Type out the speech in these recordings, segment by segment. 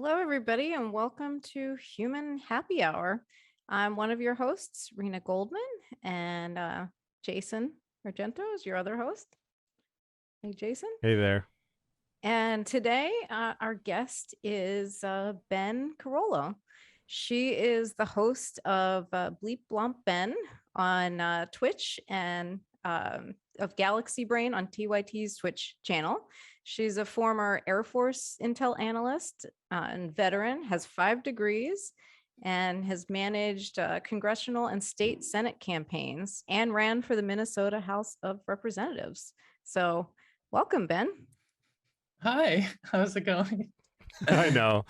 Hello, everybody, and welcome to Human Happy Hour. I'm one of your hosts, Rena Goldman, and Jason Argento is your other host. Hey, Jason. Hey there. And today, our guest is Ben Carollo. She is the host of Bleep Blomp Ben on Twitch and of Galaxy Brain on TYT's Twitch channel. She's a former Air Force intel analyst and veteran, has 5 degrees, and has managed congressional and state Senate campaigns and ran for the Minnesota House of Representatives. So welcome, Ben. Hi, how's it going? I know.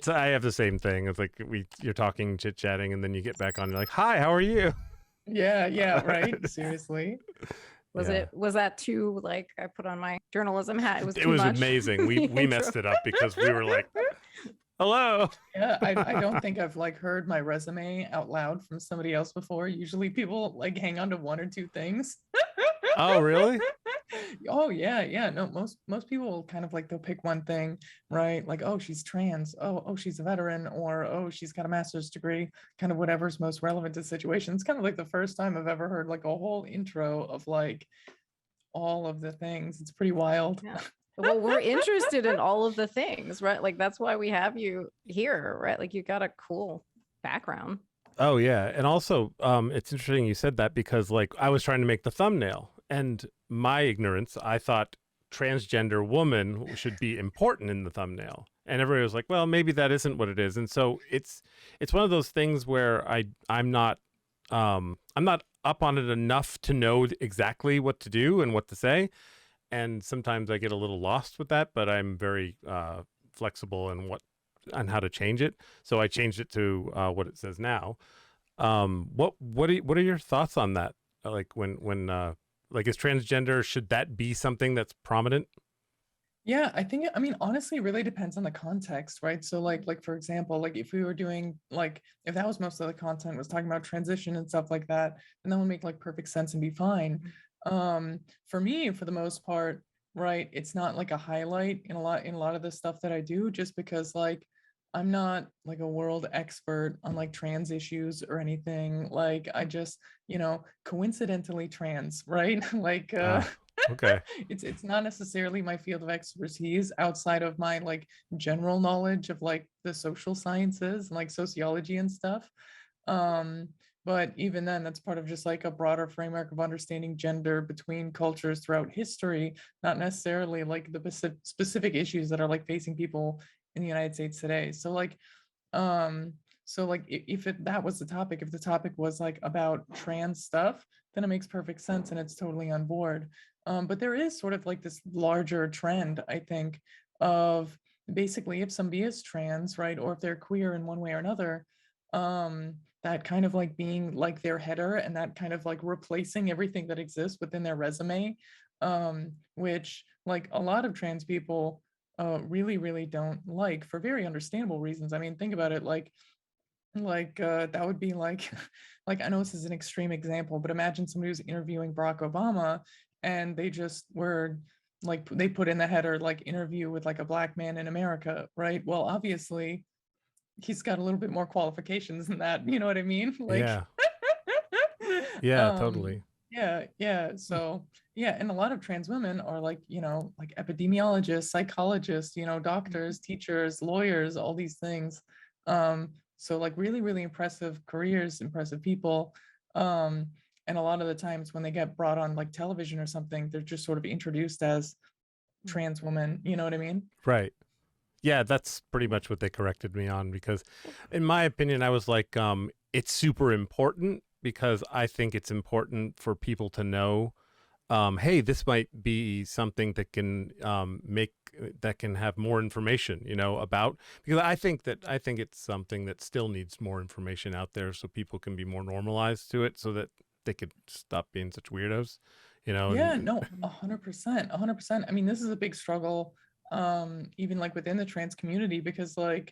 I have the same thing. It's like you're talking, chit-chatting, and then you get back on, you're like, hi, how are you? Yeah, right. Seriously. Was that too, like, I put on my journalism hat? It was much. Amazing. We messed it up because we were like, hello. Yeah, I don't think I've heard my resume out loud from somebody else before. Usually people hang on to 1 or 2 things. Oh, really? Oh yeah. No, most people kind of they'll pick one thing, right? Like, oh, she's trans. Oh, she's a veteran, or oh, she's got a master's degree. Kind of whatever's most relevant to the situation. It's kind of the first time I've ever heard a whole intro of all of the things. It's pretty wild. Yeah. Well, we're interested in all of the things, right? Like, that's why we have you here, right? Like, you got a cool background. Oh yeah, and also it's interesting you said that because I was trying to make the thumbnail, and my ignorance, I thought transgender woman should be important in the thumbnail, and everybody was like, well, maybe that isn't what it is. And so it's one of those things where I'm not up on it enough to know exactly what to do and what to say, and sometimes I get a little lost with that, but I'm very flexible in on how to change it. So I changed it to what it says now. What are your thoughts on that? Like when is transgender, should that be something that's prominent? Yeah, I mean, honestly, it really depends on the context, right? So for example, if we were doing if that was most of the content was talking about transition and stuff like that, then that would make perfect sense and be fine. For me, for the most part, right, it's not a highlight in a lot of the stuff that I do, just because I'm not a world expert on trans issues or anything. I just, coincidentally trans, right? Okay. It's not necessarily my field of expertise outside of my general knowledge of the social sciences and sociology and stuff. But even then, that's part of just a broader framework of understanding gender between cultures throughout history, not necessarily the specific issues that are facing people in the United States today. So if that was the topic, if the topic was about trans stuff, then it makes perfect sense and it's totally on board. But there is sort of this larger trend, I think, of basically if somebody is trans, right, or if they're queer in one way or another, that kind of being their header and that kind of replacing everything that exists within their resume, which a lot of trans people really don't like, for very understandable reasons. I mean, think about it, that would be I know this is an extreme example, but imagine somebody who's interviewing Barack Obama and they just were they put in the header interview with a black man in America, right? Well, obviously he's got a little bit more qualifications than that, you know what I mean? Yeah, totally. Yeah. So yeah, and a lot of trans women are epidemiologists, psychologists, doctors, teachers, lawyers, all these things. So really impressive careers, impressive people. And a lot of the times when they get brought on television or something, they're just sort of introduced as trans woman, you know what I mean? Right. Yeah, that's pretty much what they corrected me on, because in my opinion, I was like, it's super important because I think it's important for people to know, hey, this might be something that can can have more information, about, because I think it's something that still needs more information out there so people can be more normalized to it, so that they could stop being such weirdos, Yeah, no, 100%. I mean, this is a big struggle, even within the trans community, because with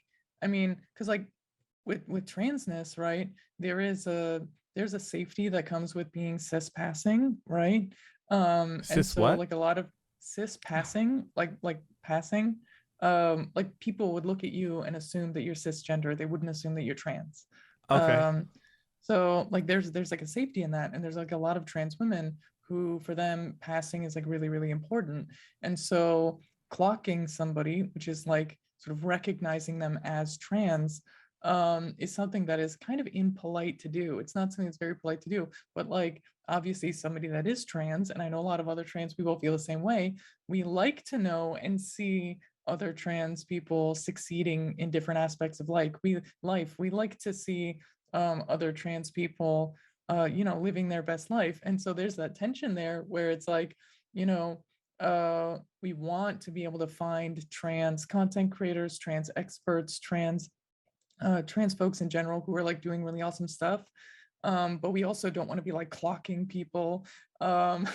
transness, right, there's a safety that comes with being cis passing, right? Cis what? A lot of cis passing, like passing, like people would look at you and assume that you're cisgender. They wouldn't assume that you're trans. Okay. So like there's like a safety in that, and there's like a lot of trans women who, for them, passing is like really, really important. And so clocking somebody, which is like sort of recognizing them as trans, is something that is kind of impolite to do. It's not something that's very polite to do, but like obviously somebody that is trans, and I know a lot of other trans people feel the same way, we like to know and see other trans people succeeding in different aspects of life. We like to see other trans people living their best life. And so there's that tension there where it's like, we want to be able to find trans content creators, trans experts, trans folks in general who are like doing really awesome stuff. But we also don't want to be like clocking people, and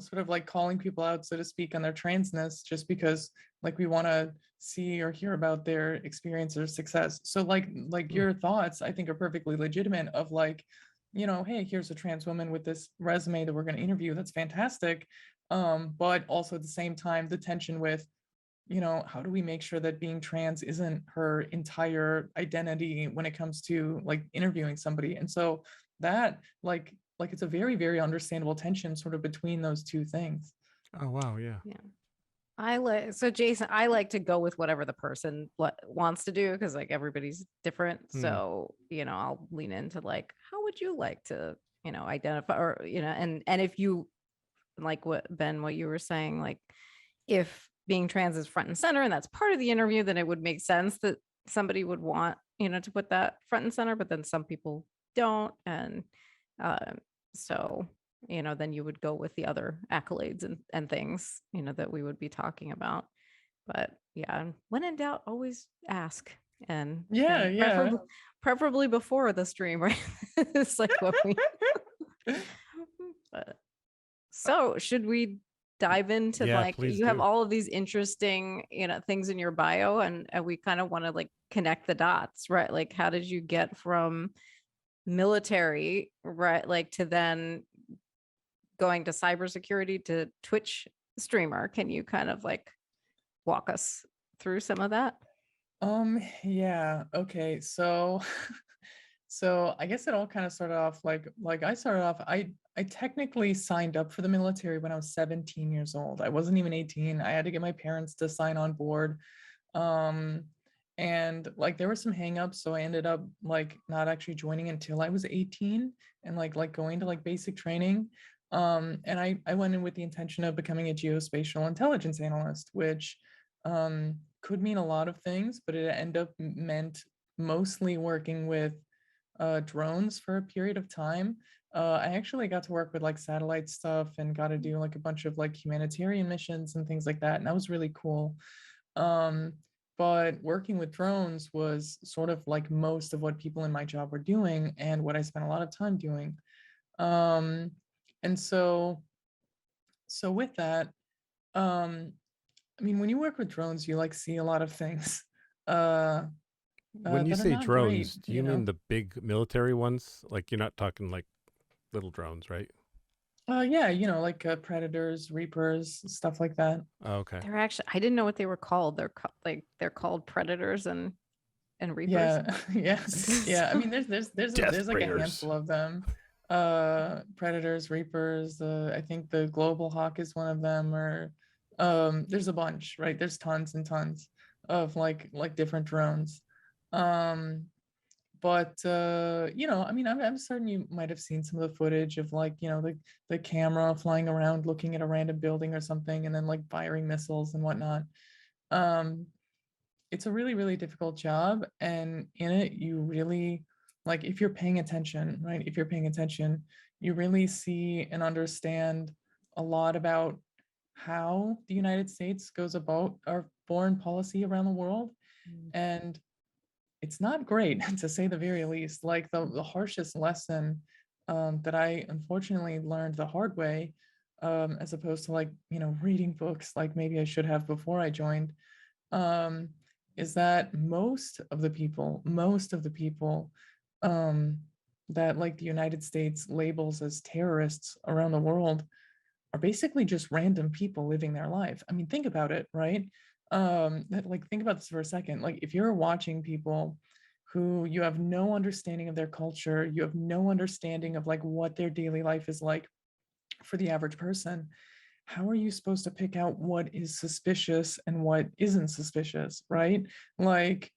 sort of like calling people out, so to speak, on their transness just because like we want to see or hear about their experience or success. So like your thoughts, I think, are perfectly legitimate of like, hey, here's a trans woman with this resume that we're going to interview. That's fantastic. But also at the same time, the tension with, how do we make sure that being trans isn't her entire identity when it comes to like interviewing somebody? And so that like it's a very, very understandable tension sort of between those two things. Oh, wow. Yeah. Yeah. So Jason, I like to go with whatever the person wants to do, because like everybody's different. So, I'll lean into like, how would you like to, identify, or, and if you like what you were saying, like if being trans is front and center and that's part of the interview, then it would make sense that somebody would want, to put that front and center, but then some people don't. And so, then you would go with the other accolades and things, that we would be talking about. But yeah, when in doubt, always ask. And preferably before the stream, right? It's like what we but, so should we dive into like, you have all of these interesting, things in your bio, and we kind of want to like connect the dots, right? Like, how did you get from military, right, like to then going to cybersecurity to Twitch streamer? Can you kind of like walk us through some of that? Yeah. Okay. So so I guess it all kind of started off like I started off, I technically signed up for the military when I was 17 years old. I wasn't even 18. I had to get my parents to sign on board. And like there were some hangups, so I ended up like not actually joining until I was 18 and like going to like basic training. And I went in with the intention of becoming a geospatial intelligence analyst, which could mean a lot of things, but it ended up meant mostly working with drones for a period of time. I actually got to work with like satellite stuff and got to do like a bunch of like humanitarian missions and things like that. And that was really cool. But working with drones was sort of like most of what people in my job were doing and what I spent a lot of time doing. And so with that, I mean, when you work with drones, you like see a lot of things. When you that are say not drones, great, do you mean the big military ones? Like you're not talking like little drones, right? Yeah, like predators, reapers, stuff like that. Oh, okay. They're actually, I didn't know what they were called. They're called predators and reapers. Yeah, yeah. I mean, there's like a handful of them. Predators, reapers. I think the global hawk is one of them. Or there's a bunch, right? There's tons and tons of like different drones. But I mean, I'm certain you might have seen some of the footage of like, the camera flying around looking at a random building or something and then like firing missiles and whatnot. It's a really, really difficult job, and in it you really, like, if you're paying attention, right, if you're paying attention, you really see and understand a lot about how the United States goes about our foreign policy around the world. And it's not great, to say the very least. Like the harshest lesson that I unfortunately learned the hard way, as opposed to like, reading books like maybe I should have before I joined, is that most of the people that like the United States labels as terrorists around the world are basically just random people living their life. I mean, think about it, right? Like, think about this for a second. Like, if you're watching people who you have no understanding of their culture, you have no understanding of like what their daily life is like for the average person, how are you supposed to pick out what is suspicious and what isn't suspicious, right? Like,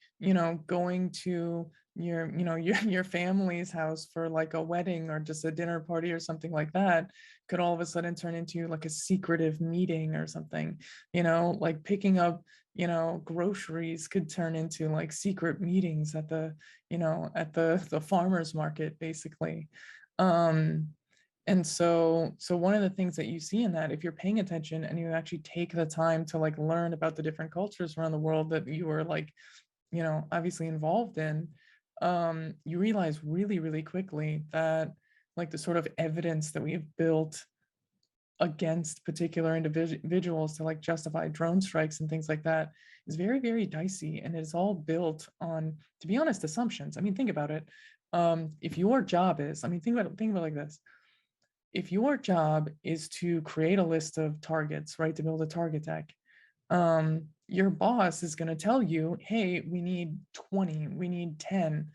going to your family's house for like a wedding or just a dinner party or something like that could all of a sudden turn into like a secretive meeting or something. Like picking up groceries could turn into like secret meetings at the farmers market, basically. um and so one of the things that you see in that, if you're paying attention and you actually take the time to like learn about the different cultures around the world that you are like, obviously involved in, you realize really, really quickly that like the sort of evidence that we have built against particular individuals to like justify drone strikes and things like that is very, very dicey. And it's all built on, to be honest, assumptions. I mean, think about it. If your job is, I mean, think about it like this. If your job is to create a list of targets, right, to build a target deck, your boss is going to tell you, hey, we need 20, we need 10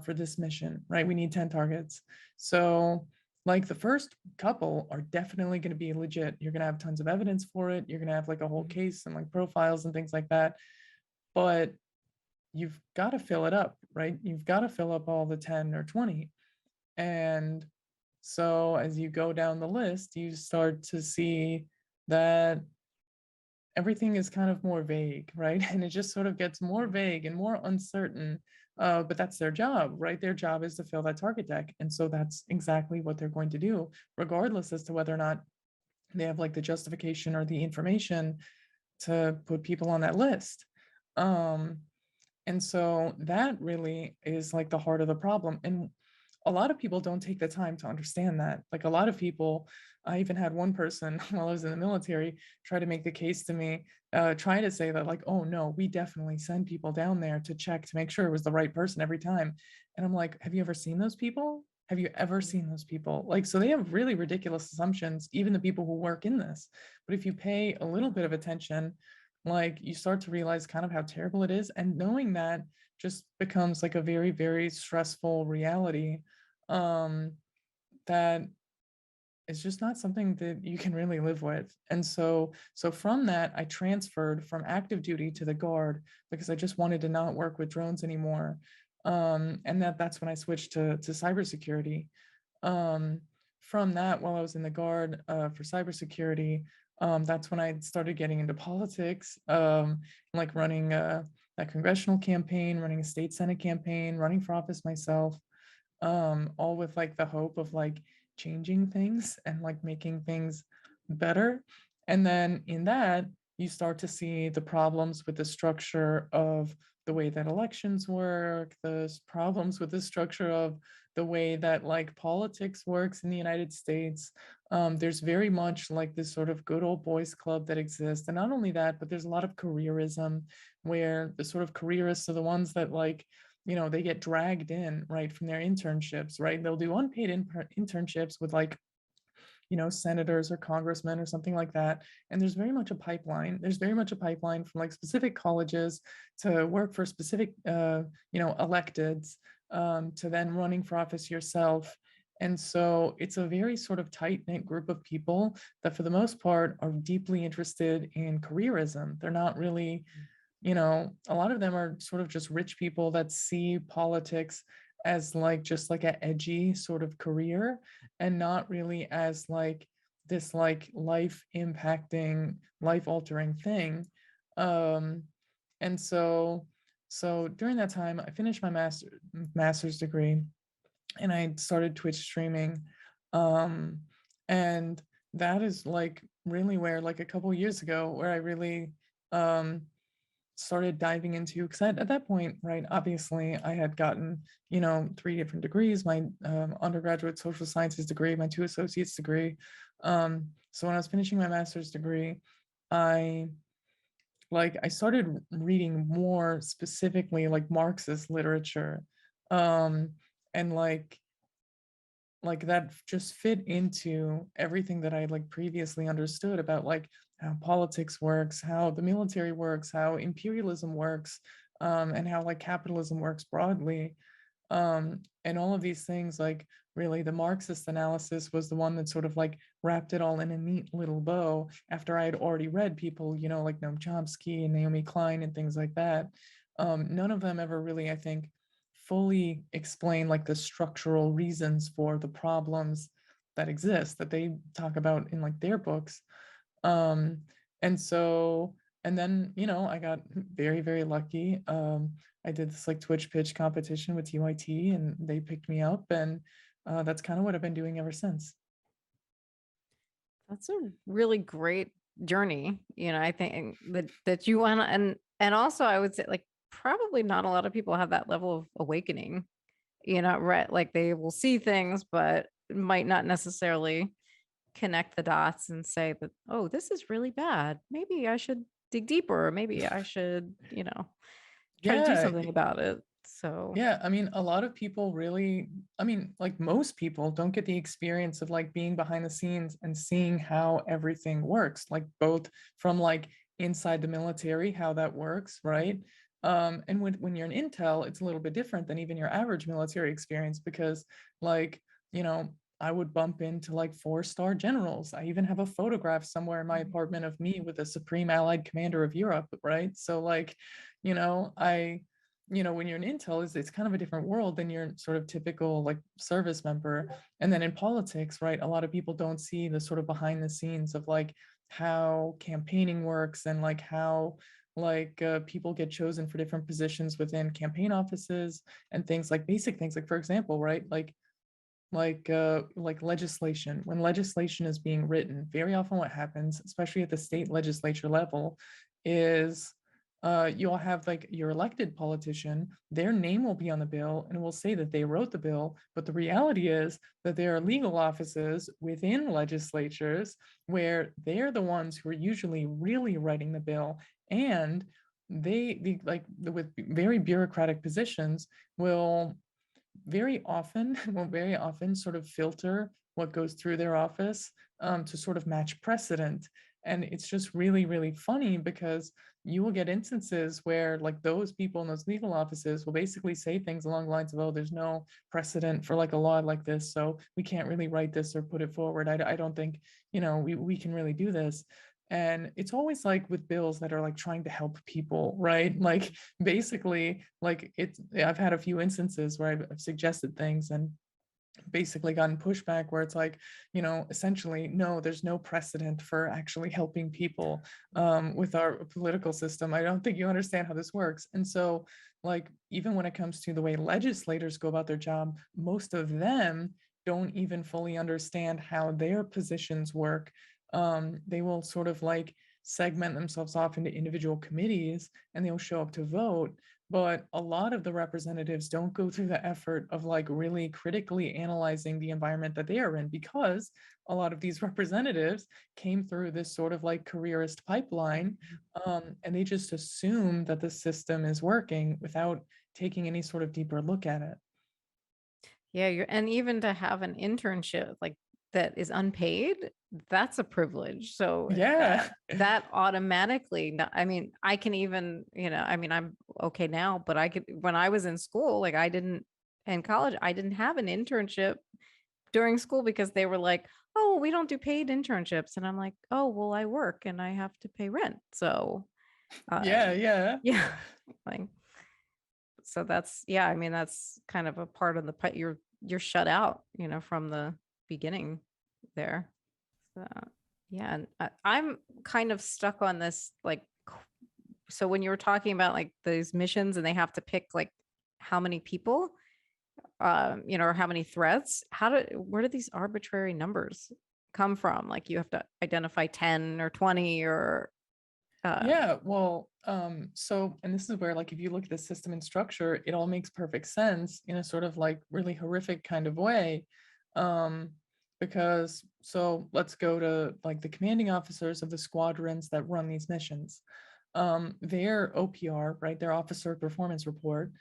for this mission, right? We need 10 targets. So, like, the first couple are definitely going to be legit. You're going to have tons of evidence for it. You're going to have like a whole case and like profiles and things like that. But you've got to fill it up, right? You've got to fill up all the 10 or 20. And so as you go down the list, you start to see that everything is kind of more vague, right? And it just sort of gets more vague and more uncertain. But that's their job, right? Their job is to fill that target deck. And so that's exactly what they're going to do, regardless as to whether or not they have like the justification or the information to put people on that list. Um, and so that really is like the heart of the problem. And a lot of people don't take the time to understand that. Like a lot of people, I even had one person while I was in the military try to make the case to me, try to say that, like, oh no, we definitely send people down there to check to make sure it was the right person every time. And I'm like, have you ever seen those people? Have you ever seen those people? Like, so they have really ridiculous assumptions, even the people who work in this. But if you pay a little bit of attention, like you start to realize kind of how terrible it is. And knowing that just becomes like a very, very stressful reality, um, that is just not something that you can really live with. And so from that, I transferred from active duty to the Guard because I just wanted to not work with drones anymore. And that's when I switched to cybersecurity. Um, from that, while I was in the Guard for cybersecurity, that's when I started getting into politics, like running that congressional campaign, running a state Senate campaign, running for office myself, all with like the hope of like changing things and like making things better. And then in that, you start to see the problems with the structure of the way that elections work, the problems with the structure of the way that like politics works in the United States. There's very much like this sort of good old boys club that exists. And not only that, but there's a lot of careerism where the sort of careerists are the ones that like, they get dragged in, right, from their internships, right? They'll do unpaid internships with like, senators or congressmen or something like that. And there's very much a pipeline. There's very much a pipeline from like specific colleges to work for specific, electeds, to then running for office yourself. And so it's a very sort of tight knit group of people that, for the most part, are deeply interested in careerism. They're not really, a lot of them are sort of just rich people that see politics as like just like an edgy sort of career and not really as like this like life impacting, life altering thing. Um, and so during that time, I finished my master's degree and I started Twitch streaming. Um, and that is like really where like a couple years ago where I really um started diving into, because at that point, right, obviously I had gotten 3 different degrees, my undergraduate social sciences degree, my 2 associates degree. So when I was finishing my master's degree, I I started reading more specifically like Marxist literature, and like like that just fit into everything that I like previously understood about like how politics works, how the military works, how imperialism works, and how like capitalism works broadly. And all of these things, like really the Marxist analysis was the one that sort of like wrapped it all in a neat little bow after I had already read people, you know, like Noam Chomsky and Naomi Klein and things like that. None of them ever really, I think, fully explain like the structural reasons for the problems that exist that they talk about in like their books. Um, and so, and then, you know, I got very, very lucky. I did this like Twitch pitch competition with TYT and they picked me up, and that's kind of what I've been doing ever since. That's a really great journey. I think that you went, and also I would say like probably not a lot of people have that level of awakening. Right? Like they will see things, but might not necessarily connect the dots and say that, oh, this is really bad. Maybe I should dig deeper, or maybe I should, try to do Yeah, something about it. So yeah, I mean, a lot of people really, I mean, like most people don't get the experience of like being behind the scenes and seeing how everything works, like both from like inside the military, how that works, right? And when you're in intel, it's a little bit different than even your average military experience because, like, you know, I would bump into like 4-star generals. I even have a photograph somewhere in my apartment of me with a Supreme Allied Commander of Europe, right? So, like, you know, when you're in intel, it's kind of a different world than your sort of typical like service member. And then in politics, right, a lot of people don't see the sort of behind the scenes of like how campaigning works and like how like people get chosen for different positions within campaign offices and things like basic things like, for example, right, like legislation. When legislation is being written, very often what happens, especially at the state legislature level, is you'll have like your elected politician, their name will be on the bill and it will say that they wrote the bill. But the reality is that there are legal offices within legislatures where they're the ones who are usually really writing the bill. And with very bureaucratic positions will very often sort of filter what goes through their office to sort of match precedent. And it's just really, really funny because you will get instances where like those people in those legal offices will basically say things along the lines of, oh, there's no precedent for like a law like this, so we can't really write this or put it forward. I don't think, we can really do this. And it's always like with bills that are like trying to help people, right? Like basically, like I've had a few instances where I've suggested things and basically gotten pushback where it's like, essentially, no, there's no precedent for actually helping people with our political system. I don't think you understand how this works. And so, like, even when it comes to the way legislators go about their job, most of them don't even fully understand how their positions work. They will sort of like segment themselves off into individual committees and they'll show up to vote, but a lot of the representatives don't go through the effort of like really critically analyzing the environment that they are in, because a lot of these representatives came through this sort of like careerist pipeline, and they just assume that the system is working without taking any sort of deeper look at it. yeah, and even to have an internship like that is unpaid, that's a privilege. So Yeah. that automatically, I mean, I can even, I mean, I'm okay now, but I could, when I was in school, like in college, I didn't have an internship during school because they were like, oh, we don't do paid internships. And I'm like, oh, well, I work and I have to pay rent. So, Yeah, yeah. yeah, like, so that's, yeah, I mean, that's kind of a part of the you're shut out, from the beginning there. So, yeah, and I'm kind of stuck on this, like, so when you were talking about like these missions and they have to pick like how many people, or how many threats, where do these arbitrary numbers come from? Like you have to identify 10 or 20 or Yeah, well, so, and this is where, like, if you look at the system and structure, it all makes perfect sense in a sort of like really horrific kind of way. Um, because, so let's go to like the commanding officers of the squadrons that run these missions. Their OPR, right, their officer performance report,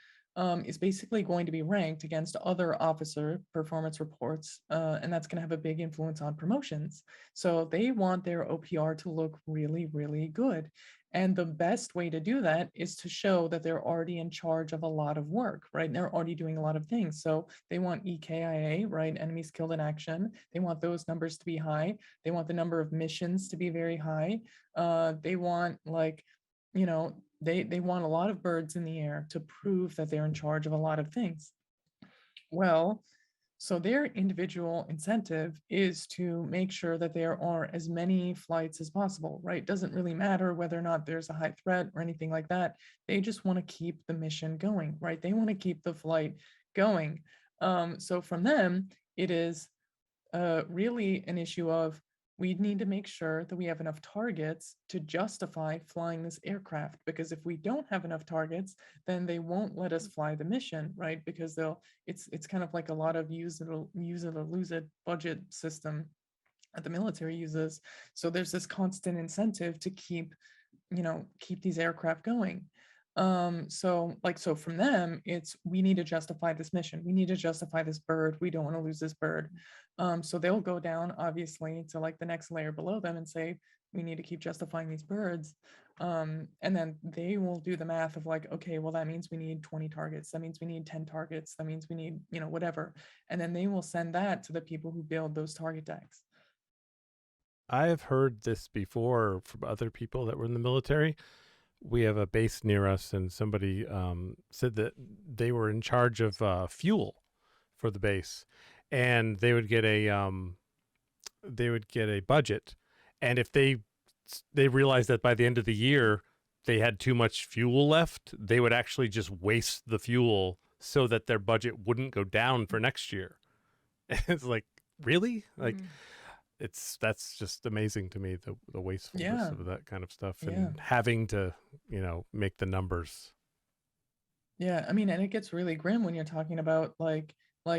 is basically going to be ranked against other officer performance reports, and that's going to have a big influence on promotions. So they want their OPR to look really, really good. And the best way to do that is to show that they're already in charge of a lot of work, right? And they're already doing a lot of things. So they want EKIA, right? Enemies killed in action. They want those numbers to be high. They want the number of missions to be very high. They want like, you know, they want a lot of birds in the air to prove that they're in charge of a lot of things. Well, so their individual incentive is to make sure that there are as many flights as possible, right? Doesn't really matter whether or not there's a high threat or anything like that. They just want to keep the mission going, right? They want to keep the flight going. So from them, it is really an issue of we need to make sure that we have enough targets to justify flying this aircraft, because if we don't have enough targets, then they won't let us fly the mission, right? Because it's kind of like a lot of use it or lose it budget system that the military uses. So there's this constant incentive to keep these aircraft going. So from them, it's we need to justify this mission. We need to justify this bird. We don't want to lose this bird. So they'll go down obviously to like the next layer below them and say, we need to keep justifying these birds. And then they will do the math of like, okay, well, that means we need 20 targets. That means we need 10 targets. That means we need, whatever. And then they will send that to the people who build those target decks. I have heard this before from other people that were in the military. We have a base near us, and somebody said that they were in charge of fuel for the base, and they would get a budget, and if they realized that by the end of the year they had too much fuel left, they would actually just waste the fuel so that their budget wouldn't go down for next year. It's like, really? Like, that's just amazing to me, the wastefulness of that kind of stuff, and having to make the numbers. Yeah, I mean, and it gets really grim when you're talking about like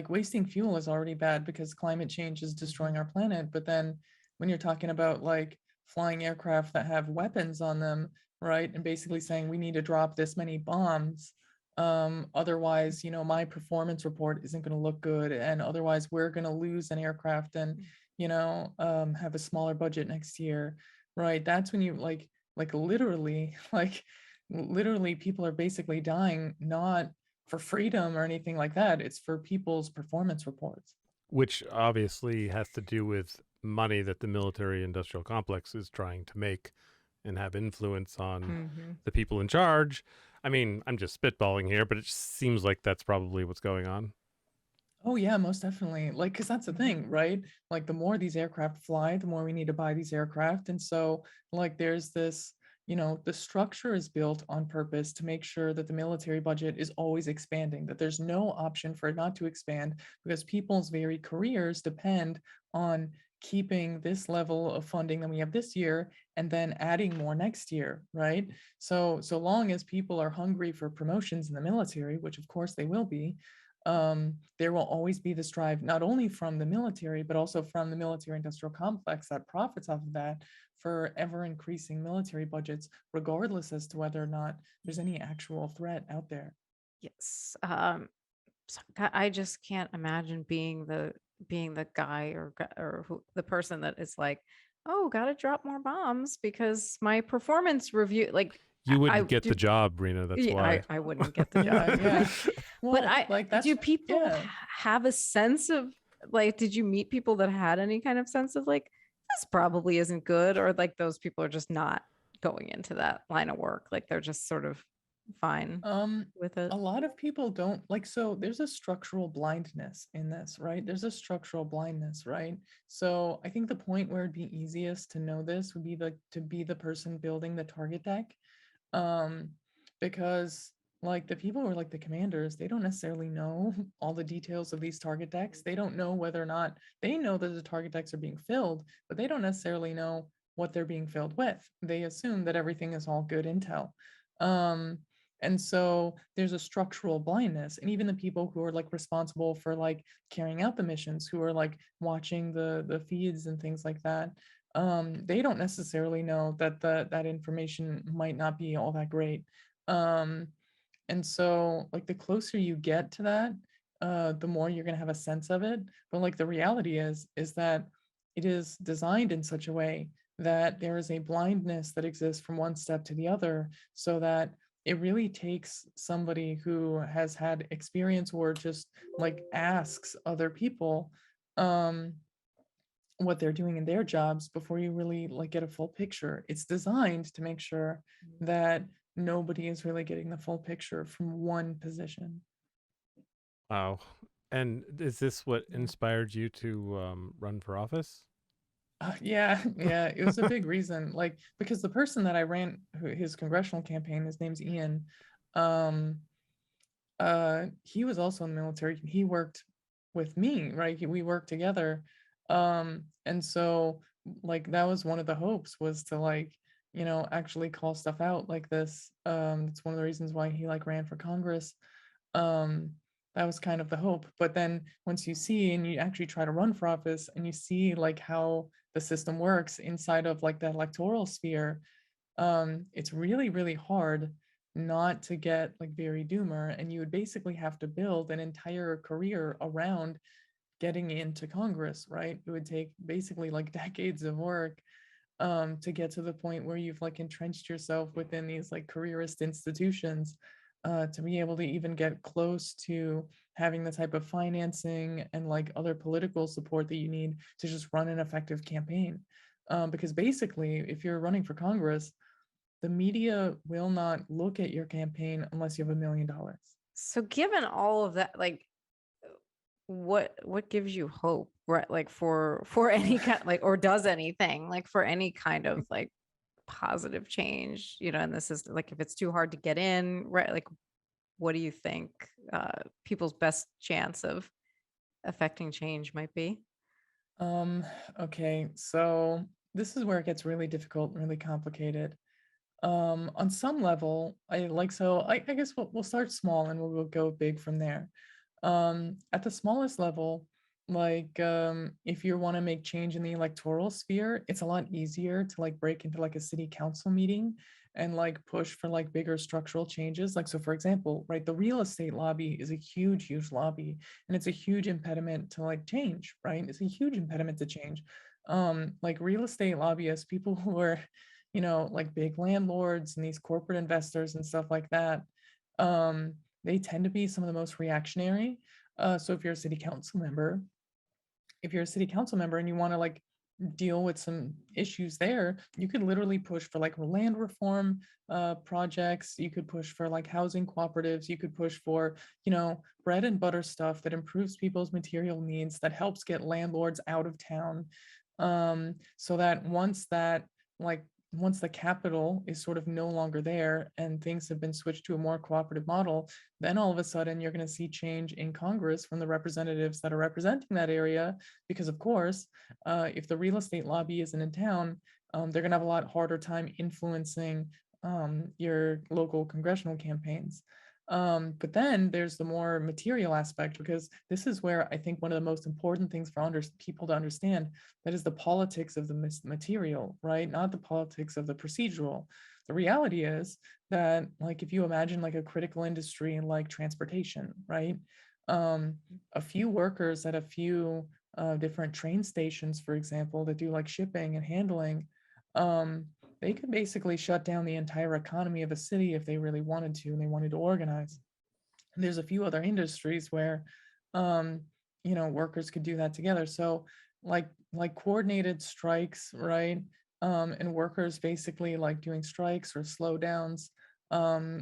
wasting fuel is already bad because climate change is destroying our planet, but then when you're talking about like flying aircraft that have weapons on them, right, and basically saying we need to drop this many bombs, otherwise my performance report isn't going to look good, and otherwise we're going to lose an aircraft and have a smaller budget next year, right? That's when you like literally literally people are basically dying, not for freedom or anything like that. It's for people's performance reports. Which obviously has to do with money that the military industrial complex is trying to make and have influence on the people in charge. I mean, I'm just spitballing here, but it just seems like that's probably what's going on. Oh yeah, most definitely. Like, because that's the thing, right? Like, the more these aircraft fly, the more we need to buy these aircraft. And so, like, there's this, the structure is built on purpose to make sure that the military budget is always expanding, that there's no option for it not to expand, because people's very careers depend on keeping this level of funding that we have this year and then adding more next year, right? So long as people are hungry for promotions in the military, which of course they will be, there will always be this drive, not only from the military, but also from the military industrial complex that profits off of that, for ever increasing military budgets, regardless as to whether or not there's any actual threat out there. Yes. I just can't imagine being the guy or the person that is like, oh, gotta drop more bombs because my performance review, like, you wouldn't get the job, Rena. That's why I wouldn't get the job. Yeah. Well, but do people have a sense of, like, did you meet people that had any kind of sense of like, this probably isn't good, or like those people are just not going into that line of work, like they're just sort of fine with it? A lot of people don't like, so there's a structural blindness in this, right? There's a structural blindness, right? So I think the point where it'd be easiest to know this would be to be the person building the target deck, because like the people who are like the commanders, they don't necessarily know all the details of these target decks. They don't know whether or not, they know that the target decks are being filled, but they don't necessarily know what they're being filled with. They assume that everything is all good intel. And so there's a structural blindness, and even the people who are like responsible for like carrying out the missions, who are like watching the feeds and things like that, they don't necessarily know that that information might not be all that great. And so like the closer you get to that, the more you're going to have a sense of it. But like the reality is that it is designed in such a way that there is a blindness that exists from one step to the other, so that it really takes somebody who has had experience or just like asks other people um, what they're doing in their jobs before you really like get a full picture. It's designed to make sure that nobody is really getting the full picture from one position. Wow. And is this what Yeah. inspired you to run for office? Yeah, yeah, it was a big reason. Like because the person that I ran his congressional campaign, his name's Ian. Um, he was also in the military. He worked with me, right? We worked together. And so like that was one of the hopes, was to like, you know, actually call stuff out like this. It's one of the reasons why he like ran for Congress. Um, that was kind of the hope. But then once you see and you actually try to run for office and you see like how the system works inside of like the electoral sphere, it's really, really hard not to get like very doomer. And you would basically have to build an entire career around getting into Congress, right? It would take basically like decades of work to get to the point where you've like entrenched yourself within these like careerist institutions, to be able to even get close to having the type of financing and like other political support that you need to just run an effective campaign. Because basically, if you're running for Congress, the media will not look at your campaign unless you have $1 million. So given all of that, like what gives you hope, right? Like for any kind, like, or does anything, like for any kind of like positive change, you know, and this is like if it's too hard to get in, right? Like what do you think people's best chance of affecting change might be? Um, okay, so this is where it gets really difficult, really complicated. On some level, I guess we'll start small and we'll go big from there. At the smallest level, like if you want to make change in the electoral sphere, it's a lot easier to like break into like a city council meeting and like push for like bigger structural changes. Like, so for example, right, the real estate lobby is a huge, huge lobby, and it's a huge impediment to like change, right? It's a huge impediment to change. Like real estate lobbyists, people who are, you know, like big landlords and these corporate investors and stuff like that, they tend to be some of the most reactionary. So if you're a city council member, and you want to like deal with some issues there, you could literally push for like land reform projects. You could push for like housing cooperatives. You could push for, you know, bread and butter stuff that improves people's material needs, that helps get landlords out of town. So that like once the capital is sort of no longer there and things have been switched to a more cooperative model, then all of a sudden you're going to see change in Congress from the representatives that are representing that area. Because of course, if the real estate lobby isn't in town, they're going to have a lot harder time influencing your local congressional campaigns. But then there's the more material aspect, because this is where I think one of the most important things for people to understand, that is the politics of the material, right? Not the politics of the procedural. The reality is that, like, if you imagine like a critical industry like transportation, right? A few workers at a few different train stations, for example, that do like shipping and handling, um, they could basically shut down the entire economy of a city if they really wanted to and they wanted to organize. And there's a few other industries where, um, you know, workers could do that together. So like coordinated strikes, right? And workers basically like doing strikes or slowdowns,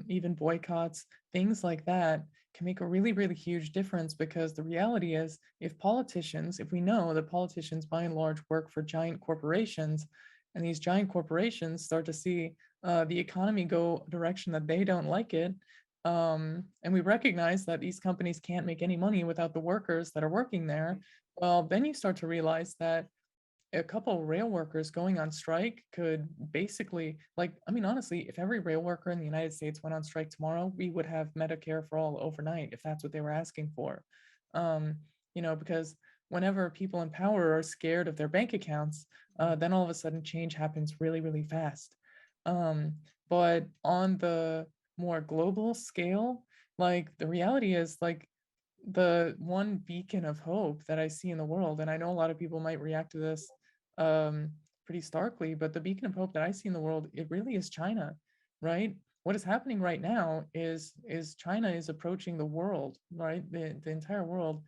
even boycotts, things like that can make a really, really huge difference. Because the reality is, if we know that politicians by and large work for giant corporations, and these giant corporations start to see the economy go a direction that they don't like it, and we recognize that these companies can't make any money without the workers that are working there, well, then you start to realize that a couple of rail workers going on strike could basically, like, I mean, honestly, if every rail worker in the United States went on strike tomorrow, we would have Medicare for all overnight, if that's what they were asking for. Um, you know, because whenever people in power are scared of their bank accounts, then all of a sudden change happens really, really fast. Um, but on the more global scale, like the reality is like the one beacon of hope that I see in the world, and I know a lot of people might react to this um, pretty starkly, but the beacon of hope that I see in the world, it really is China, right? What is happening right now is China is approaching the world, right? The entire world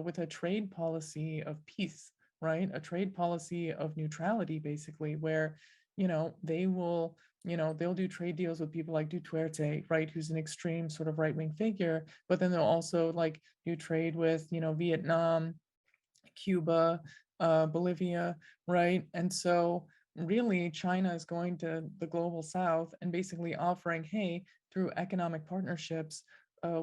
with a trade policy of peace, right? A trade policy of neutrality, basically, where, they will, they'll do trade deals with people like Duterte, right? Who's an extreme sort of right-wing figure, but then they'll also like do trade with, Vietnam, Cuba, Bolivia, right? And so really China is going to the global south and basically offering, hey, through economic partnerships,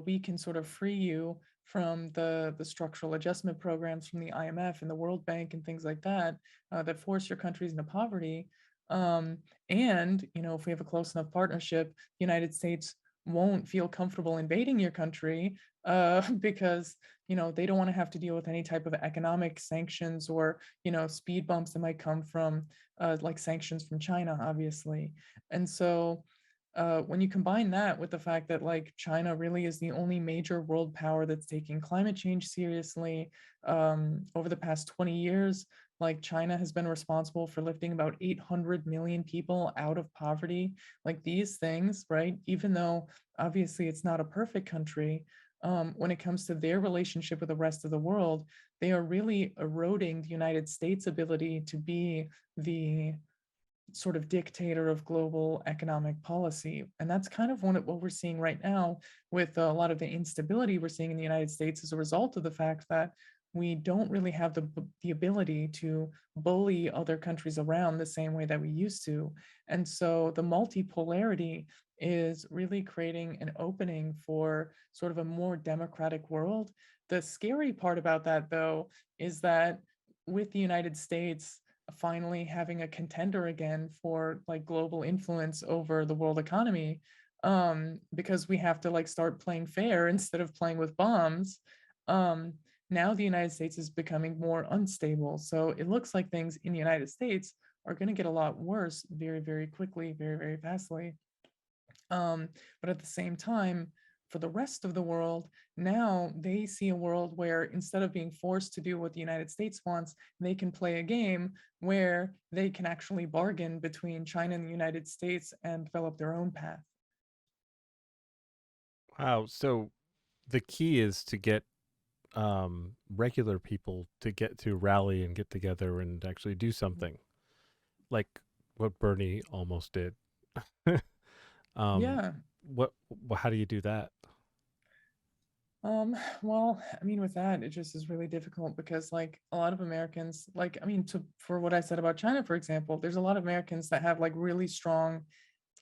we can sort of free you from the structural adjustment programs from the IMF and the World Bank and things like that, that force your countries into poverty. And, if we have a close enough partnership, the United States won't feel comfortable invading your country because they don't want to have to deal with any type of economic sanctions or speed bumps that might come from like sanctions from China, obviously. And so when you combine that with the fact that like China really is the only major world power that's taking climate change seriously, over the past 20 years, like China has been responsible for lifting about 800 million people out of poverty. Like these things, right? Even though obviously it's not a perfect country, when it comes to their relationship with the rest of the world, they are really eroding the United States' ability to be the sort of dictator of global economic policy. And that's kind of what we're seeing right now with a lot of the instability we're seeing in the United States as a result of the fact that we don't really have the ability to bully other countries around the same way that we used to. And so the multipolarity is really creating an opening for sort of a more democratic world. The scary part about that, though, is that with the United States finally having a contender again for like global influence over the world economy, because we have to like start playing fair instead of playing with bombs. Now the United States is becoming more unstable, so it looks like things in the United States are going to get a lot worse very, very quickly, very, very fastly. But at the same time, for the rest of the world, now they see a world where instead of being forced to do what the United States wants, they can play a game where they can actually bargain between China and the United States and develop their own path. Wow. So the key is to get regular people to get to rally and get together and actually do something like what Bernie almost did. um, Yeah. how do you do that? Well, I mean, with that, it just is really difficult because like a lot of Americans, like, I mean, for what I said about China, for example, there's a lot of Americans that have like really strong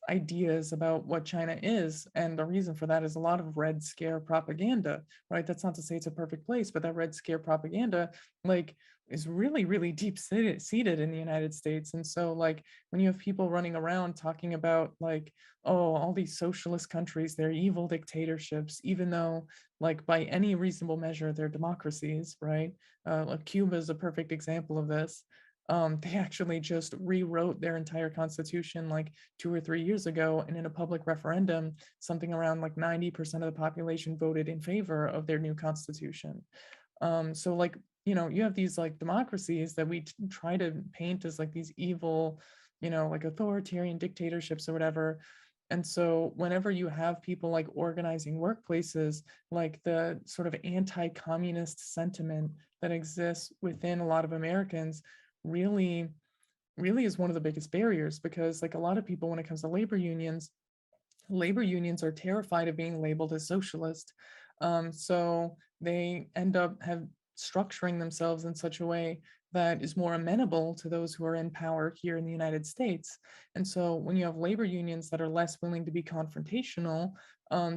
ideas about what China is. And the reason for that is a lot of Red Scare propaganda, right? That's not to say it's a perfect place, but that Red Scare propaganda, like, is really, really deep seated in the United States. And so, like, when you have people running around talking about, like, oh, all these socialist countries, they're evil dictatorships, even though, like, by any reasonable measure, they're democracies, right? Like Cuba is a perfect example of this. They actually just rewrote their entire constitution like 2 or 3 years ago, and in a public referendum, something around like 90% of the population voted in favor of their new constitution. So like, you have these like democracies that we try to paint as like these evil, like authoritarian dictatorships or whatever. And so whenever you have people like organizing workplaces, like the sort of anti-communist sentiment that exists within a lot of Americans really really is one of the biggest barriers, because like a lot of people, when it comes to labor unions are terrified of being labeled as socialist. So they end up structuring themselves in such a way that is more amenable to those who are in power here in the United States. And so when you have labor unions that are less willing to be confrontational,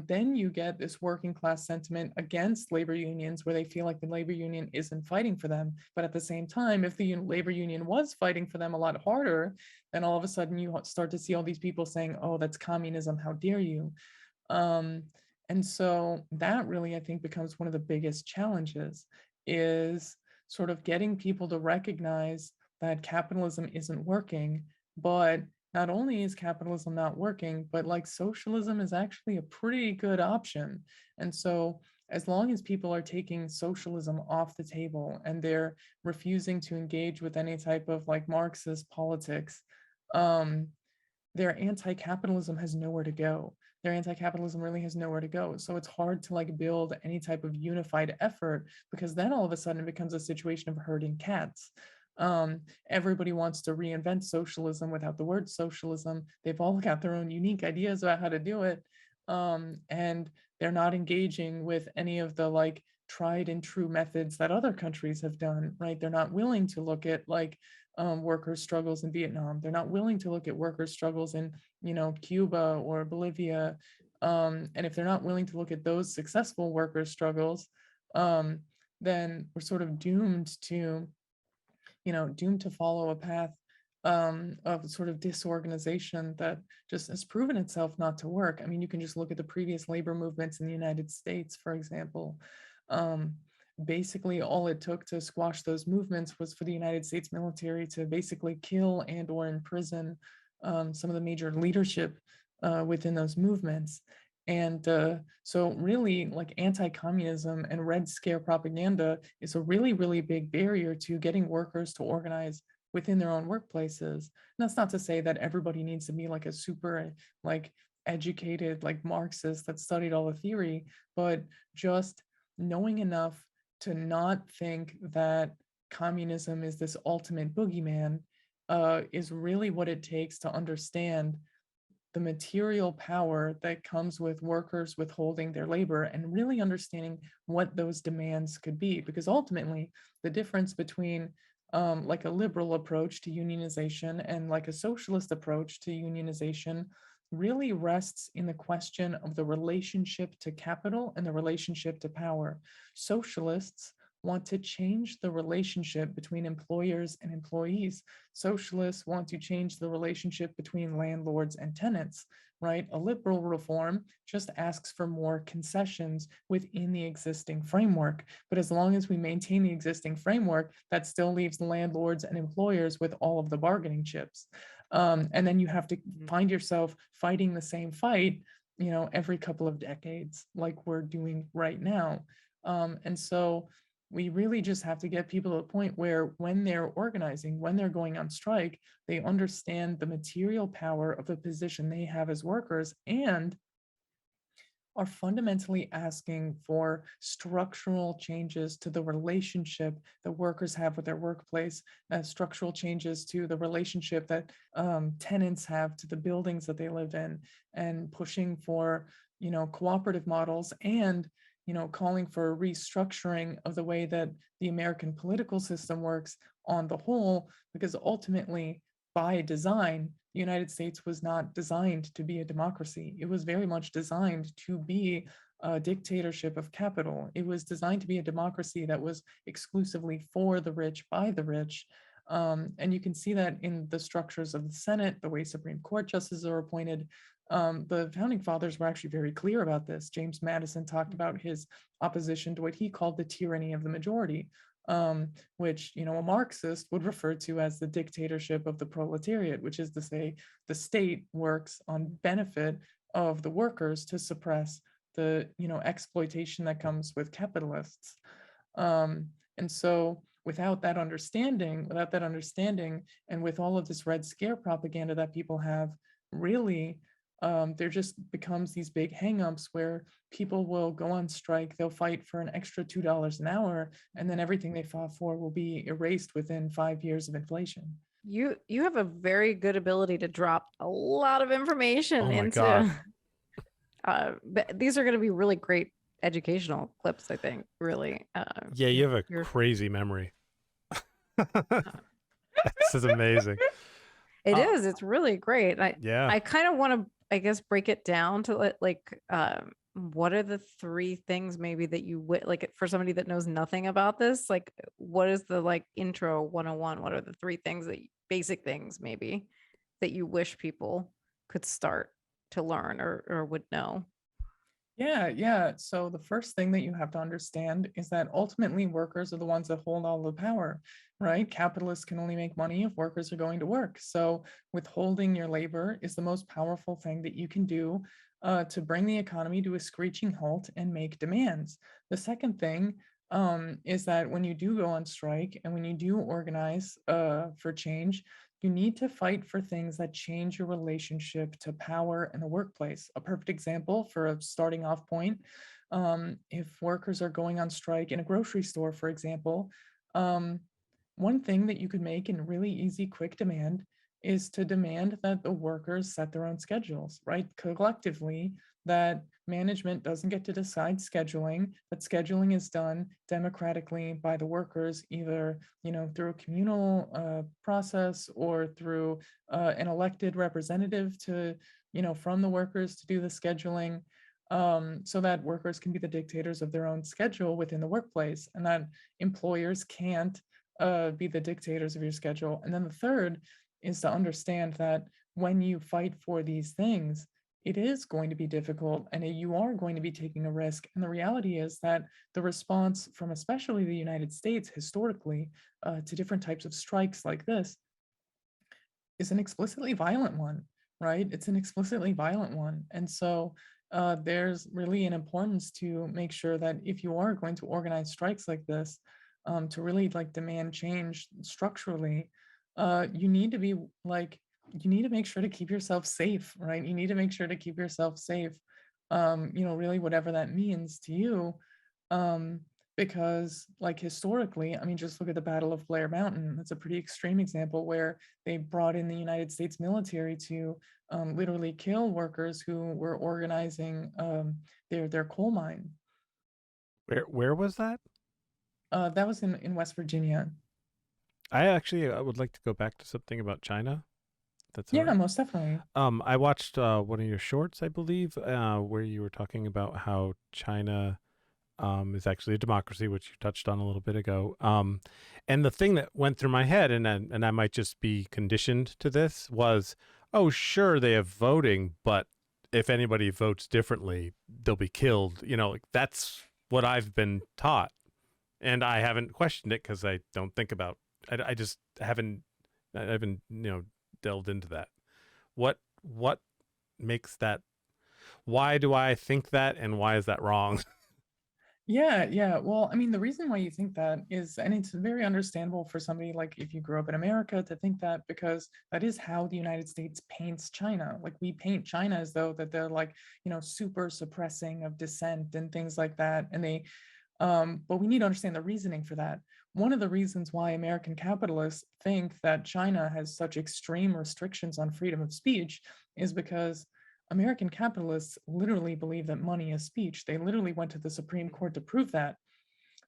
then you get this working class sentiment against labor unions where they feel like the labor union isn't fighting for them. But at the same time, if the labor union was fighting for them a lot harder, then all of a sudden you start to see all these people saying, oh, that's communism, how dare you? Um, and so that really, I think, becomes one of the biggest challenges, is sort of getting people to recognize that capitalism isn't working, but not only is capitalism not working, but like socialism is actually a pretty good option. And so as long as people are taking socialism off the table and they're refusing to engage with any type of like Marxist politics, their anti-capitalism has nowhere to go. Their anti-capitalism really has nowhere to go. So it's hard to like build any type of unified effort, because then all of a sudden it becomes a situation of herding cats. Everybody wants to reinvent socialism without the word socialism. They've all got their own unique ideas about how to do it. And they're not engaging with any of the like tried and true methods that other countries have done, right? They're not willing to look at like workers' struggles in Vietnam. They're not willing to look at workers' struggles in, Cuba or Bolivia. And if they're not willing to look at those successful workers' struggles, then we're sort of doomed to follow a path of sort of disorganization that just has proven itself not to work. I mean, you can just look at the previous labor movements in the United States, for example. Basically, all it took to squash those movements was for the United States military to basically kill and or imprison some of the major leadership within those movements. And so really like anti-communism and Red Scare propaganda is a really, really big barrier to getting workers to organize within their own workplaces. And that's not to say that everybody needs to be like a super like educated like Marxist that studied all the theory, but just knowing enough to not think that communism is this ultimate boogeyman is really what it takes to understand the material power that comes with workers withholding their labor and really understanding what those demands could be. Because ultimately, the difference between like a liberal approach to unionization and like a socialist approach to unionization really rests in the question of the relationship to capital and the relationship to power. Socialists want to change the relationship between employers and employees. Socialists want to change the relationship between landlords and tenants, right? A liberal reform just asks for more concessions within the existing framework. But as long as we maintain the existing framework, that still leaves the landlords and employers with all of the bargaining chips. And then you have to find yourself fighting the same fight, every couple of decades, like we're doing right now. And so we really just have to get people to a point where when they're organizing, when they're going on strike, they understand the material power of the position they have as workers and are fundamentally asking for structural changes to the relationship that workers have with their workplace, structural changes to the relationship that tenants have to the buildings that they live in, and pushing for, cooperative models and calling for a restructuring of the way that the American political system works on the whole, because ultimately, by design, the United States was not designed to be a democracy. It was very much designed to be a dictatorship of capital. It was designed to be a democracy that was exclusively for the rich, by the rich. And you can see that in the structures of the Senate, the way Supreme Court justices are appointed. The founding fathers were actually very clear about this. James Madison talked about his opposition to what he called the tyranny of the majority, which a Marxist would refer to as the dictatorship of the proletariat, which is to say the state works on benefit of the workers to suppress the exploitation that comes with capitalists. And so without that understanding, and with all of this Red Scare propaganda that people have, really there just becomes these big hangups where people will go on strike, they'll fight for an extra $2 an hour, and then everything they fought for will be erased within 5 years of inflation. You have a very good ability to drop a lot of information Oh my into God. but these are going to be really great educational clips, I think, really. Yeah, you have a crazy memory. This is amazing. It is. It's really great. Yeah. I kind of want to, I guess, break it down to like, what are the three things maybe that you would like for somebody that knows nothing about this? Like, what is the like intro 101? What are the three things that basic things maybe that you wish people could start to learn or would know? Yeah. So the first thing that you have to understand is that ultimately workers are the ones that hold all the power, right? Capitalists can only make money if workers are going to work. So withholding your labor is the most powerful thing that you can do to bring the economy to a screeching halt and make demands. The second thing is that when you do go on strike and when you do organize for change, you need to fight for things that change your relationship to power in the workplace. A perfect example for a starting off point, if workers are going on strike in a grocery store, for example, um, one thing that you could make in really easy, quick demand is to demand that the workers set their own schedules, right? Collectively, that management doesn't get to decide scheduling, that scheduling is done democratically by the workers, either through a communal process or through an elected representative to from the workers to do the scheduling, so that workers can be the dictators of their own schedule within the workplace, and that employers can't be the dictators of your schedule. And then the third is to understand that when you fight for these things, it is going to be difficult and you are going to be taking a risk. And the reality is that the response from especially the United States historically to different types of strikes like this is an explicitly violent one, right? It's an explicitly violent one. And so there's really an importance to make sure that if you are going to organize strikes like this, to really like demand change structurally, you need to be like, you need to make sure to keep yourself safe, right? You need to make sure to keep yourself safe, really whatever that means to you. Um, because like historically, I mean, just look at the Battle of Blair Mountain. That's a pretty extreme example where they brought in the United States military to literally kill workers who were organizing their coal mine. Where was that? That was in West Virginia. I would like to go back to something about China. That's all Yeah, right. most definitely. I watched one of your shorts, I believe, where you were talking about how China is actually a democracy, which you touched on a little bit ago. And the thing that went through my head, and I might just be conditioned to this, was, oh, sure, they have voting, but if anybody votes differently, they'll be killed. Like that's what I've been taught, and I haven't questioned it because I don't think about. I just haven't. I haven't delved into that. What makes that? Why do I think that, and why is that wrong? Yeah. Well, I mean, the reason why you think that is, and it's very understandable for somebody like if you grew up in America to think that, because that is how the United States paints China. Like we paint China as though that they're like, super suppressing of dissent and things like that. And but we need to understand the reasoning for that. One of the reasons why American capitalists think that China has such extreme restrictions on freedom of speech is because American capitalists literally believe that money is speech. They literally went to the Supreme Court to prove that.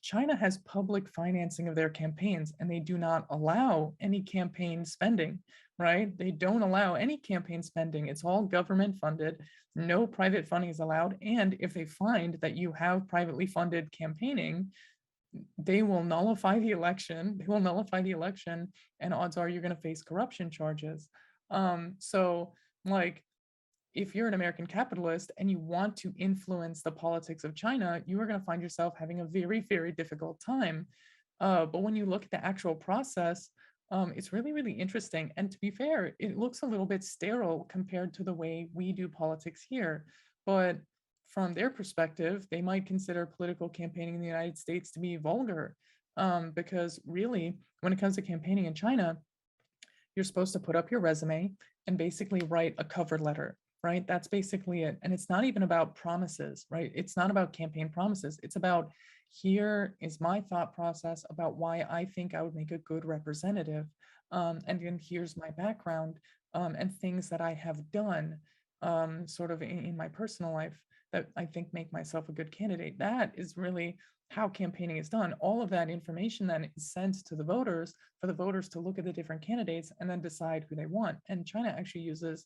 China has public financing of their campaigns and they do not allow any campaign spending, right? They don't allow any campaign spending. It's all government funded. No private funding is allowed. And if they find that you have privately funded campaigning, they will nullify the election. They will nullify the election, and odds are you're going to face corruption charges. So, like, if you're an American capitalist and you want to influence the politics of China, you are going to find yourself having a very, very difficult time. But when you look at the actual process, it's really, really interesting. And to be fair, it looks a little bit sterile compared to the way we do politics here. But from their perspective, they might consider political campaigning in the United States to be vulgar. Because really, when it comes to campaigning in China, you're supposed to put up your resume and basically write a cover letter, right? That's basically it. And it's not even about promises, right? It's not about campaign promises. It's about, here is my thought process about why I think I would make a good representative. And then here's my background, and things that I have done sort of in my personal life that I think make myself a good candidate. That is really how campaigning is done. All of that information then is sent to the voters for the voters to look at the different candidates and then decide who they want. And China actually uses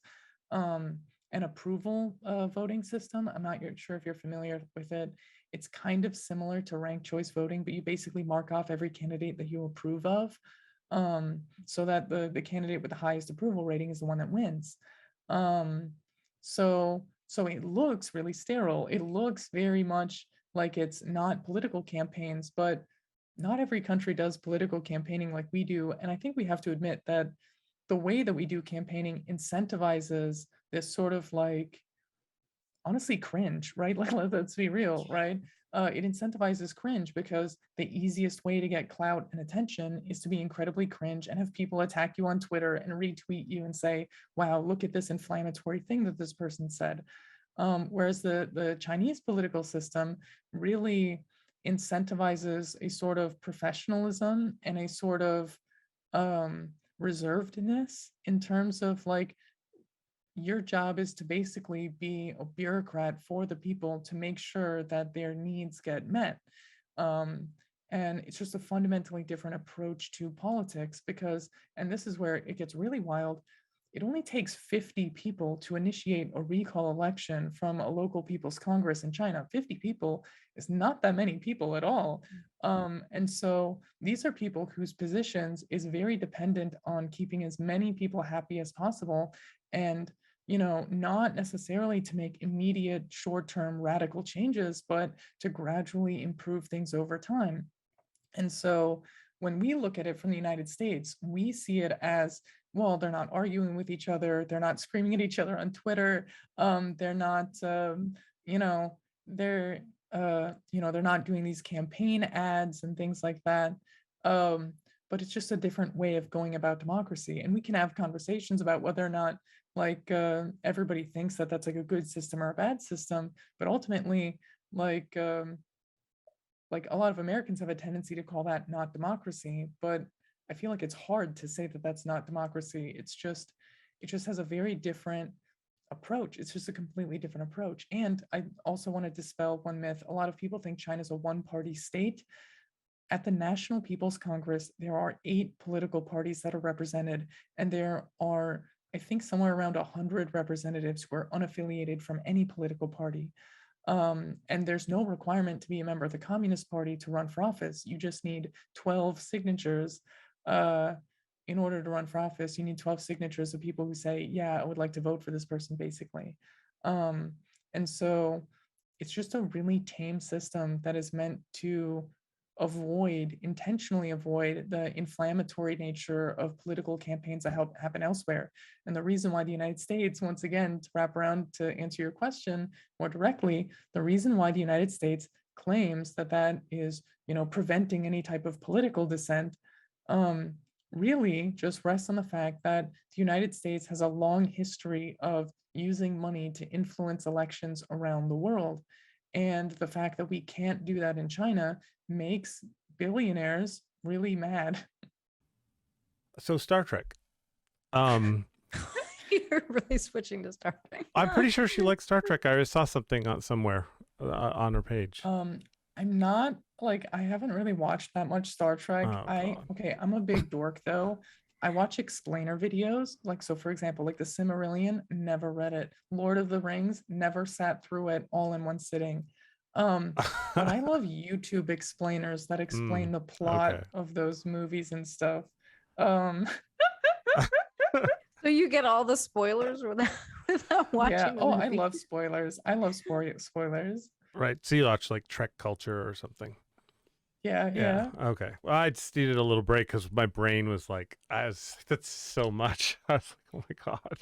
an approval voting system. I'm not sure if you're familiar with it. It's kind of similar to ranked choice voting, but you basically mark off every candidate that you approve of, so that the candidate with the highest approval rating is the one that wins. So So it looks really sterile. It looks very much like it's not political campaigns, but not every country does political campaigning like we do. And I think we have to admit that the way that we do campaigning incentivizes this sort of like, honestly, cringe, right? Like, let's be real, right? It incentivizes cringe because the easiest way to get clout and attention is to be incredibly cringe and have people attack you on Twitter and retweet you and say, wow, look at this inflammatory thing that this person said. Whereas the Chinese political system really incentivizes a sort of professionalism and a sort of reservedness in terms of like, your job is to basically be a bureaucrat for the people to make sure that their needs get met. Um, and it's just a fundamentally different approach to politics because, and this is where it gets really wild, it only takes 50 people to initiate a recall election from a local people's Congress in China. 50 people is not that many people at all. And so these are people whose positions is very dependent on keeping as many people happy as possible. And not necessarily to make immediate short-term radical changes, but to gradually improve things over time. And so when we look at it from the United States, we see it as, well, they're not arguing with each other, they're not screaming at each other on Twitter, they're not, they're not doing these campaign ads and things like that. But it's just a different way of going about democracy. And we can have conversations about whether or not like everybody thinks that that's like a good system or a bad system, but ultimately like a lot of Americans have a tendency to call that not democracy, but I feel like it's hard to say that that's not democracy. It just has a very different approach. It's just a completely different approach. And I also want to dispel one myth. A lot of people think China's a one-party state. At the National People's Congress, there are 8 political parties that are represented, and there are, I think, somewhere around 100 representatives who are unaffiliated from any political party. And there's no requirement to be a member of the Communist Party to run for office. You just need 12 signatures. In order to run for office, you need 12 signatures of people who say, yeah, I would like to vote for this person, basically. And so it's just a really tame system that is meant to intentionally avoid the inflammatory nature of political campaigns that happen elsewhere. And the reason why the United States, once again, to wrap around to answer your question more directly, the reason why the United States claims that that is, preventing any type of political dissent, really just rests on the fact that the United States has a long history of using money to influence elections around the world. And the fact that we can't do that in China makes billionaires really mad. So Star Trek. You're really switching to Star Trek. I'm pretty sure she likes Star Trek. I saw something on somewhere on her page. I'm not like, I haven't really watched that much Star Trek. I'm a big dork though. I watch explainer videos. Like, so for example, like the Silmarillion, never read it. Lord of the Rings, never sat through it all in one sitting. But I love YouTube explainers that explain the plot of those movies and stuff. So you get all the spoilers without watching. Yeah. Oh, I love spoilers. I love spoilers. Right. So you watch like Trek Culture or something. Yeah. Okay. Well, I just needed a little break because my brain was like, that's so much. I was like, oh my God.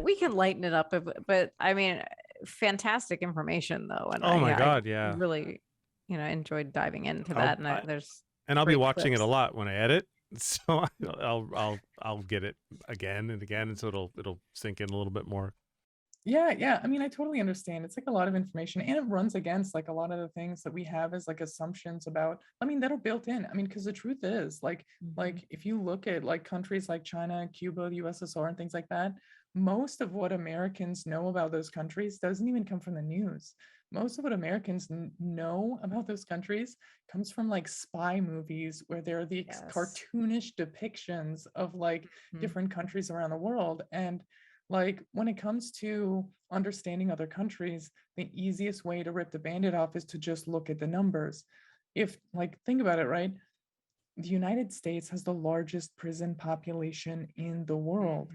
We can lighten it up, but I mean, fantastic information though. And I really, enjoyed diving into that. And I'll be watching it a lot when I edit, so I'll get it again and again, and so it'll sink in a little bit more. Yeah. I mean, I totally understand. It's like a lot of information, and it runs against like a lot of the things that we have as like assumptions about, I mean, that are built in. I mean, because the truth is like if you look at like countries like China, Cuba, the USSR, and things like that, most of what Americans know about those countries doesn't even come from the news. Most of what Americans know about those countries comes from like spy movies where there are these cartoonish depictions of like different countries around the world. And like when it comes to understanding other countries, the easiest way to rip the Band-Aid off is to just look at the numbers. If like, think about it, right? The United States has the largest prison population in the world.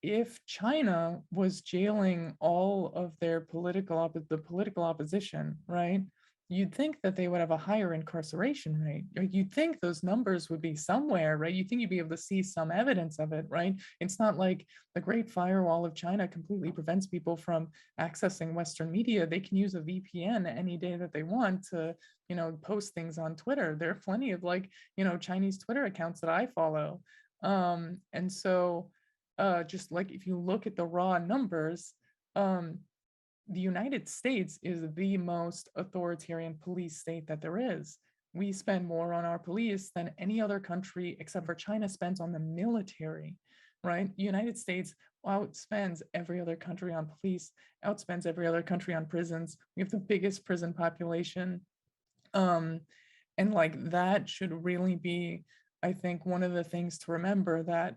if China was jailing all of their the political opposition, right? You'd think that they would have a higher incarceration rate. Or you'd think those numbers would be somewhere, right? You'd think you'd be able to see some evidence of it, right? It's not like the Great Firewall of China completely prevents people from accessing Western media. They can use a VPN any day that they want to, post things on Twitter. There are plenty of Chinese Twitter accounts that I follow. And so just like if you look at the raw numbers, the United States is the most authoritarian police state that there is. We spend more on our police than any other country except for China spends on the military, right? The United States outspends every other country on police, outspends every other country on prisons. We have the biggest prison population. And like that should really be, I think, one of the things to remember, that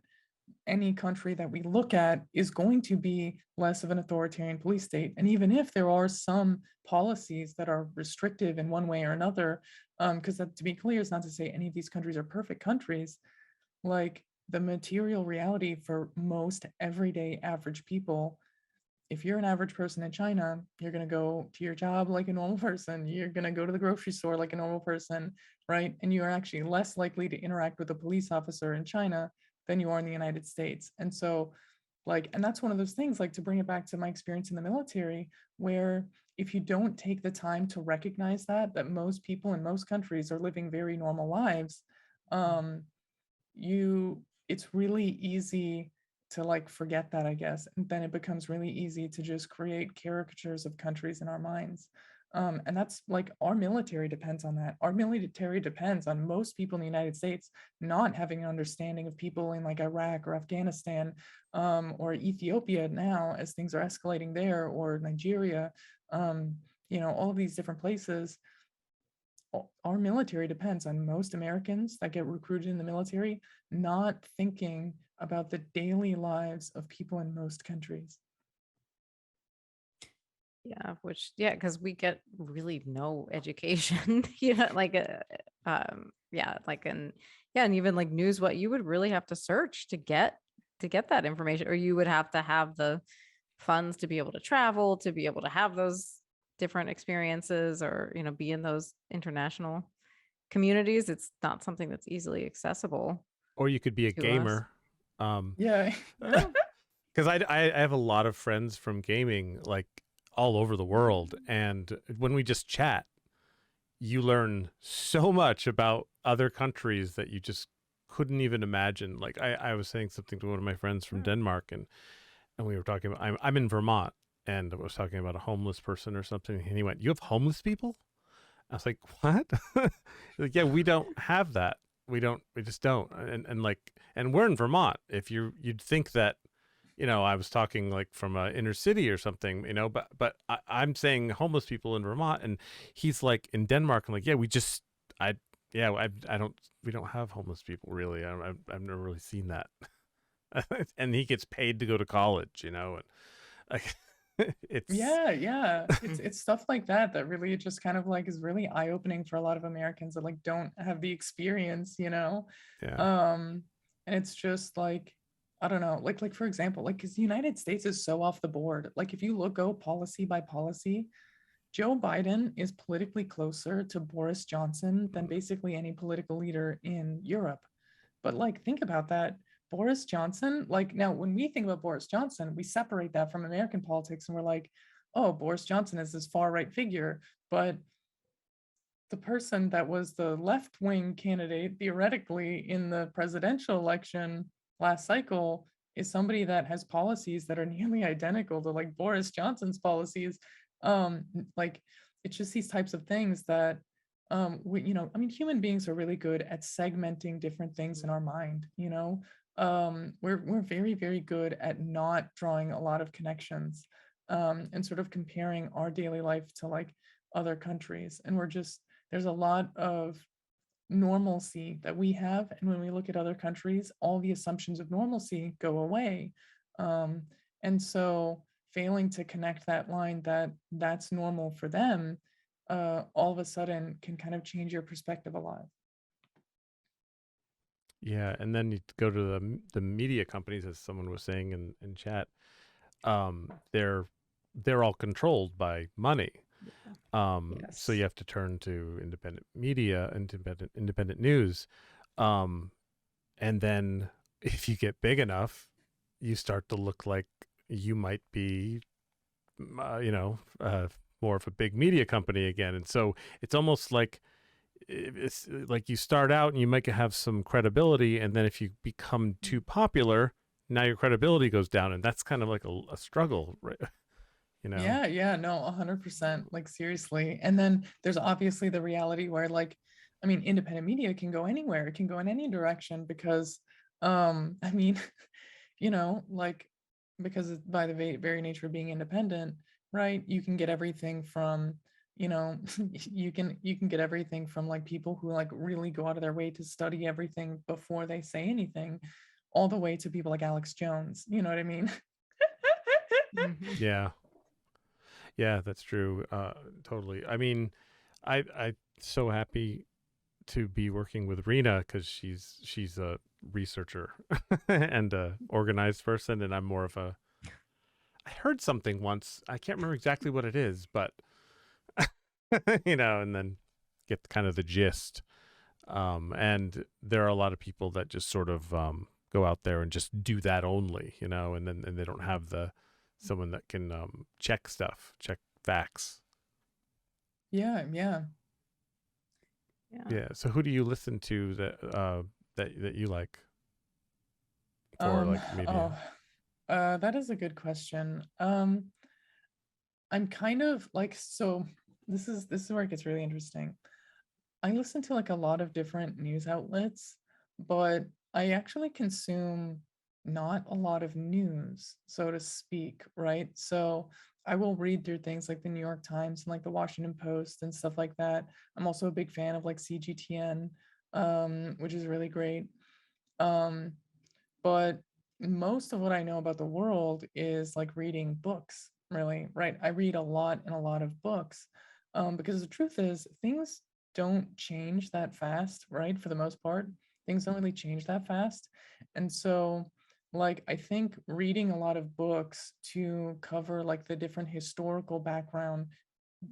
any country that we look at is going to be less of an authoritarian police state. And even if there are some policies that are restrictive in one way or another, because to be clear, is not to say any of these countries are perfect countries, like the material reality for most everyday average people, if you're an average person in China, you're going to go to your job like a normal person. You're going to go to the grocery store like a normal person, right? And you are actually less likely to interact with a police officer in China than you are in the United States. And so, and that's one of those things, like to bring it back to my experience in the military, where if you don't take the time to recognize that most people in most countries are living very normal lives, it's really easy to forget that, I guess. And then it becomes really easy to just create caricatures of countries in our minds. And that's our military depends on that. Our military depends on most people in the United States not having an understanding of people in Iraq or Afghanistan, or Ethiopia now as things are escalating there, or Nigeria, all of these different places. Our military depends on most Americans that get recruited in the military not thinking about the daily lives of people in most countries. Yeah, because we get really no education, and even news, what you would really have to search to get that information, or you would have to have the funds to be able to travel, to be able to have those different experiences, or be in those international communities. It's not something that's easily accessible. Or you could be a gamer. Yeah. Because I have a lot of friends from gaming, all over the world. And when we just chat, you learn so much about other countries that you just couldn't even imagine. I was saying something to one of my friends from Denmark, and we were talking about, I'm in Vermont, and I was talking about a homeless person or something. And he went, "You have homeless people?" I was like, "What?" Yeah, we don't have that. We just don't. And we're in Vermont. If you'd think that, I was talking from an inner city or something, but I'm saying homeless people in Vermont, and he's in Denmark. I'm like, yeah, we don't have homeless people really. I've never really seen that. And he gets paid to go to college, and it's it's stuff like that really just kind of is really eye-opening for a lot of Americans that don't have the experience, and it's just I don't know, for example, because the United States is so off the board. If you go policy by policy, Joe Biden is politically closer to Boris Johnson than basically any political leader in Europe. But think about that. Boris Johnson, now when we think about Boris Johnson, we separate that from American politics, and we're like, oh, Boris Johnson is this far right figure. But the person that was the left-wing candidate theoretically in the presidential election last cycle is somebody that has policies that are nearly identical to Boris Johnson's policies. It's just these types of things that human beings are really good at segmenting different things in our mind. We're very, very good at not drawing a lot of connections, and sort of comparing our daily life to other countries. And there's a lot of normalcy that we have, and when we look at other countries, all the assumptions of normalcy go away. And so failing to connect that line that's normal for them, all of a sudden can kind of change your perspective a lot. Yeah, and then you go to the media companies, as someone was saying in chat. They're all controlled by money. So you Yes. have to turn to independent media, independent news, um, and then if you get big enough, you start to look like you might be, more of a big media company again. And so it's almost like it's like you start out and you might have some credibility, and then if you become too popular, now your credibility goes down, and that's kind of like a struggle, right? You know? Yeah, yeah, no, 100%, like seriously. And then there's obviously the reality where like, I mean, independent media can go anywhere. It can go in any direction because, I mean, like because by the very nature of being independent, right? You can get everything from, you can get everything from like people who like really go out of their way to study everything before they say anything, all the way to people like Alex Jones. You know what I mean? Mhm. Yeah. Yeah, that's true. Totally. I mean, I'm so happy to be working with Rena because she's a researcher and a organized person, and I'm more of a. I heard something once. I can't remember exactly what it is, but and then get kind of the gist. And there are a lot of people that just sort of go out there and just do that only, and then they don't have the someone that can check stuff, check facts. Yeah, yeah. Yeah. Yeah. So who do you listen to that you like for Um, like media? oh, that is a good question. I'm kind of like, so this is where it gets really interesting. I listen to like a lot of different news outlets, but I actually consume not a lot of news, so to speak, right? So I will read through things like the New York Times and like the Washington Post and stuff like that. I'm also a big fan of like CGTN, which is really great. Um, but most of what I know about the world is like reading books, really, right? I read a lot and a lot of books, because the truth is, things don't change that fast, right? For the most part, things don't really change that fast. And so, like, I think reading a lot of books to cover like the different historical background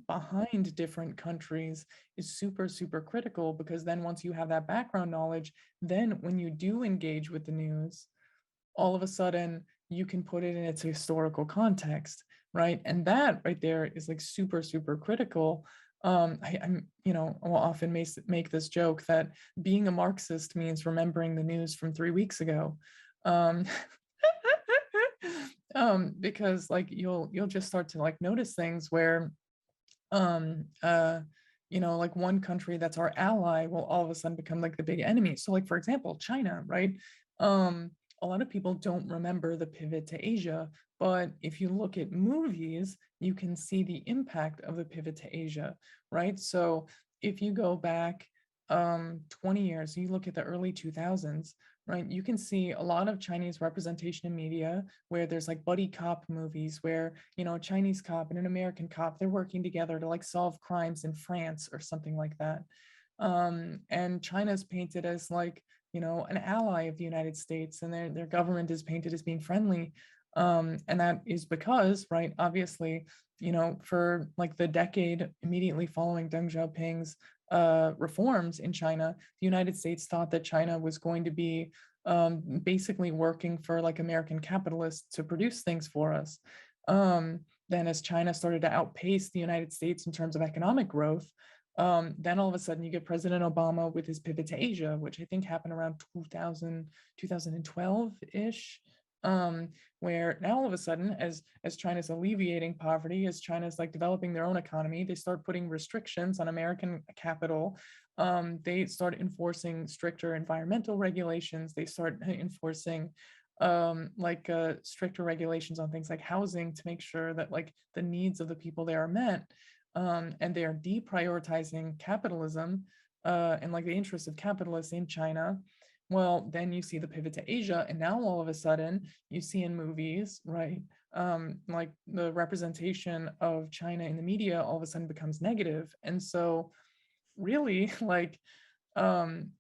behind different countries is super, super critical because then once you have that background knowledge, then when you do engage with the news, all of a sudden you can put it in its historical context, right? And that right there is like super, super critical. I'll often make this joke that being a Marxist means remembering the news from 3 weeks ago. Um, because like you'll just start to like notice things where um uh like one country that's our ally will all of a sudden become like the big enemy. So like for example, China, right? A lot of people don't remember the pivot to Asia, but if you look at movies, you can see the impact of the pivot to Asia, right? So if you go back 20 years, you look at the early 2000s, right? You can see a lot of Chinese representation in media where there's like buddy cop movies where, a Chinese cop and an American cop, they're working together to like solve crimes in France or something like that. And China's painted as like, an ally of the United States, and their government is painted as being friendly. And that is because, right, obviously, for like the decade immediately following Deng Xiaoping's reforms in China, the United States thought that China was going to be basically working for like American capitalists to produce things for us. Then as China started to outpace the United States in terms of economic growth, then all of a sudden you get President Obama with his pivot to Asia, which I think happened around 2012-ish. Where now all of a sudden, as China's alleviating poverty, as China's like developing their own economy, they start putting restrictions on American capital. They start enforcing stricter environmental regulations. They start enforcing stricter regulations on things like housing to make sure that like the needs of the people there are met. And they are deprioritizing capitalism and like the interests of capitalists in China. Well, then you see the pivot to Asia, and now all of a sudden you see in movies, right? Like the representation of China in the media all of a sudden becomes negative. And so really like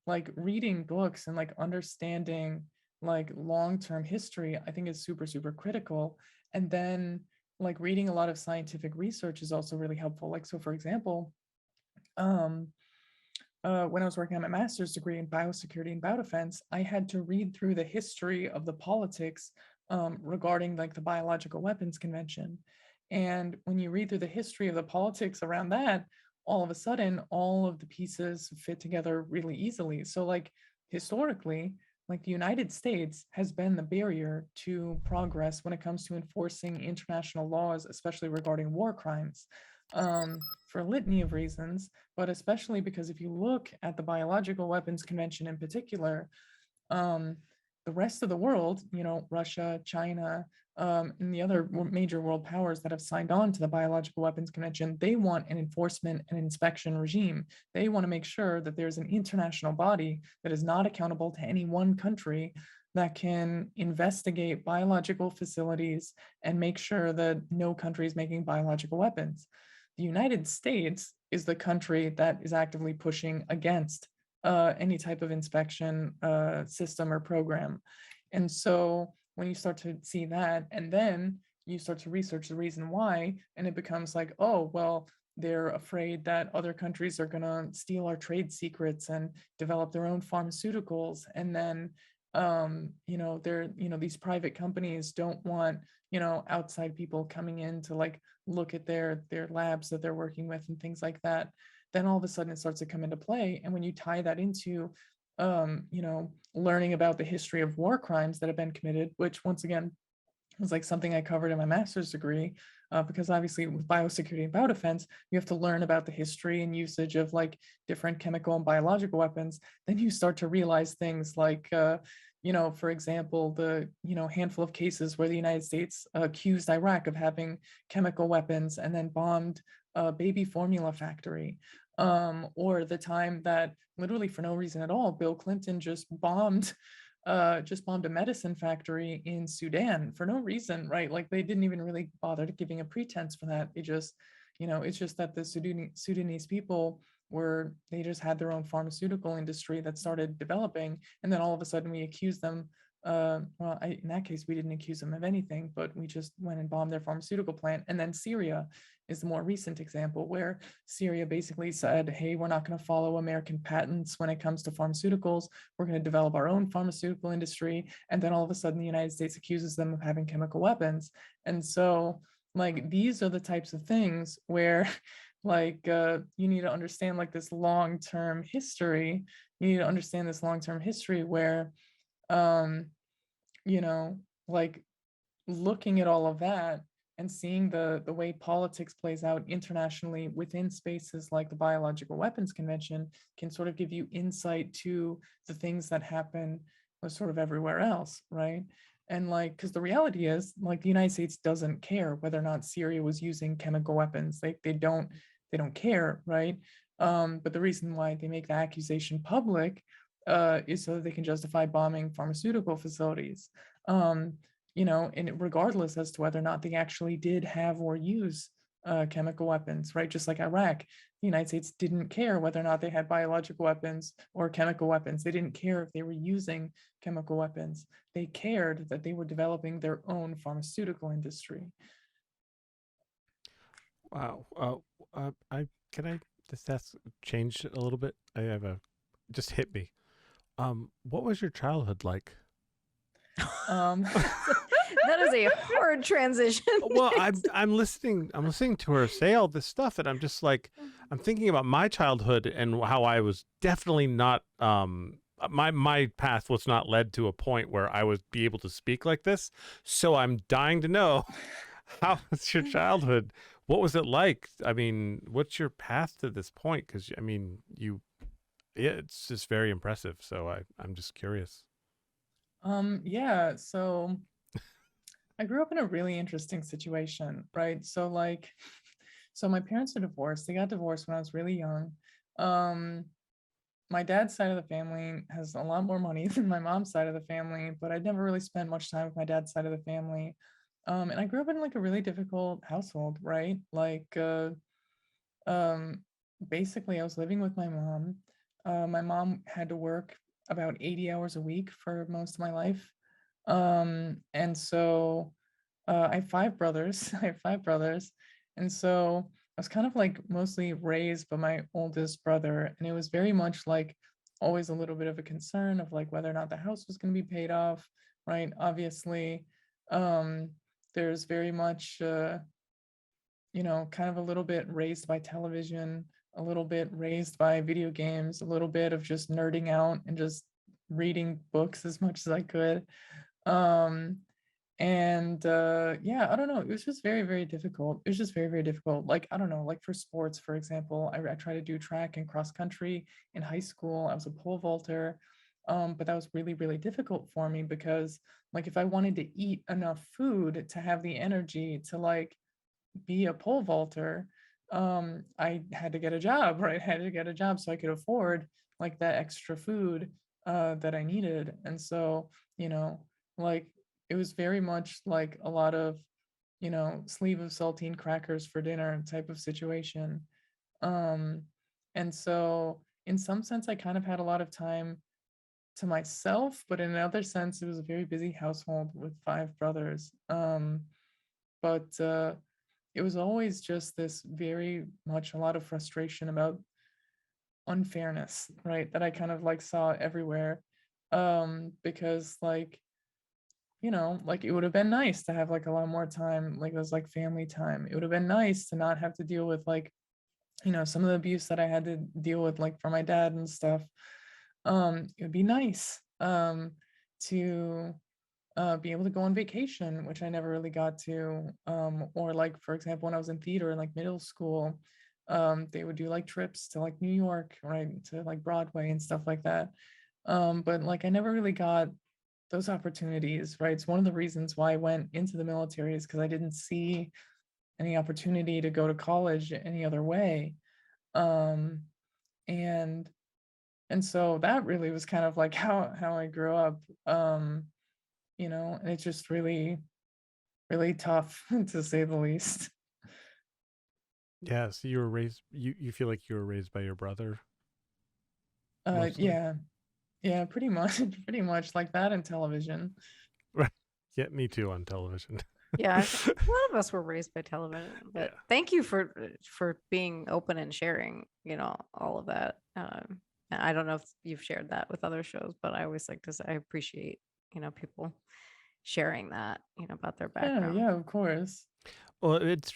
like reading books and like understanding like long-term history, I think is super, super critical. And then like reading a lot of scientific research is also really helpful. Like, so for example, um, when I was working on my master's degree in biosecurity and biodefense, I had to read through the history of the politics regarding like the Biological Weapons Convention. And when you read through the history of the politics around that, all of a sudden, all of the pieces fit together really easily. So like historically, like the United States has been the barrier to progress when it comes to enforcing international laws, especially regarding war crimes, for a litany of reasons, but especially because if you look at the Biological Weapons Convention in particular, um, the rest of the world, you know, Russia, China, and the other major world powers that have signed on to the Biological Weapons Convention, they want an enforcement and inspection regime. They want to make sure that there's an international body that is not accountable to any one country that can investigate biological facilities and make sure that no country is making biological weapons. The United States is the country that is actively pushing against any type of inspection system or program. And so when you start to see that, and then you start to research the reason why, and it becomes like, oh, well, they're afraid that other countries are going to steal our trade secrets and develop their own pharmaceuticals. And then, you know, they're, you know, these private companies don't want, you know, outside people coming in to like look at their labs that they're working with and things like that. Then all of a sudden it starts to come into play. And when you tie that into, you know, learning about the history of war crimes that have been committed, which once again was like something I covered in my master's degree, because obviously with biosecurity and biodefense, you have to learn about the history and usage of like different chemical and biological weapons. Then you start to realize things like, you know, for example, the, you know, handful of cases where the United States accused Iraq of having chemical weapons and then bombed a baby formula factory. Or the time that literally for no reason at all, Bill Clinton just bombed a medicine factory in Sudan for no reason, right? Like they didn't even really bother to giving a pretense for that. They just, you know, it's just that the Sudanese people they just had their own pharmaceutical industry that started developing. And then all of a sudden we accused them. In that case, we didn't accuse them of anything, but we just went and bombed their pharmaceutical plant. And then Syria is the more recent example where Syria basically said, hey, we're not going to follow American patents when it comes to pharmaceuticals. We're going to develop our own pharmaceutical industry. And then all of a sudden, the United States accuses them of having chemical weapons. And so, like, these are the types of things where, like, you need to understand, like, this long-term history. You need to understand this long-term history where, you know, like, looking at all of that and seeing the way politics plays out internationally within spaces like the Biological Weapons Convention can sort of give you insight to the things that happen sort of everywhere else, right? And like, because the reality is, like, the United States doesn't care whether or not Syria was using chemical weapons. Like, they don't care, right? But the reason why they make the accusation public is so that they can justify bombing pharmaceutical facilities. You know, and regardless as to whether or not they actually did have or use chemical weapons, right? Just like Iraq, the United States didn't care whether or not they had biological weapons or chemical weapons. They didn't care if they were using chemical weapons. They cared that they were developing their own pharmaceutical industry. Wow. Can I just ask, change a little bit? I have just hit me. What was your childhood like? Um, That is a hard transition. Well, I'm listening to her say all this stuff, and I'm just like, I'm thinking about my childhood and how I was definitely not my path was not led to a point where I would be able to speak like this. So I'm dying to know, how was your childhood? What was it like? I mean, what's your path to this point? Because I mean, yeah, it's just very impressive. So I'm just curious. yeah, so I grew up in a really interesting situation, right? So like, so my parents are divorced. They got divorced when I was really young. Um, my dad's side of the family has a lot more money than my mom's side of the family, but I'd never really spent much time with my dad's side of the family. And I grew up in like a really difficult household, right? Like, um, basically, I was living with my mom. My mom had to work about 80 hours a week for most of my life. And so I have 5 brothers. I have 5 brothers. And so I was kind of like mostly raised by my oldest brother. And it was very much like always a little bit of a concern of like whether or not the house was going to be paid off, right? Obviously, um, there's very much, kind of a little bit raised by television, a little bit raised by video games, a little bit of just nerding out and just reading books as much as I could. Um, and yeah, I don't know. It was just very, very difficult. It was just very, very difficult. Like, I don't know, like for sports, for example, I tried to do track and cross country in high school. I was a pole vaulter. But that was really, really difficult for me because like if I wanted to eat enough food to have the energy to like be a pole vaulter, I had to get a job, right? I had to get a job so I could afford like that extra food that I needed. And so, like it was very much like a lot of, sleeve of saltine crackers for dinner type of situation. Um, and so in some sense, I kind of had a lot of time to myself, but in another sense, it was a very busy household with 5 brothers. But it was always just this very much a lot of frustration about unfairness, right? That I kind of like saw everywhere. Because like, like it would have been nice to have like a lot more time, like it was like family time. It would have been nice to not have to deal with like, some of the abuse that I had to deal with like from my dad and stuff. It would be nice to be able to go on vacation, which I never really got to. Or like, for example, when I was in theater in like middle school, they would do like trips to like New York, right, to like Broadway and stuff like that. But like I never really got those opportunities, right? It's one of the reasons why I went into the military is because I didn't see any opportunity to go to college any other way. Um, and and so that really was kind of like how I grew up. And it's just really, really tough to say the least. Yeah, so you were raised. You feel like you were raised by your brother mostly, Yeah, yeah, pretty much, pretty much like that in television. right? Yeah, me too on television. Yeah, I think a lot of us were raised by television, but Yeah. thank you for being open and sharing, all of that. And I don't know if you've shared that with other shows, but I always like to say I appreciate, people sharing that, about their Yeah, background. yeah, of course. Well, it's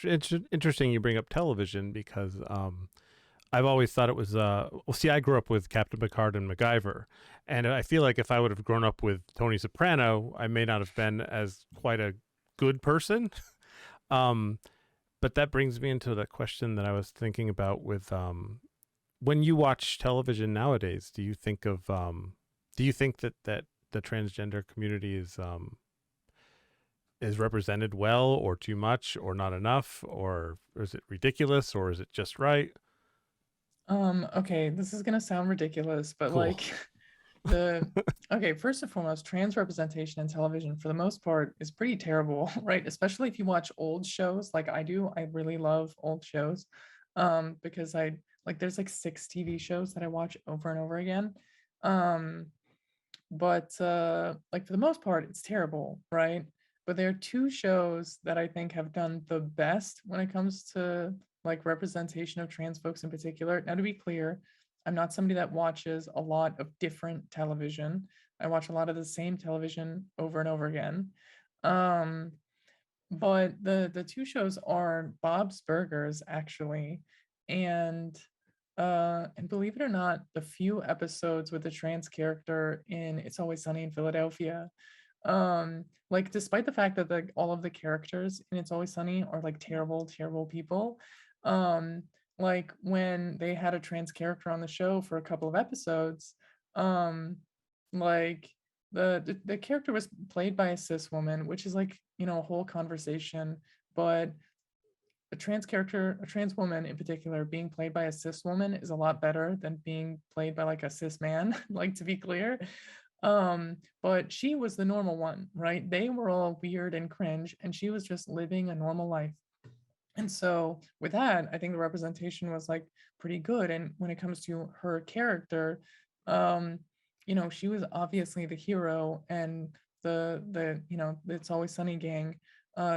interesting you bring up television because I've always thought it was well, see, I grew up with Captain Picard and MacGyver, and I feel like if I would have grown up with Tony Soprano, I may not have been as quite a good person. um but that brings me into the question that I was thinking about with when you watch television nowadays, do you think that the transgender community is represented well or too much or not enough, or is it ridiculous, or is it just right? Okay, this is gonna sound ridiculous, but Cool. like the okay, first and foremost, trans representation in television for the most part is pretty terrible, right? Especially if you watch old shows like I do. I really love old shows. Because I like there's like 6 TV shows that I watch over and over again. Um, but like for the most part it's terrible, right? But there are 2 shows that I think have done the best when it comes to like representation of trans folks in particular. Now, to be clear, I'm not somebody that watches a lot of different television. I watch a lot of the same television over and over again. um but the 2 shows are Bob's Burgers, actually, and believe it or not, the few episodes with the trans character in It's Always Sunny in Philadelphia, like despite the fact that all of the characters in It's Always Sunny are like terrible, terrible people, um, like when they had a trans character on the show for a couple of episodes, um, like the character was played by a cis woman, which is like, a whole conversation, but a trans character, a trans woman in particular, being played by a cis woman is a lot better than being played by like a cis man, like to be clear. But she was the normal one, right? They were all weird and cringe, and she was just living a normal life. And so with that, I think the representation was like pretty good. And when it comes to her character, um, she was obviously the hero, and the It's Always Sunny gang,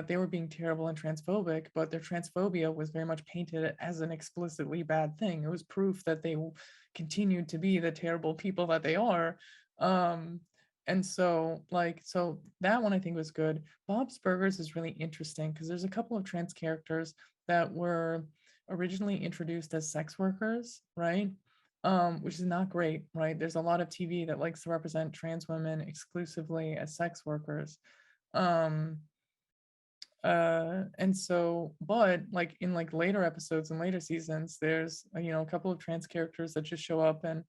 they were being terrible and transphobic, but their transphobia was very much painted as an explicitly bad thing. It was proof that they continued to be the terrible people that they are. And so that one I think was good. Bob's Burgers is really interesting because there's a couple of trans characters that were originally introduced as sex workers, right? Which is not great, right? There's a lot of TV that likes to represent trans women exclusively as sex workers. Um, and so, but like in like later episodes and later seasons, there's a couple of trans characters that just show up, and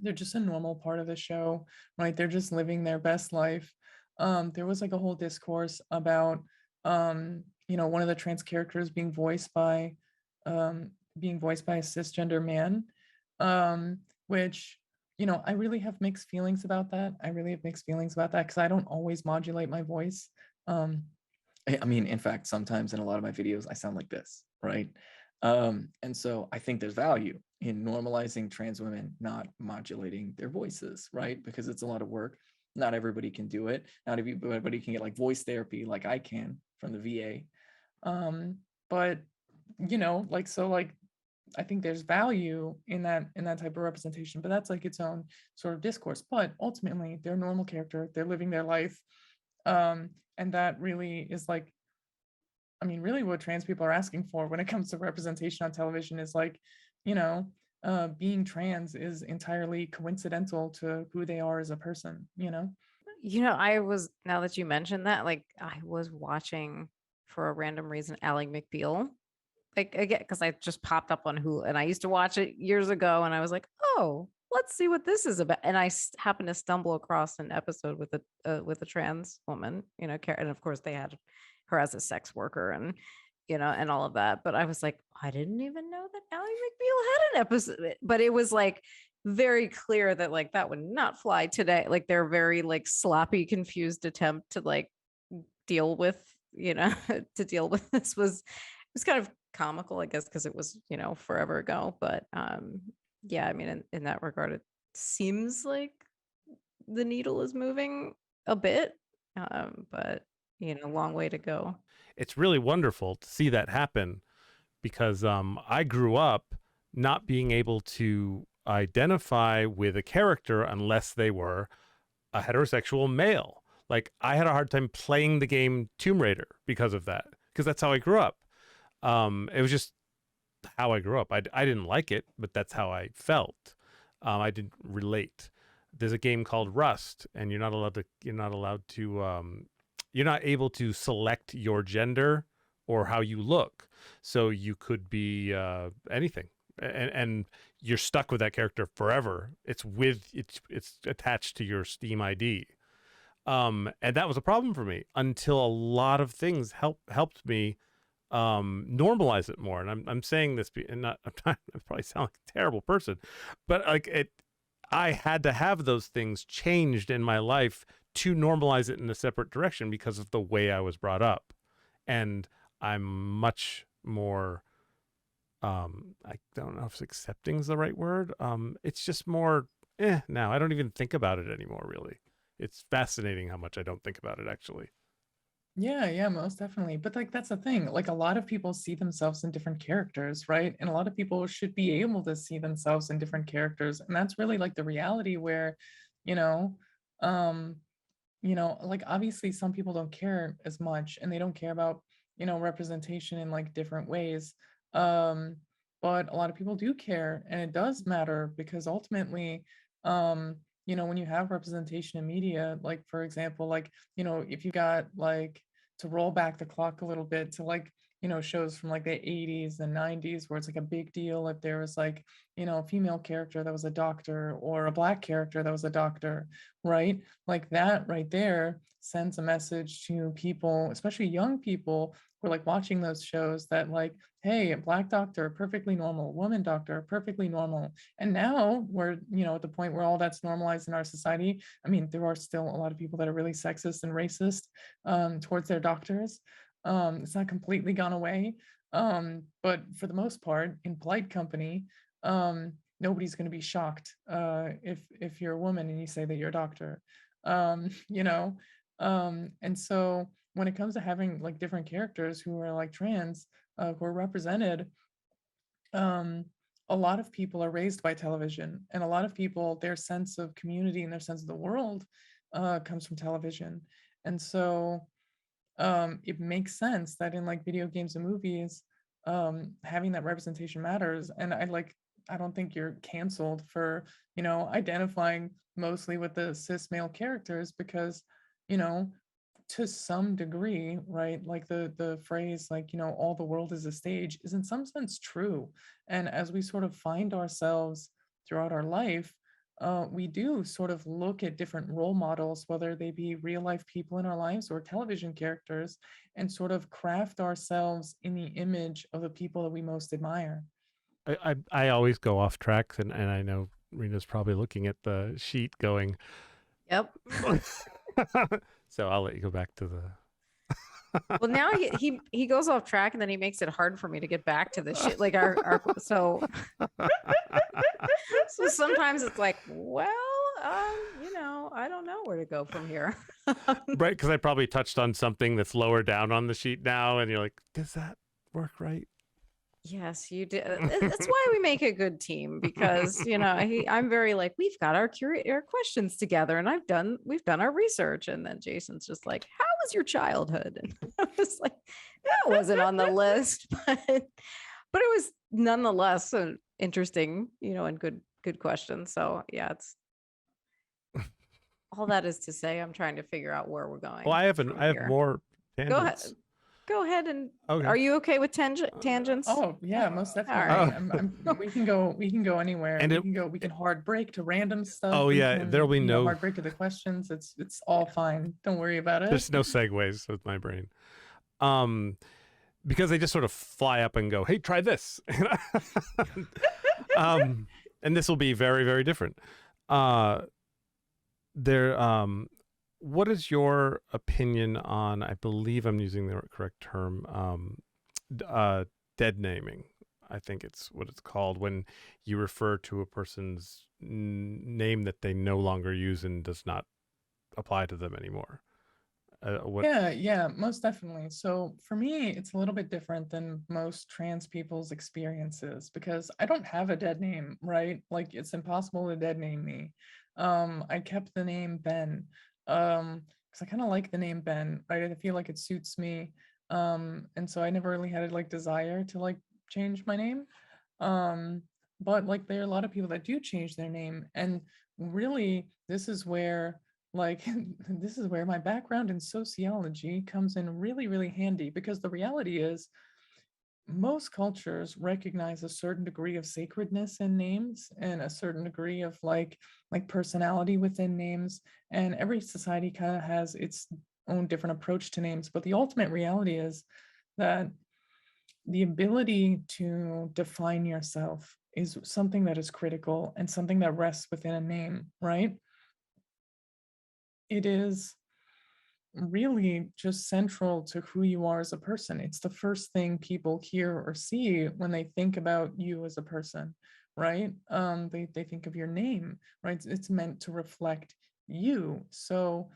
they're just a normal part of the show, right? They're just living their best life. There was like a whole discourse about one of the trans characters being voiced by a cisgender man, which I really have mixed feelings about that. I really have mixed feelings about that because I don't always modulate my voice. I mean, in fact, sometimes in a lot of my videos, I sound like this, right? And so I think there's value in normalizing trans women not modulating their voices, right? Because it's a lot of work. Not everybody can do it. Not everybody can get like voice therapy like I can from the VA. But I think there's value in that type of representation, but that's like its own sort of discourse. But ultimately, they're a normal character. They're living their life. And that really is like, I mean, really what trans people are asking for when it comes to representation on television is like, being trans is entirely coincidental to who they are as a person, Now that you mentioned that, like I was watching for a random reason Ally McBeal, like again, because I just popped up on Hulu and I used to watch it years ago, and I was like, oh, let's see what this is about. And I happened to stumble across an episode with a trans woman, and of course they had her as a sex worker and and all of that. But I was like, I didn't even know that Ally McBeal had an episode. But it was like very clear that like that would not fly today. Like their very like sloppy, confused attempt to like deal with to deal with this was kind of comical, I guess, because it was forever ago. But yeah, I mean, in that regard, it seems like the needle is moving a bit, but long way to go. It's really wonderful to see that happen because I grew up not being able to identify with a character unless they were a heterosexual male. Like I had a hard time playing the game Tomb Raider because of that, because that's how I grew up. It was just how I grew up. I didn't like it, but that's how I felt. I didn't relate. There's a game called Rust, and you're not able to select your gender or how you look. So you could be anything, and you're stuck with that character forever. It's attached to your Steam ID. And that was a problem for me until a lot of things helped me normalize it more. And I'm saying this, and I probably sound like a terrible person, but like I had to have those things changed in my life to normalize it in a separate direction because of the way I was brought up. And I'm much more, I don't know if accepting is the right word. It's just more, now I don't even think about it anymore, really. It's fascinating how much I don't think about it, actually. Yeah, most definitely. But like that's the thing. Like a lot of people see themselves in different characters, right? And a lot of people should be able to see themselves in different characters. And that's really like the reality where, you know, um, like obviously some people don't care as much and they don't care about, representation in like different ways. Um, but a lot of people do care, and it does matter because ultimately, when you have representation in media, like for example, like if you got like to roll back the clock a little bit to like shows from like the 80s and 90s where it's like a big deal if there was like a female character that was a doctor or a black character that was a doctor, right? Like that right there sends a message to people, especially young people who are like watching those shows, that like, hey, a black doctor, perfectly normal, woman doctor, perfectly normal. And now we're, at the point where all that's normalized in our society. I mean, there are still a lot of people that are really sexist and racist towards their doctors. It's not completely gone away. But for the most part, in polite company, nobody's going to be shocked if you're a woman and you say that you're a doctor. You know, and so when it comes to having like different characters who are like trans, who are represented, um, a lot of people are raised by television, and a lot of people, their sense of community and their sense of the world comes from television. And so it makes sense that in like video games and movies, having that representation matters. And I don't think you're canceled for, you know, identifying mostly with the cis male characters, because, you know, to some degree, right, like the phrase, like, you know, all the world is a stage, is in some sense true. And as we sort of find ourselves throughout our life, we do sort of look at different role models, whether they be real life people in our lives or television characters, and sort of craft ourselves in the image of the people that we most admire. I always go off track, and I know Rena's probably looking at the sheet going, Yep. so I'll let you go back to the. Well, now he goes off track, and then he makes it hard for me to get back to the shit. Like our so so sometimes it's like, well, you know, I don't know where to go from here. Right, because I probably touched on something that's lower down on the sheet now, and you're like, does that work right? Yes, you did. That's why we make a good team, because you know I'm very like, we've got our questions together, and we've done our research, and then Jason's just like, how was your childhood? And I was like, that wasn't on the list, but it was nonetheless an interesting, you know, and good question. So yeah, it's all that is to say, I'm trying to figure out where we're going. Well, I have more tangents. Go ahead and Okay. Are you okay with tangents? Oh yeah, most definitely. All right. We can go anywhere. And we can hard break to random stuff. Oh yeah, there'll be no hard break to the questions. It's all fine. Don't worry about it. There's no segues with my brain. Because they just sort of fly up and go, hey, try this. And this will be very, very different. What is your opinion on, I believe I'm using the correct term, dead naming? I think it's what it's called, when you refer to a person's name that they no longer use and does not apply to them anymore. Yeah, most definitely. So for me, it's a little bit different than most trans people's experiences, because I don't have a dead name, right? Like, it's impossible to dead name me. I kept the name Ben, because I kind of like the name Ben, right? I feel like it suits me. And so I never really had a like desire to like change my name. But like there are a lot of people that do change their name, and really this is where like this is where my background in sociology comes in really, really handy, because the reality is most cultures recognize a certain degree of sacredness in names and a certain degree of like personality within names, and every society kind of has its own different approach to names. But the ultimate reality is that the ability to define yourself is something that is critical and something that rests within a name, right? It is really just central to who you are as a person. It's the first thing people hear or see when they think about you as a person, right? They think of your name, right? It's meant to reflect you. So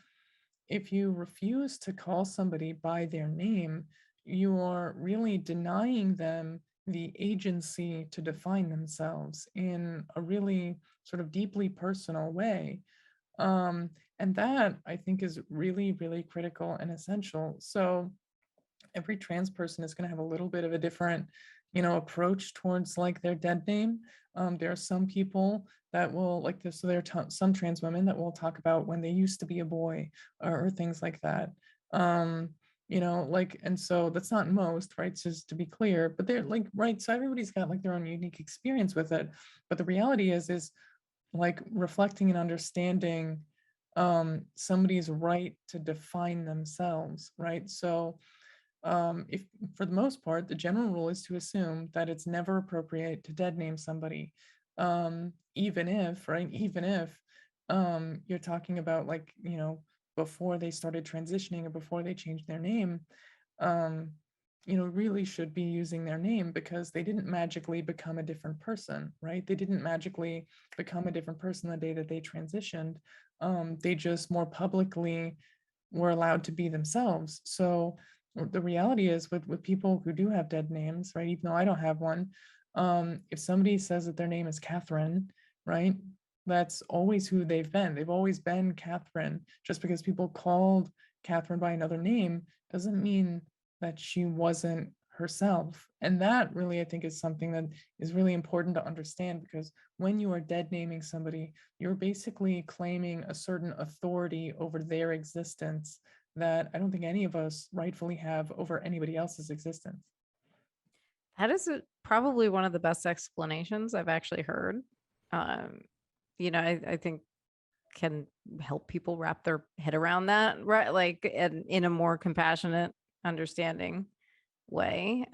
if you refuse to call somebody by their name, you are really denying them the agency to define themselves in a really sort of deeply personal way. And that I think is really, really critical and essential. So every trans person is going to have a little bit of a different, you know, approach towards like their dead name. There are some people that will like this. So there are some trans women that will talk about when they used to be a boy, or things like that. You know, like, and so that's not most, right? Just to be clear, but they're like, right. So everybody's got like their own unique experience with it. But the reality is like reflecting and understanding somebody's right to define themselves, right? So if for the most part, the general rule is to assume that it's never appropriate to dead name somebody, even if, right, even if you're talking about like, you know, before they started transitioning or before they changed their name, really should be using their name, because they didn't magically become a different person, right? They didn't magically become a different person the day that they transitioned. They just more publicly were allowed to be themselves. So the reality is, with people who do have dead names, right? Even though I don't have one, if somebody says that their name is Catherine, right? That's always who they've been. They've always been Catherine. Just because people called Catherine by another name doesn't mean that she wasn't herself. And that really, I think, is something that is really important to understand, because when you are dead naming somebody, you're basically claiming a certain authority over their existence that I don't think any of us rightfully have over anybody else's existence. That is probably one of the best explanations I've actually heard. I think can help people wrap their head around that, right? Like in a more compassionate, understanding way.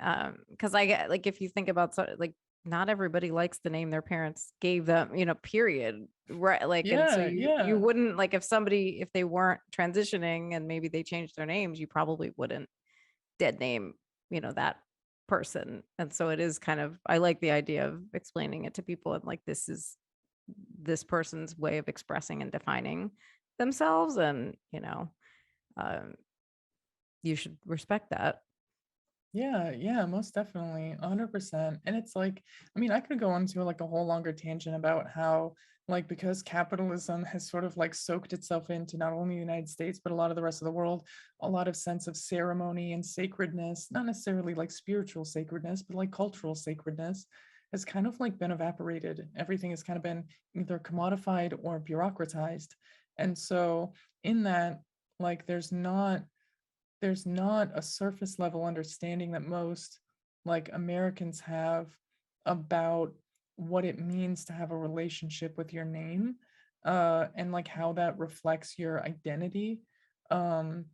Because I get, like, if you think about like, not everybody likes the name their parents gave them, period, right? Like, and so you wouldn't, like, if they weren't transitioning and maybe they changed their names, you probably wouldn't dead name that person. And so it is kind of, I like the idea of explaining it to people, and like, this is this person's way of expressing and defining themselves, and you should respect that. Yeah, most definitely, 100%. And it's like, I mean, I could go into like a whole longer tangent about how, like, because capitalism has sort of like soaked itself into not only the United States, but a lot of the rest of the world, a lot of sense of ceremony and sacredness, not necessarily like spiritual sacredness, but like cultural sacredness, has kind of like been evaporated. Everything has kind of been either commodified or bureaucratized. And so in that, like, there's not a surface level understanding that most like Americans have about what it means to have a relationship with your name, and like how that reflects your identity. Um,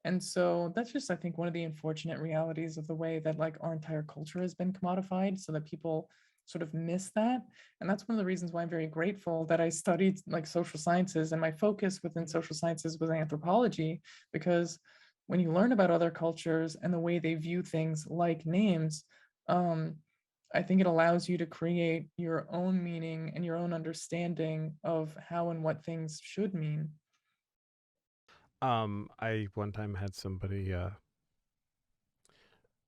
and so that's just, I think, one of the unfortunate realities of the way that like our entire culture has been commodified, so that people sort of miss that. And that's one of the reasons why I'm very grateful that I studied like social sciences, and my focus within social sciences was anthropology, because when you learn about other cultures and the way they view things like names, I think it allows you to create your own meaning and your own understanding of how and what things should mean. I one time had somebody.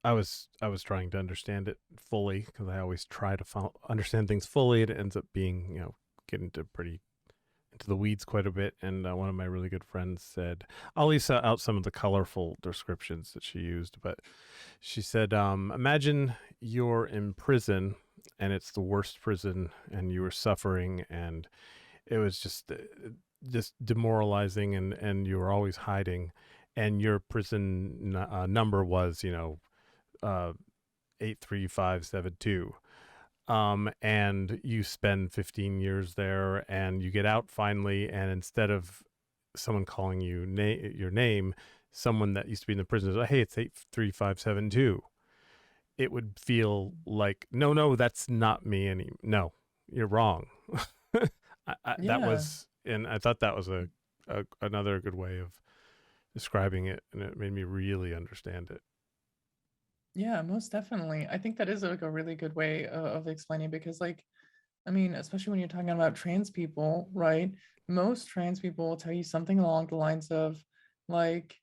I was trying to understand it fully, because I always try to understand things fully. It ends up being, getting into the weeds quite a bit. And one of my really good friends said, I'll leave out some of the colorful descriptions that she used, but she said, imagine you're in prison and it's the worst prison and you were suffering, and it was just demoralizing, and you were always hiding, and your prison number was 83572, and you spend 15 years there, and you get out finally, and instead of someone calling you your name, someone that used to be in the prison says, hey, it's 83572. It would feel like, no, that's not me no, you're wrong. That was, and I thought that was another good way of describing it, and it made me really understand it. Yeah, most definitely. I think that is like a really good way of explaining, because like, I mean, especially when you're talking about trans people, right? Most trans people will tell you something along the lines of like,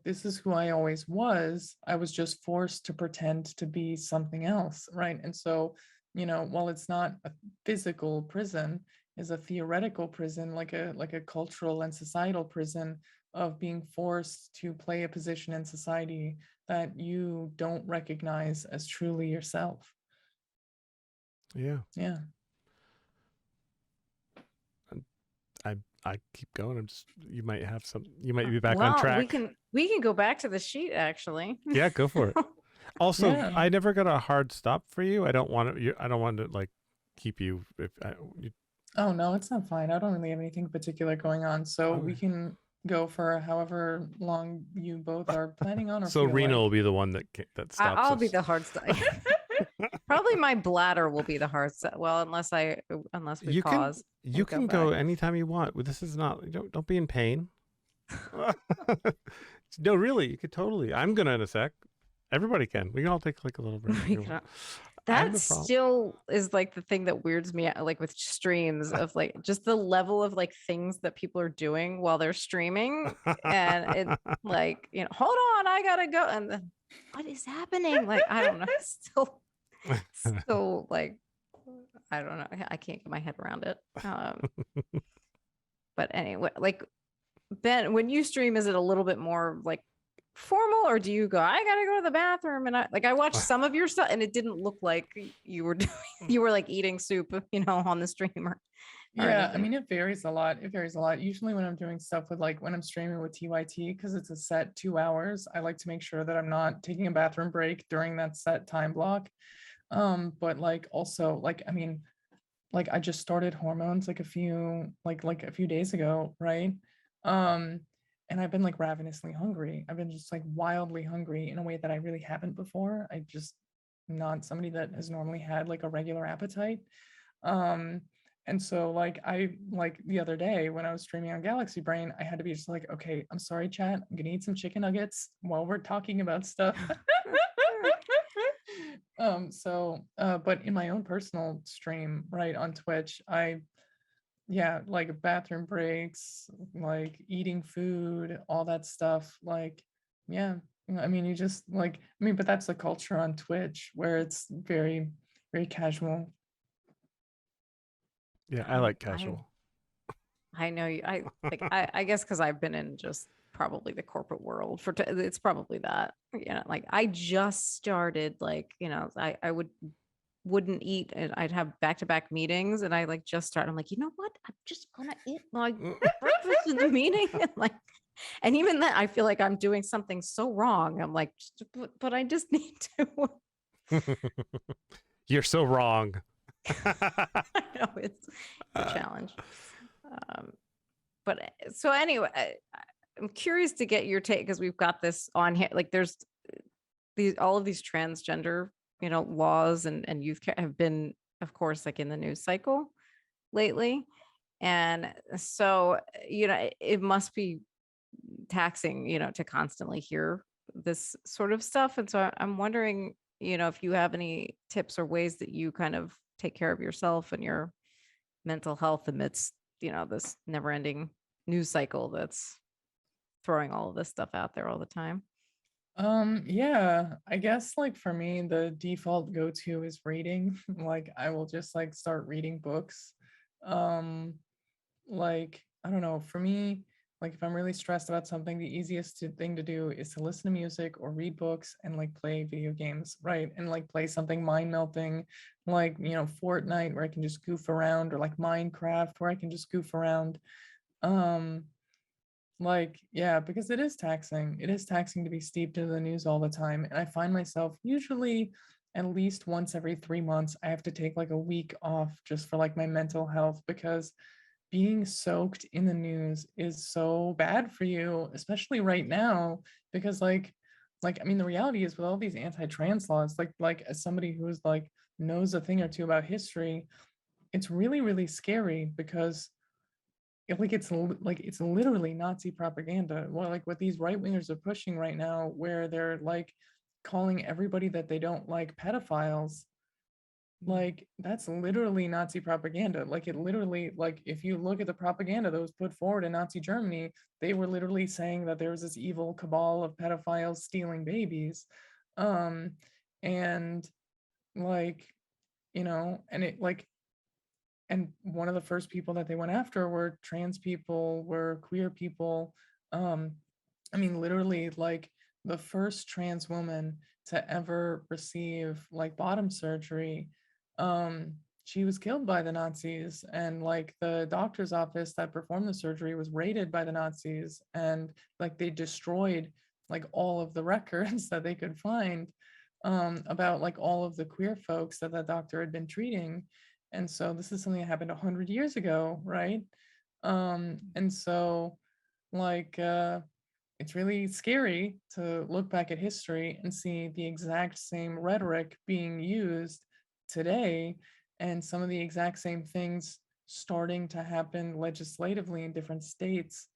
this is who I always was. I was just forced to pretend to be something else, right? And so, while it's not a physical prison, is a theoretical prison, like a cultural and societal prison of being forced to play a position in society that you don't recognize as truly yourself. Yeah. Yeah. I keep going. You might be back on track. We can go back to the sheet, actually. Yeah, go for it. Also, Yeah. I never got a hard stop for you. I don't want to like keep you. Oh no, it's not fine. I don't really have anything particular going on, so Okay. we can go for however long you both are planning on. Or so Rena will be the one that stops. I'll be the hard stop. Probably my bladder will be the hard stop. Well, unless we pause. You can go anytime you want. This is not. Don't be in pain. No, really, you could totally. I'm gonna in a sec. Everybody can. We can all take like a little break. We here. can- I have That a problem. still is like the thing that weirds me out, like with streams of like just the level of like things that people are doing while they're streaming. And it like, hold on, I gotta go. And then what is happening? Like, I don't know. Still like, I don't know. I can't get my head around it. But anyway, like Ben, when you stream, is it a little bit more like formal, or do you go, I gotta go to the bathroom? And I watched some of your stuff and it didn't look like you were doing, you were like eating soup, on the stream or Yeah, I anything. mean, it varies a lot. It varies a lot. Usually when I'm doing stuff with like when I'm streaming with TYT, because it's a set 2 hours, I like to make sure that I'm not taking a bathroom break during that set time block. But like also like, I mean, like I just started hormones like a few days ago, right? Um, and I've been like ravenously hungry. I've been just like wildly hungry in a way that I really haven't before. I just not somebody that has normally had like a regular appetite. Um, and so like I like the other day when I was streaming on Galaxy Brain, I had to be just like, okay, I'm sorry, chat. I'm gonna eat some chicken nuggets while we're talking about stuff. But in my own personal stream, right, on Twitch, yeah, like bathroom breaks, like eating food, all that stuff, like, yeah, I mean, you just like, I mean, but that's the culture on Twitch where it's very, very casual. Yeah, I like casual. I know you. I like. I guess because I've been in just probably the corporate world for. It's probably that. Like I just started. Like I wouldn't eat, and I'd have back-to-back meetings, and I like just started. I'm like, you know what? I'm just gonna eat my breakfast in the meeting, and like, and even then, I feel like I'm doing something so wrong. I'm like, but I just need to. You're so wrong. I know it's a challenge. But so anyway, I'm curious to get your take because we've got this on here. Like there's all of these transgender, laws and youth care have been, of course, like in the news cycle lately. And so, it must be taxing, to constantly hear this sort of stuff. And so I'm wondering, if you have any tips or ways that you kind of take care of yourself and your mental health amidst, this never ending news cycle that's throwing all of this stuff out there all the time. Yeah, I guess like for me, the default go-to is reading. Like I will just like start reading books. Um, like I don't know, for me, like if I'm really stressed about something, the thing to do is to listen to music or read books and like play video games, right? And like play something mind melting, like Fortnite where I can just goof around, or like Minecraft where I can just goof around. Um, like, yeah, because it is taxing. It is taxing to be steeped in the news all the time. And I find myself usually at least once every 3 months, I have to take like a week off just for like my mental health, because being soaked in the news is so bad for you, especially right now. Because I mean, the reality is with all these anti-trans laws, like as somebody who is like knows a thing or two about history, it's really, really scary because it's literally Nazi propaganda. Well, like what these right wingers are pushing right now, where they're like calling everybody that they don't like pedophiles, like that's literally Nazi propaganda. Like it literally, like if you look at the propaganda that was put forward in Nazi Germany, they were literally saying that there was this evil cabal of pedophiles stealing babies. Um, and like, and it like and one of the first people that they went after were trans people, were queer people. um I mean, literally, like the first trans woman to ever receive like bottom surgery, she was killed by the Nazis, and like the doctor's office that performed the surgery was raided by the Nazis, and like they destroyed like all of the records that they could find about like all of the queer folks that that doctor had been treating. And so this is something that happened 100 years ago, right? And so like it's really scary to look back at history and see the exact same rhetoric being used today, and some of the exact same things starting to happen legislatively in different states.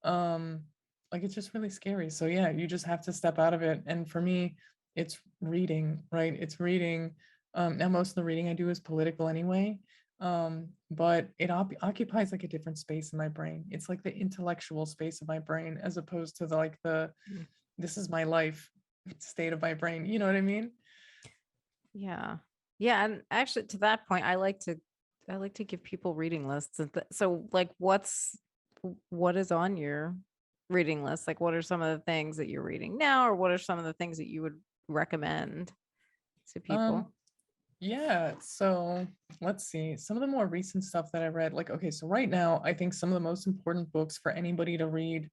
Like it's just really scary. So yeah, you just have to step out of it. And for me, it's reading, right? It's reading. Now most of the reading I do is political anyway, but it occupies like a different space in my brain. It's like the intellectual space of my brain, as opposed to the this is my life state of my brain. You know what I mean? Yeah. Yeah. And actually to that point, I like to give people reading lists. And so like what is on your reading list? Like what are some of the things that you're reading now, or what are some of the things that you would recommend to people? Yeah, so let's see. Some of the more recent stuff that I read, like, okay, so right now, I think some of the most important books for anybody to read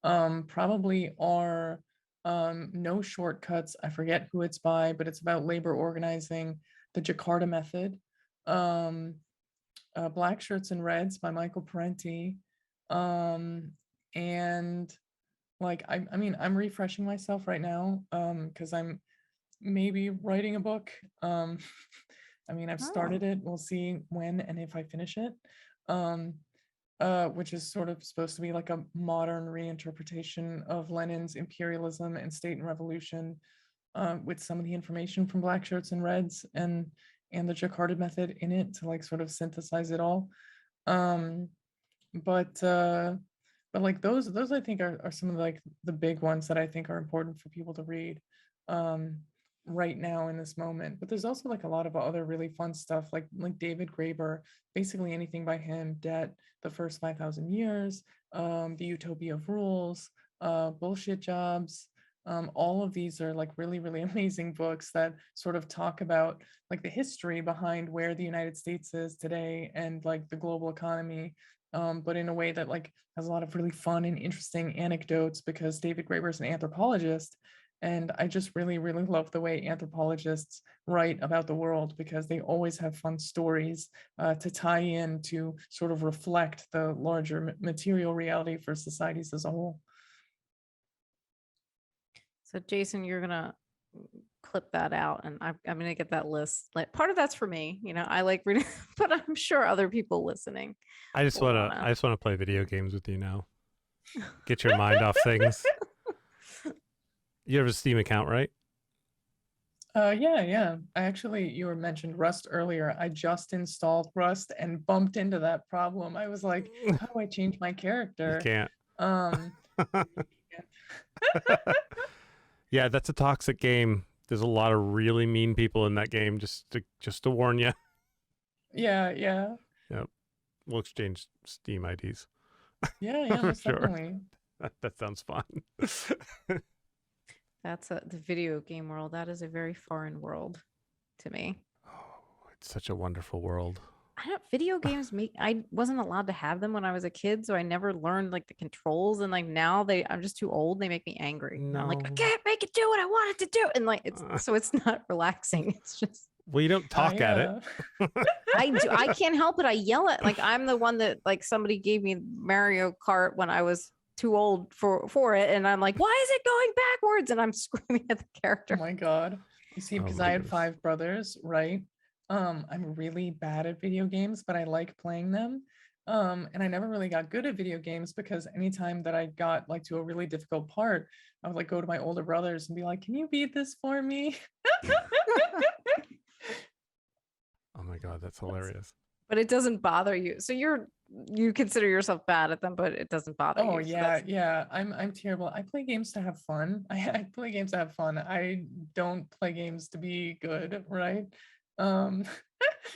probably are No Shortcuts. I forget who it's by, but it's about labor organizing, the Jakarta Method, um, Black Shirts and Reds by Michael Parenti, and like I mean, I'm refreshing myself right now because I'm maybe writing a book. I mean, I've Oh, started it. We'll see when and if I finish it. Um, which is sort of supposed to be like a modern reinterpretation of Lenin's imperialism and state and revolution, with some of the information from Black Shirts and Reds and the Jakarta Method in it to like sort of synthesize it all. Um, but like those I think are some of like the big ones that I think are important for people to read um right now in this moment. But there's also like a lot of other really fun stuff like David Graeber, basically anything by him, Debt, The First 5,000 Years, The Utopia of Rules, Bullshit Jobs. All of these are like really, really amazing books that sort of talk about like the history behind where the United States is today and like the global economy, but in a way that like has a lot of really fun and interesting anecdotes, because David Graeber is an anthropologist. And I just really, really love the way anthropologists write about the world, because they always have fun stories to tie in to sort of reflect the larger material reality for societies as a whole. so Jason, you're gonna clip that out, and I'm gonna get that list. Like part of that's for me, I like reading, but I'm sure other people listening I just will want to. I just want to play video games with you now. Get your mind off things. You have a Steam account, right? Yeah. You were mentioned Rust earlier. I just installed Rust and bumped into that problem. I was like, how do I change my You character? can't. Um, Yeah, that's a toxic game. There's a lot of really mean people in that game. Just to warn you. yeah. Yep. We'll exchange Steam IDs. Yeah, most Sure. definitely. That sounds fun. That's the video game world. That is a very foreign world to me. Oh, it's such a wonderful world. Video games I wasn't allowed to have them when I was a kid, so I never learned like the controls, and like now I'm just too old. They make me angry. I'm like, I No. can't make it do what I want it to do. And like it's not relaxing. It's just Well, you don't talk at it. I can't help it. I yell at, like, I'm the one that like somebody gave me Mario Kart when I was too old for it, and I'm like, why is it going backwards? And I'm screaming at the Oh character. my God. You see, Oh because my I had goodness. 5 brothers, right? I'm really bad at video games, but I like playing them. And I never really got good at video games, because anytime that I got like to a really difficult part, I would like go to my older brothers and be like, can you beat this for me? Oh my God, that's hilarious. But it doesn't bother you. So you consider yourself bad at them, but it doesn't bother Oh you. So yeah. I'm terrible. I play games to have fun. I play games to have fun. I don't play games to be good, right? Um,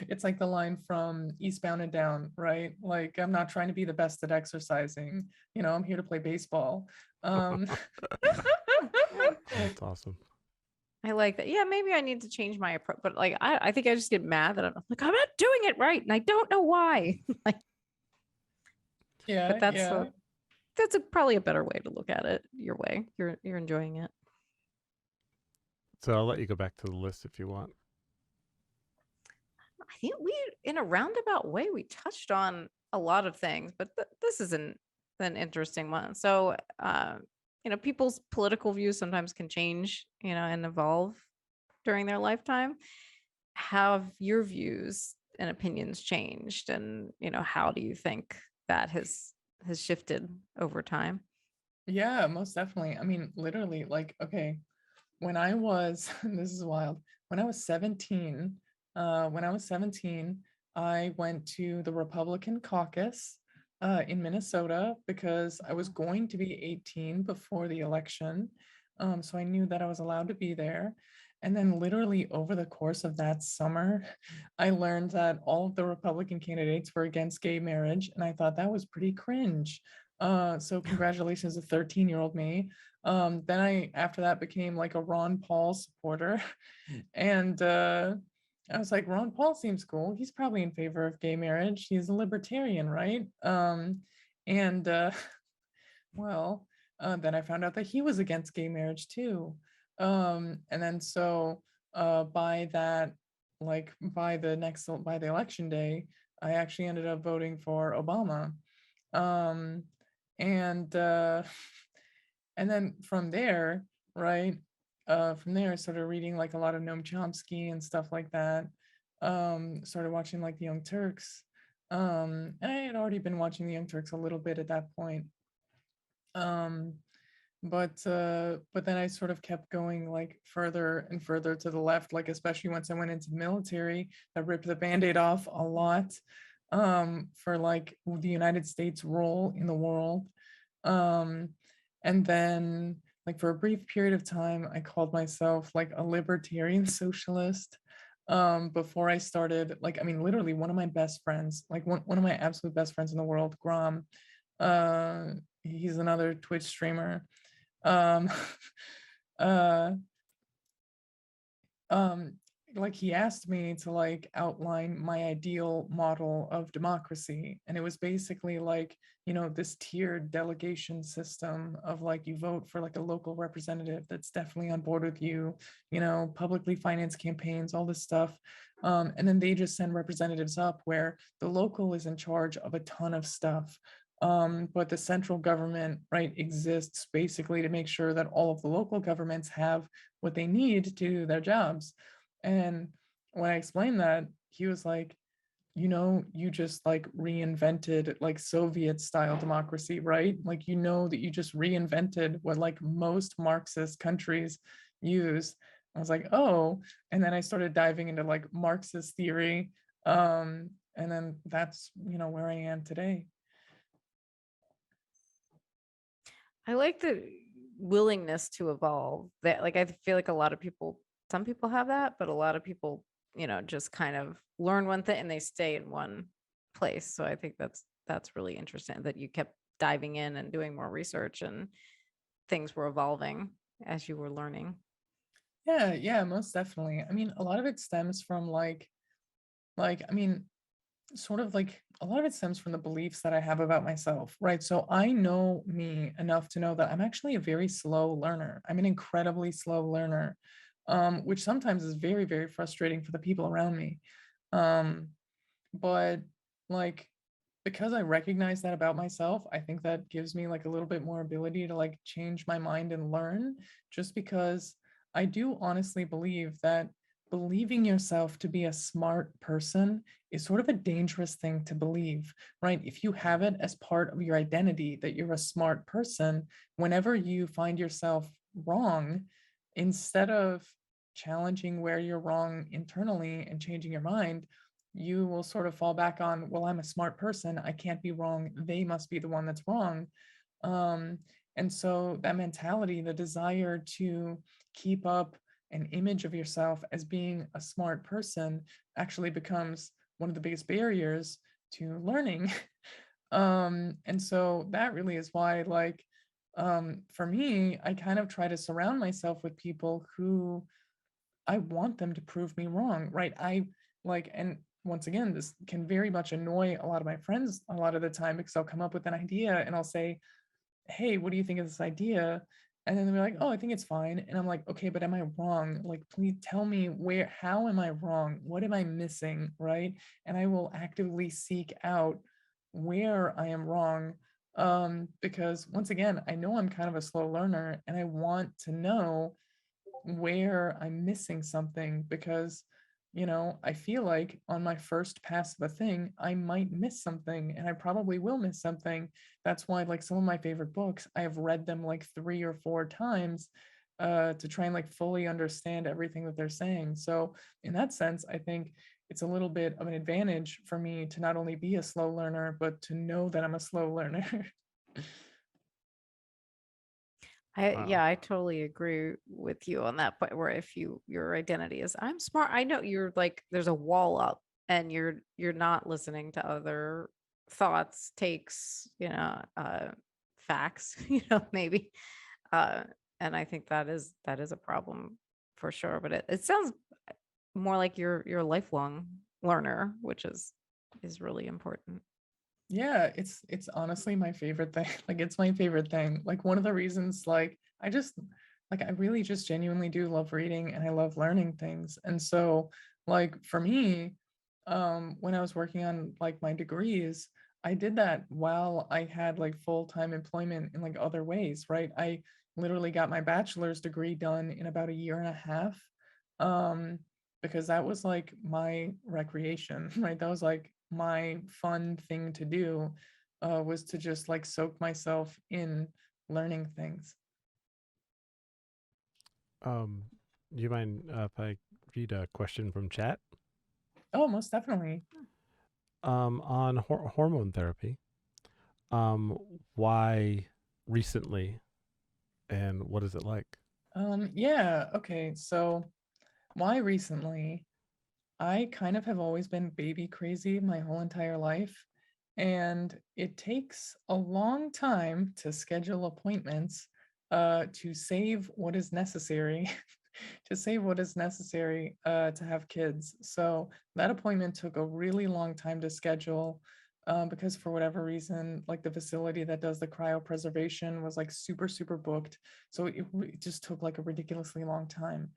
it's like the line from Eastbound and Down, right? Like, I'm not trying to be the best at exercising. I'm here to play baseball. Um, That's awesome. I like that. Yeah, maybe I need to change my approach, but like I think I just get mad that I'm like, I'm not doing it right, and I don't know why. Like, but yeah. that's probably a better way to look at it. Your way, you're enjoying it. So I'll let you go back to the list if you want. I think in a roundabout way, we touched on a lot of things, but this is an interesting one. So, people's political views sometimes can change, and evolve during their lifetime. Have your views and opinions changed, and how do you think that has shifted over time? Yeah, most definitely. I mean, literally, like, okay, when I was, this is wild, when I was 17, I went to the Republican caucus in Minnesota because I was going to be 18 before the election. So I knew that I was allowed to be there. And then literally over the course of that summer, I learned that all of the Republican candidates were against gay marriage. And I thought that was pretty cringe. So congratulations to 13-year-old me. Then I, after that, became like a Ron Paul supporter. And I was like, Ron Paul seems cool. He's probably in favor of gay marriage. He's a libertarian, right? And well, then I found out that he was against gay marriage too. And then so by that, like by the election day, I actually ended up voting for Obama. Um, and and then from there, right? From there, I started reading like a lot of Noam Chomsky and stuff like that. Started watching like the Young Turks. And I had already been watching the Young Turks a little bit at that point. Um, but then I sort of kept going like further and further to the left, like especially once I went into the military, that ripped the band-aid off a lot for like the United States role in the world. Um, and then like for a brief period of time, I called myself like a libertarian socialist. Before I started, like, I mean, literally one of my best friends, like one of my absolute best friends in the world, Grom, uh, he's another Twitch streamer. Um, uh, um, like he asked me to like outline my ideal model of democracy, and it was basically like, you know, this tiered delegation system of like you vote for like a local representative that's definitely on board with you, you know, publicly financed campaigns, all this stuff. And then they just send representatives up where the local is in charge of a ton of stuff. But the central government, right, exists basically to make sure that all of the local governments have what they need to do their jobs. And when I explained that, he was like, you know, you just like reinvented like Soviet style democracy, right? Like, you know, that you just reinvented what like most Marxist countries use. I was like, oh, and then I started diving into like Marxist theory. And then that's, you know, where I am today. I like the willingness to evolve. That, like, I feel like a lot of people, some people have that, but a lot of people, you know, just kind of learn one thing and they stay in one place. So I think that's really interesting that you kept diving in and doing more research and things were evolving as you were learning. Yeah, most definitely. I mean, a lot of it stems from I mean, sort of like a lot of it stems from the beliefs that I have about myself, right? So I know me enough to know that I'm actually a very slow learner. I'm an incredibly slow learner, which sometimes is very, very frustrating for the people around me. Um, but like, because I recognize that about myself, I think that gives me like a little bit more ability to like change my mind and learn, just because I do honestly believe that believing yourself to be a smart person is sort of a dangerous thing to believe, right? If you have it as part of your identity that you're a smart person, whenever you find yourself wrong, instead of challenging where you're wrong internally and changing your mind, you will sort of fall back on, well, I'm a smart person, I can't be wrong, they must be the one that's wrong. um, and so that mentality, the desire to keep up an image of yourself as being a smart person, actually becomes one of the biggest barriers to learning. And so that really is why, like, for me, I kind of try to surround myself with people who I want them to prove me wrong, right? I like, and once again, this can very much annoy a lot of my friends a lot of the time, because I'll come up with an idea and I'll say, hey, what do you think of this idea? And then they're like, oh, I think it's fine. And I'm like, okay, but am I wrong? Like, please tell me how am I wrong? What am I missing? Right. And I will actively seek out where I am wrong. Because once again, I know I'm kind of a slow learner and I want to know where I'm missing something, because, you know, I feel like on my first pass of a thing, I might miss something, and I probably will miss something. That's why, like, some of my favorite books, I have read them like 3 or 4 times, to try and like fully understand everything that they're saying. So in that sense, I think it's a little bit of an advantage for me to not only be a slow learner, but to know that I'm a slow learner. Wow. Yeah, I totally agree with you on that point where if your identity is I'm smart, I know you're like there's a wall up and you're not listening to other thoughts, takes, facts, maybe. Uh and I think that is a problem for sure. But it sounds more like you're a lifelong learner, which is really important. Yeah, it's honestly my favorite thing. Like it's my favorite thing. Like one of the reasons like I really just genuinely do love reading and I love learning things. And so like for me, when I was working on like my degrees, I did that while I had like full-time employment in like other ways, right? I literally got my bachelor's degree done in about a year and a half. Um, because that was like my recreation, right? That was like my fun thing to do, was to just like soak myself in learning things. Do you mind if I read a question from chat? Oh, most definitely. On hormone therapy. Um, why recently, and what is it like? Yeah, okay. So why recently? I kind of have always been baby crazy my whole entire life. And it takes a long time to schedule appointments to save what is necessary to save what is necessary to have kids. So that appointment took a really long time to schedule because for whatever reason, like the facility that does the cryopreservation was like super, super booked. So it just took like a ridiculously long time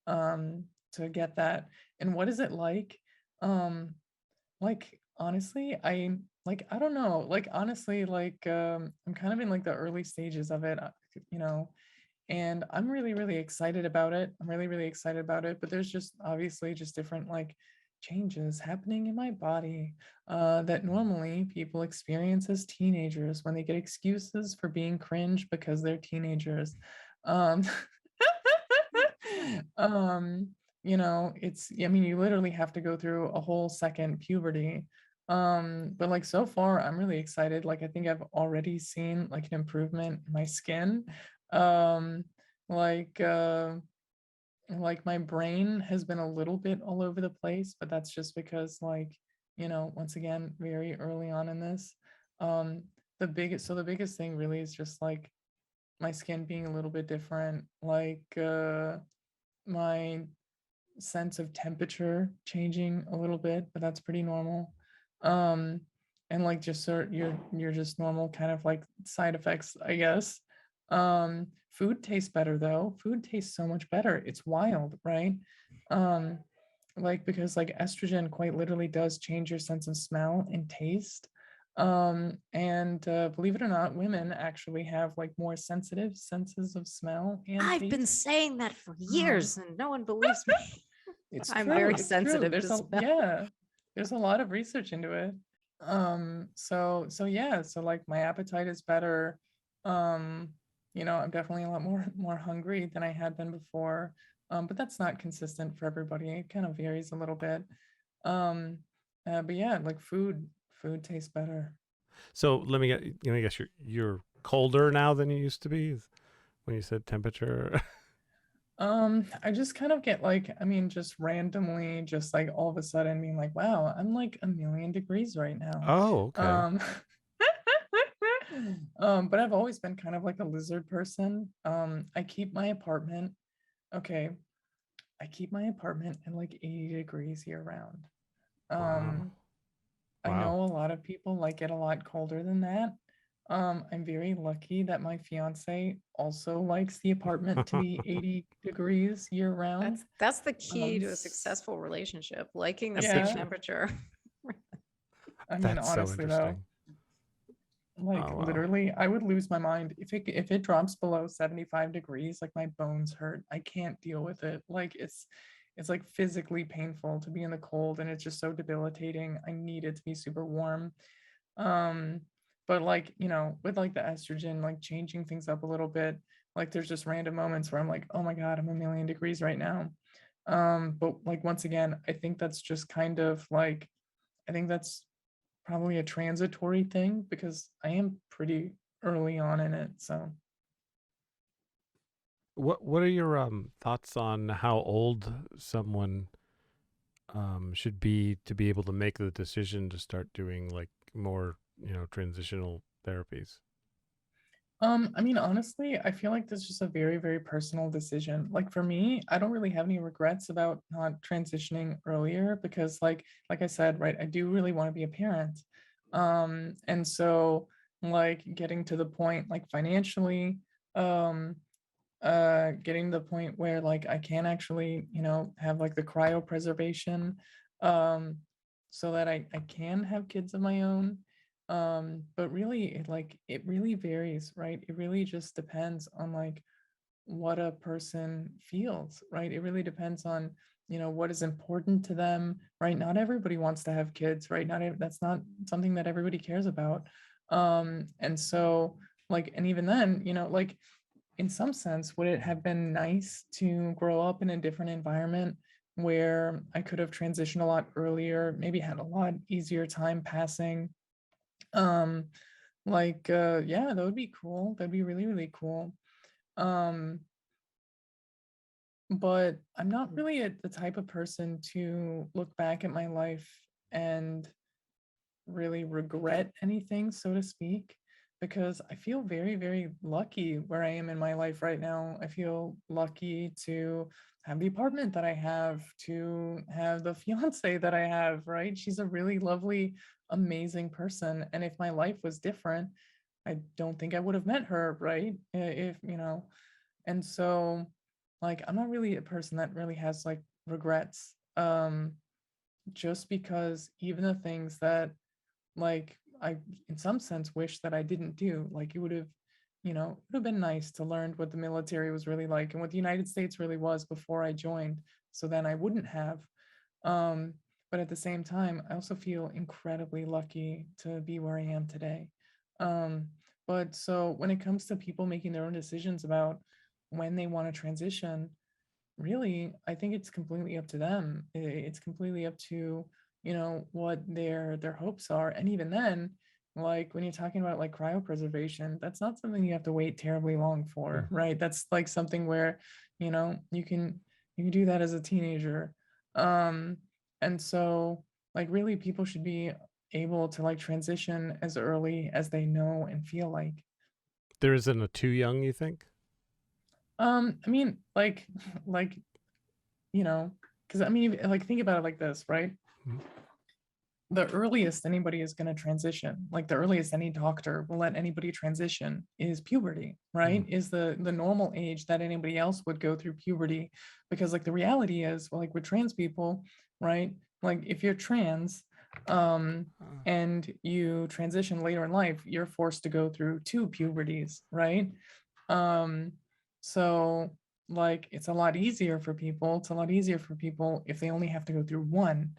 to get that. And what is it like? Um, like honestly, I don't know. Like honestly, like I'm kind of in like the early stages of it, you know, and I'm really, really excited about it. I'm really, really excited about it. But there's just obviously just different like changes happening in my body that normally people experience as teenagers when they get excuses for being cringe because they're teenagers. Um, um, it's, I mean, you literally have to go through a whole second puberty. But like so far, I'm really excited. Like I think I've already seen like an improvement in my skin. Um, like uh like my brain has been a little bit all over the place, but that's just because like, once again, very early on in this. Um, the biggest thing really is just like my skin being a little bit different, like my sense of temperature changing a little bit, but that's pretty normal. Um, and like just you're just normal kind of like side effects, I guess. Food tastes better though. Food tastes so much better. It's wild, right? Um, like because like estrogen quite literally does change your sense of smell and taste. And believe it or not, women actually have like more sensitive senses of smell and I've been taste. saying that for Um, years and no one believes me. it's I'm true. very It's true. sensitive to smell. Yeah, there's a lot of research into it. So yeah, so like my appetite is better. Um, I'm definitely a lot more hungry than I had been before. But that's not consistent for everybody. It kind of varies a little bit. Um, but yeah, like food tastes better. So let me guess, you're colder now than you used to be when you said temperature. I just kind of get like, I mean, just randomly, just like all of a sudden being like, wow, I'm like a million degrees right now. Oh, okay. Um, but I've always been kind of like a lizard person. I keep my apartment, okay, I keep my apartment at like 80 degrees year round. Wow. Um, I Wow. know a lot of people like it a lot colder than that. I'm very lucky that my fiance also likes the apartment to be 80 degrees year round. That's the key to a S- successful relationship, liking the A same yeah, picture. temperature. I mean, That's so honestly though, interesting. like Oh, wow. literally, I would lose my mind if it drops below 75 degrees. Like my bones hurt. I can't deal with it. Like it's like physically painful to be in the cold, and it's just so debilitating. I need it to be super warm. Um, but like with like the estrogen like changing things up a little bit, Like there's just random moments where I'm like, oh my God, I'm a million degrees right now. But like, once again, I think that's just kind of like, I think that's probably a transitory thing because I am pretty early on in it. So What are your thoughts on how old someone should be to be able to make the decision to start doing like more, transitional therapies? I mean, honestly, I feel like this is just a very, very personal decision. Like for me, I don't really have any regrets about not transitioning earlier because like I said, right, I do really want to be a parent. And so like getting to the point like financially, um, getting to the point where like I can actually, have like the cryopreservation, um, so that I can have kids of my own. But really it really varies, right? It really just depends on like what a person feels, right? It really depends on, what is important to them, right? Not everybody wants to have kids, right? That's not something that everybody cares about. And so like, and even then, like in some sense, would it have been nice to grow up in a different environment where I could have transitioned a lot earlier, maybe had a lot easier time passing? Um, yeah, that would be cool. That'd be really, really cool. Um, but I'm not really the type of person to look back at my life and really regret anything, so to speak, because I feel very, very lucky where I am in my life right now. I feel lucky to have the apartment that I have, to have the fiance that I have, right? She's a really lovely, amazing person. And if my life was different, I don't think I would have met her, right? If, and so like I'm not really a person that really has like regrets. Just because even the things that like I in some sense wish that I didn't do. Like it would have, it would have been nice to learn what the military was really like and what the United States really was before I joined. So then I wouldn't have. Um, but at the same time, I also feel incredibly lucky to be where I am today. Um, but so when it comes to people making their own decisions about when they want to transition, really, I think it's completely up to them. It's completely up to, what their hopes are. And even then, like when you're talking about like cryopreservation, that's not something you have to wait terribly long for, right? That's like something where, you can do that as a teenager. Um, and so like really people should be able to like transition as early as they know and feel like. There isn't a too young, you think? I mean, like because I mean, like think about it like this, right? Mhm. The earliest anybody is going to transition, like the earliest any doctor will let anybody transition is puberty, right? Is the normal age that anybody else would go through puberty. Because like the reality is, well, like with trans people, right? Like if you're trans, um, and you transition later in life, you're forced to go through two puberties, right? Um, so like it's a lot easier for people. It's a lot easier for people if they only have to go through one.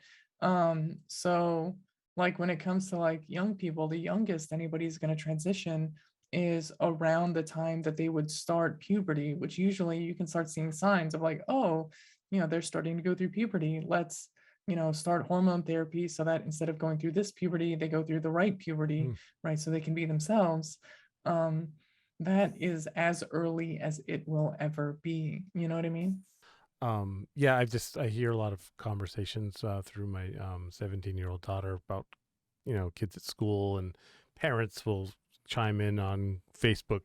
So like when it comes to like young people, the youngest anybody's going to transition is around the time that they would start puberty, which usually you can start seeing signs of like, oh, they're starting to go through puberty. Let's, start hormone therapy so that instead of going through this puberty, they go through the right puberty, right? So they can be themselves. Um, that is as early as it will ever be. You know what I mean? Yeah, I hear a lot of conversations through my 17-year-old daughter about kids at school, and parents will chime in on Facebook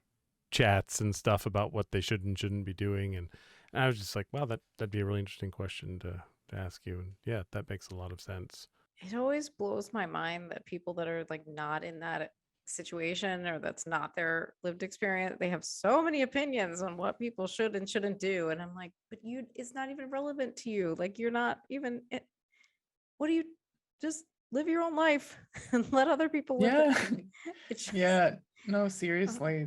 chats and stuff about what they should and shouldn't be doing, and I was just like, wow, that'd be a really interesting question to ask you. And yeah, that makes a lot of sense. It always blows my mind that people that are like not in that situation or that's not their lived experience, they have so many opinions on what people should and shouldn't do. And I'm like, but it's not even relevant to you. Like you're not even, what do you just live your own life and let other people live Yeah. it. It's just, Yeah. No, seriously.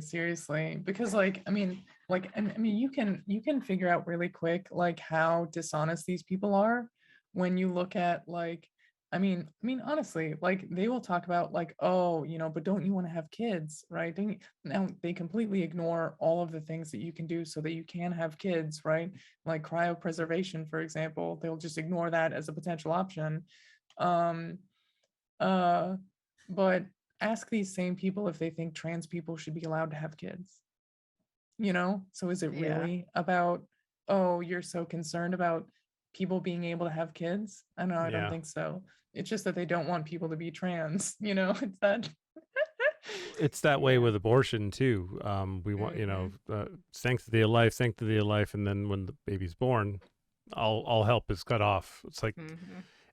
Because like, I mean, you can figure out really quick like how dishonest these people are when you look at like honestly, like they will talk about like, oh, but don't you want to have kids, right? Now they completely ignore all of the things that you can do so that you can have kids, right? Like cryopreservation, for example, they'll just ignore that as a potential option. Um, uh, but ask these same people if they think trans people should be allowed to have kids. So is it Yeah. really about, oh, you're so concerned about people being able to have kids? I don't Yeah. think so. It's just that they don't want people to be trans. It's that. It's that way Yeah. with abortion too. We want, sanctity of life, and then when the baby's born, all help is cut off. It's like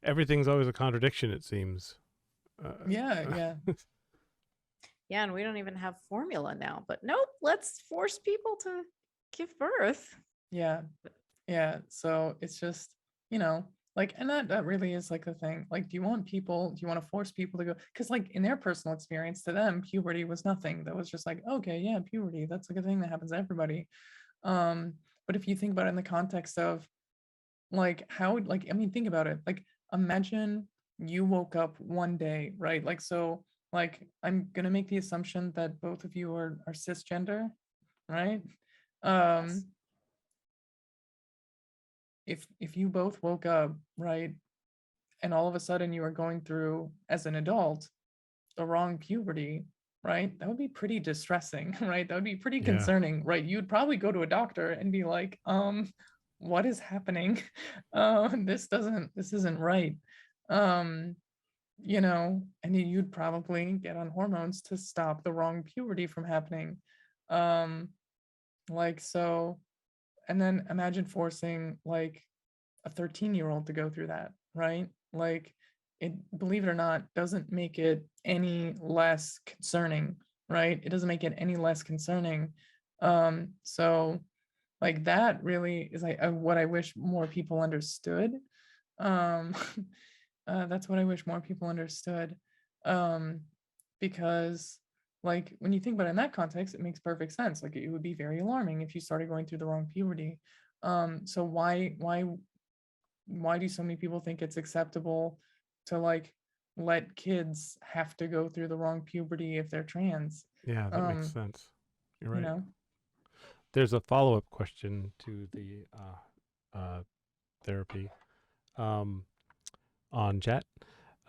everything's always a contradiction, it seems. Yeah. Yeah, and we don't even have formula now, but nope, let's force people to give birth. Yeah. So it's just, like, and that really is like the thing. Like, do you want to force people to go? Because like in their personal experience, to them, puberty was nothing. That was just like, okay, yeah, puberty. That's like a thing that happens to everybody. But if you think about it in the context of like how, like, think about it. Like, imagine you woke up one day, right? Like, so like I'm gonna make the assumption that both of you are cisgender, right? Yes. If you both woke up, right, and all of a sudden you are going through as an adult the wrong puberty, right, that would be pretty distressing. Right, that would be pretty concerning, right? You'd probably go to a doctor and be like, what is happening? This isn't right. And you'd probably get on hormones to stop the wrong puberty from happening. Like, so, and then imagine forcing like a 13-year-old to go through that, right? Like, it, believe it or not, doesn't make it any less concerning, right? It doesn't make it any less concerning. So like that really is like what I wish more people understood. That's what I wish more people understood. Because like when you think about it in that context, it makes perfect sense. Like it would be very alarming if you started going through the wrong puberty. So why do so many people think it's acceptable to like let kids have to go through the wrong puberty if they're trans? Yeah, that makes sense. You're right. There's a follow-up question to the therapy on chat.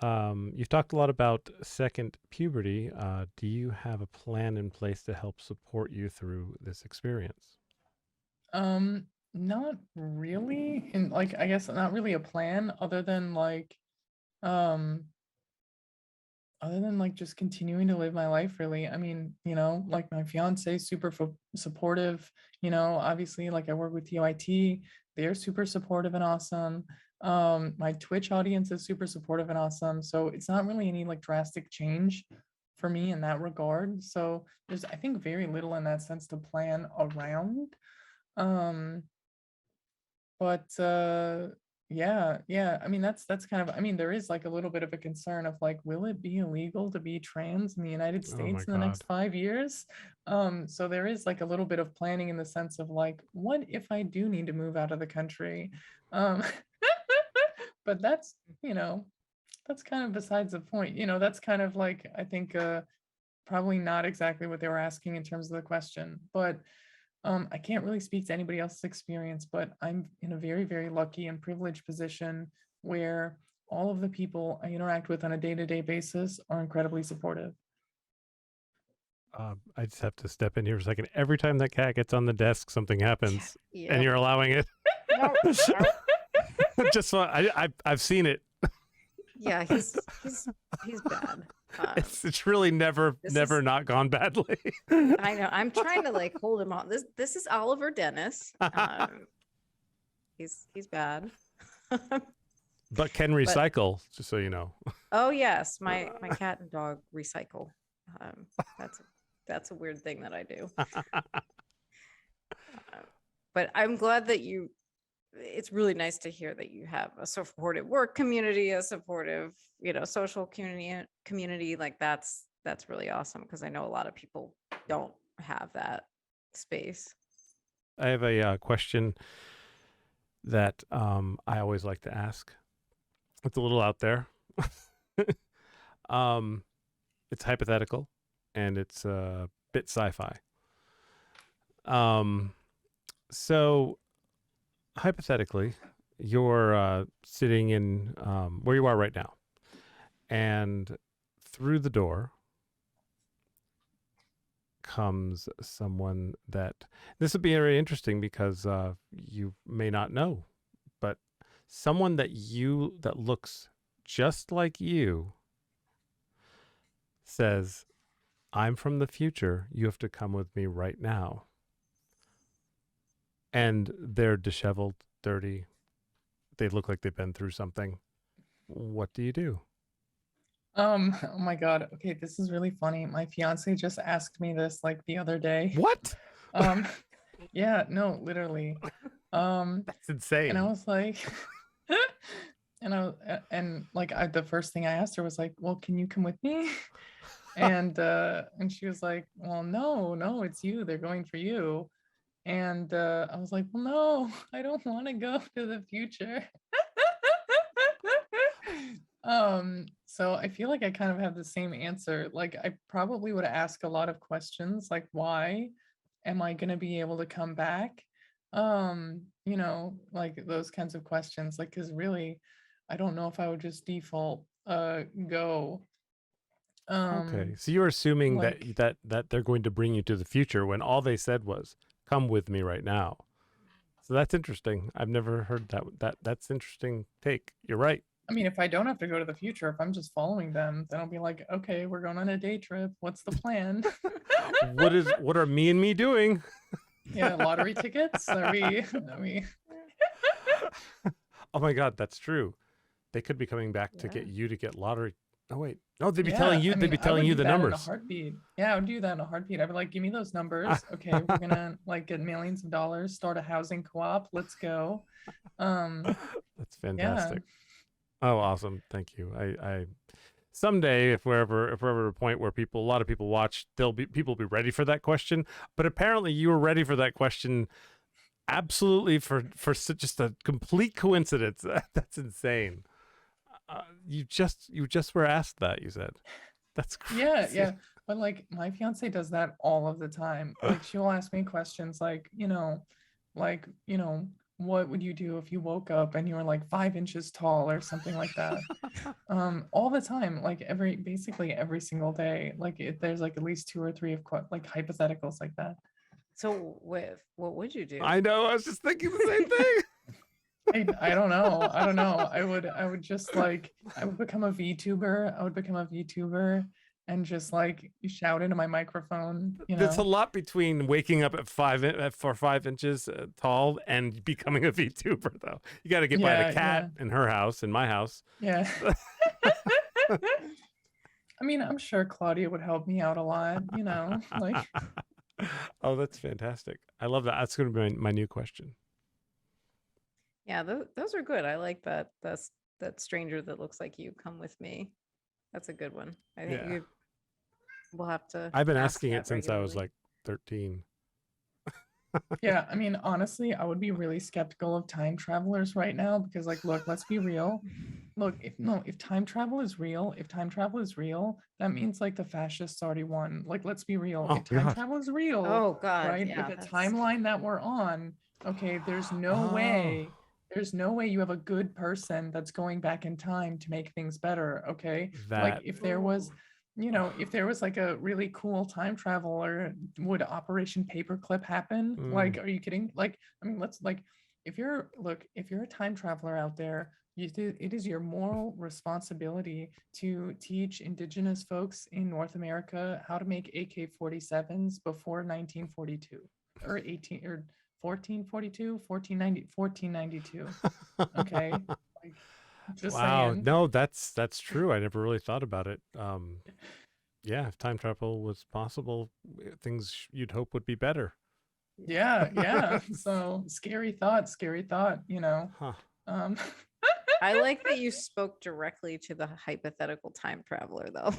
You've talked a lot about second puberty. Do you have a plan in place to help support you through this experience? Not really. And like, I guess not really a plan other than like just continuing to live my life, really. Like my fiance is super supportive, obviously, like I work with TYT, they're super supportive and awesome. My Twitch audience is super supportive and awesome. So it's not really any like drastic change for me in that regard. So there's, I think, very little in that sense to plan around. But yeah, that's kind of, there is like a little bit of a concern of like, will it be illegal to be trans in the United States in the next 5 years? So there is like a little bit of planning in the sense of like, what if I do need to move out of the country? But that's, that's kind of besides the point. That's kind of like, I think probably not exactly what they were asking in terms of the question. But I can't really speak to anybody else's experience, but I'm in a very, very lucky and privileged position where all of the people I interact with on a day-to-day basis are incredibly supportive. I just have to step in here for a second. Every time that cat gets on the desk, something happens, Yeah. and you're allowing it. No. Just I've seen it. Yeah, he's bad. It's really never not gone badly. I know. I'm trying to like hold him on. This is Oliver Dennis. He's bad. But can recycle, just so you know. Oh yes, my cat and dog recycle. That's a weird thing that I do. But I'm glad that it's really nice to hear that you have a supportive work community, a supportive, social community. Like that's really awesome, because I know a lot of people don't have that space. I have a question that I always like to ask. It's a little out there. It's hypothetical, and it's a bit sci-fi. So hypothetically, you're sitting in where you are right now, and through the door comes someone that this would be very interesting because you may not know, but someone that looks just like you says, "I'm from the future. You have to come with me right now." And they're disheveled, dirty. They look like they've been through something. What do you do? Oh my God. Okay, this is really funny. My fiance just asked me this like the other day. What? Yeah, no, literally. That's insane. And I was like, the first thing I asked her was like, well, can you come with me? And she was like, well, no, it's you. They're going for you. And I was like, well, no, I don't want to go to the future. So I feel like I kind of have the same answer. Like I probably would ask a lot of questions like, why am I going to be able to come back? Like those kinds of questions, like, because really I don't know if I would just default go. Okay, so you're assuming like- that they're going to bring you to the future when all they said was, "Come with me right now." So that's interesting. I've never heard that's interesting take. You're right. I mean, if I don't have to go to the future, if I'm just following them, then I'll be like, okay, we're going on a day trip. What's the plan? What are me and me doing? Yeah, lottery tickets. Are we? Oh my God, that's true. They could be coming back to get you to get lottery. Oh wait, no, they'd be telling you. I They'd be mean, I telling would you do the that in a numbers. heartbeat. Yeah, I would do that in a heartbeat. I'd be like, give me those numbers. Okay, we're gonna like get millions of dollars, start a housing co-op. Let's go. That's fantastic. Oh, awesome. Thank you. I someday, if we're ever at a point where a lot of people watch, people will be ready for that question. But apparently you were ready for that question. Absolutely, for just a complete coincidence. That's insane. You just were asked that, you said. That's crazy. Yeah. But like my fiance does that all of the time. Like she'll ask me questions like, what would you do if you woke up and you were like 5 inches tall or something like that? All the time, like basically every single day. Like there's like at least 2 or 3 of like hypotheticals like that. So what would you do? I know. I was just thinking the same thing. I don't know. I would just like, I would become a VTuber and just like shout into my microphone. There's a lot between waking up at 5 inches tall and becoming a VTuber, though. You got to get by the cat in her house, in my house. Yeah. I mean, I'm sure Claudia would help me out a lot, like. Oh, that's fantastic. I love that. That's going to be my new question. Yeah, those are good. I like that. That stranger that looks like you, come with me. That's a good one. I think we'll have to. I've been asking it since I was like 13. Yeah, I mean, honestly, I would be really skeptical of time travelers right now because, like, look, let's be real. Look, if time travel is real, that means like the fascists already won. Like, let's be real. If time travel is real, oh God, right? Yeah, if the timeline that we're on, okay, there's no way you have a good person that's going back in time to make things better. Okay, like if there was. If there was like a really cool time traveler, would Operation Paperclip happen? Like, are you kidding? Like, I mean, let's like, if you're a time traveler out there, it is your moral responsibility to teach indigenous folks in North America how to make AK-47s before 1942 or 1492. Okay. Like, just wow. saying. No, that's true. I never really thought about it. Yeah, if time travel was possible, things you'd hope would be better. Yeah. So scary thought, Huh. I like that you spoke directly to the hypothetical time traveler, though.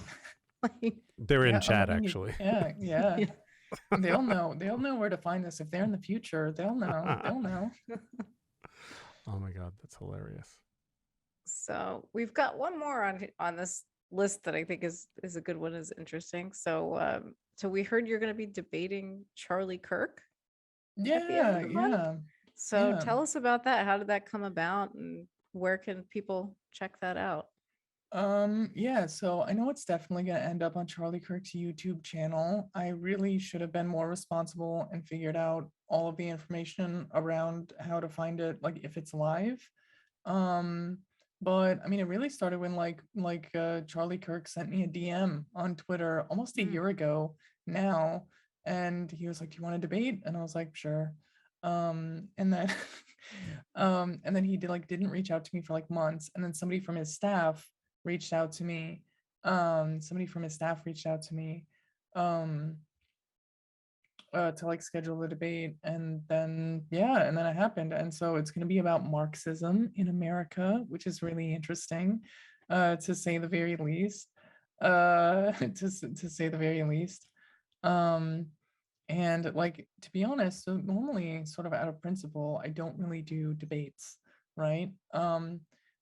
They're in chat, actually. Yeah. They'll know where to find us. If they're in the future, they'll know. Oh my God, that's hilarious. So we've got one more on this list that I think is a good one, is interesting. So so we heard you're going to be debating Charlie Kirk at the end of Yeah, the month. yeah, So yeah. tell us about that. How did that come about, and where can people check that out? Yeah, so I know it's definitely gonna end up on Charlie Kirk's YouTube channel. I really should have been more responsible and figured out all of the information around how to find it, like if it's live. Um, but I mean, it really started when Charlie Kirk sent me a DM on Twitter almost a Mm. year ago now, and he was like, "Do you want to debate?" And I was like, "Sure." And then and then he didn't reach out to me for like months, and then somebody from his staff reached out to me. Somebody from his staff reached out to me. Um, to like schedule the debate, and then yeah, and then it happened. And so it's going to be about Marxism in America, which is really interesting, to say the very least. To say the very least. um and like, to be honest, so normally, sort of out of principle, I don't really do debates, right?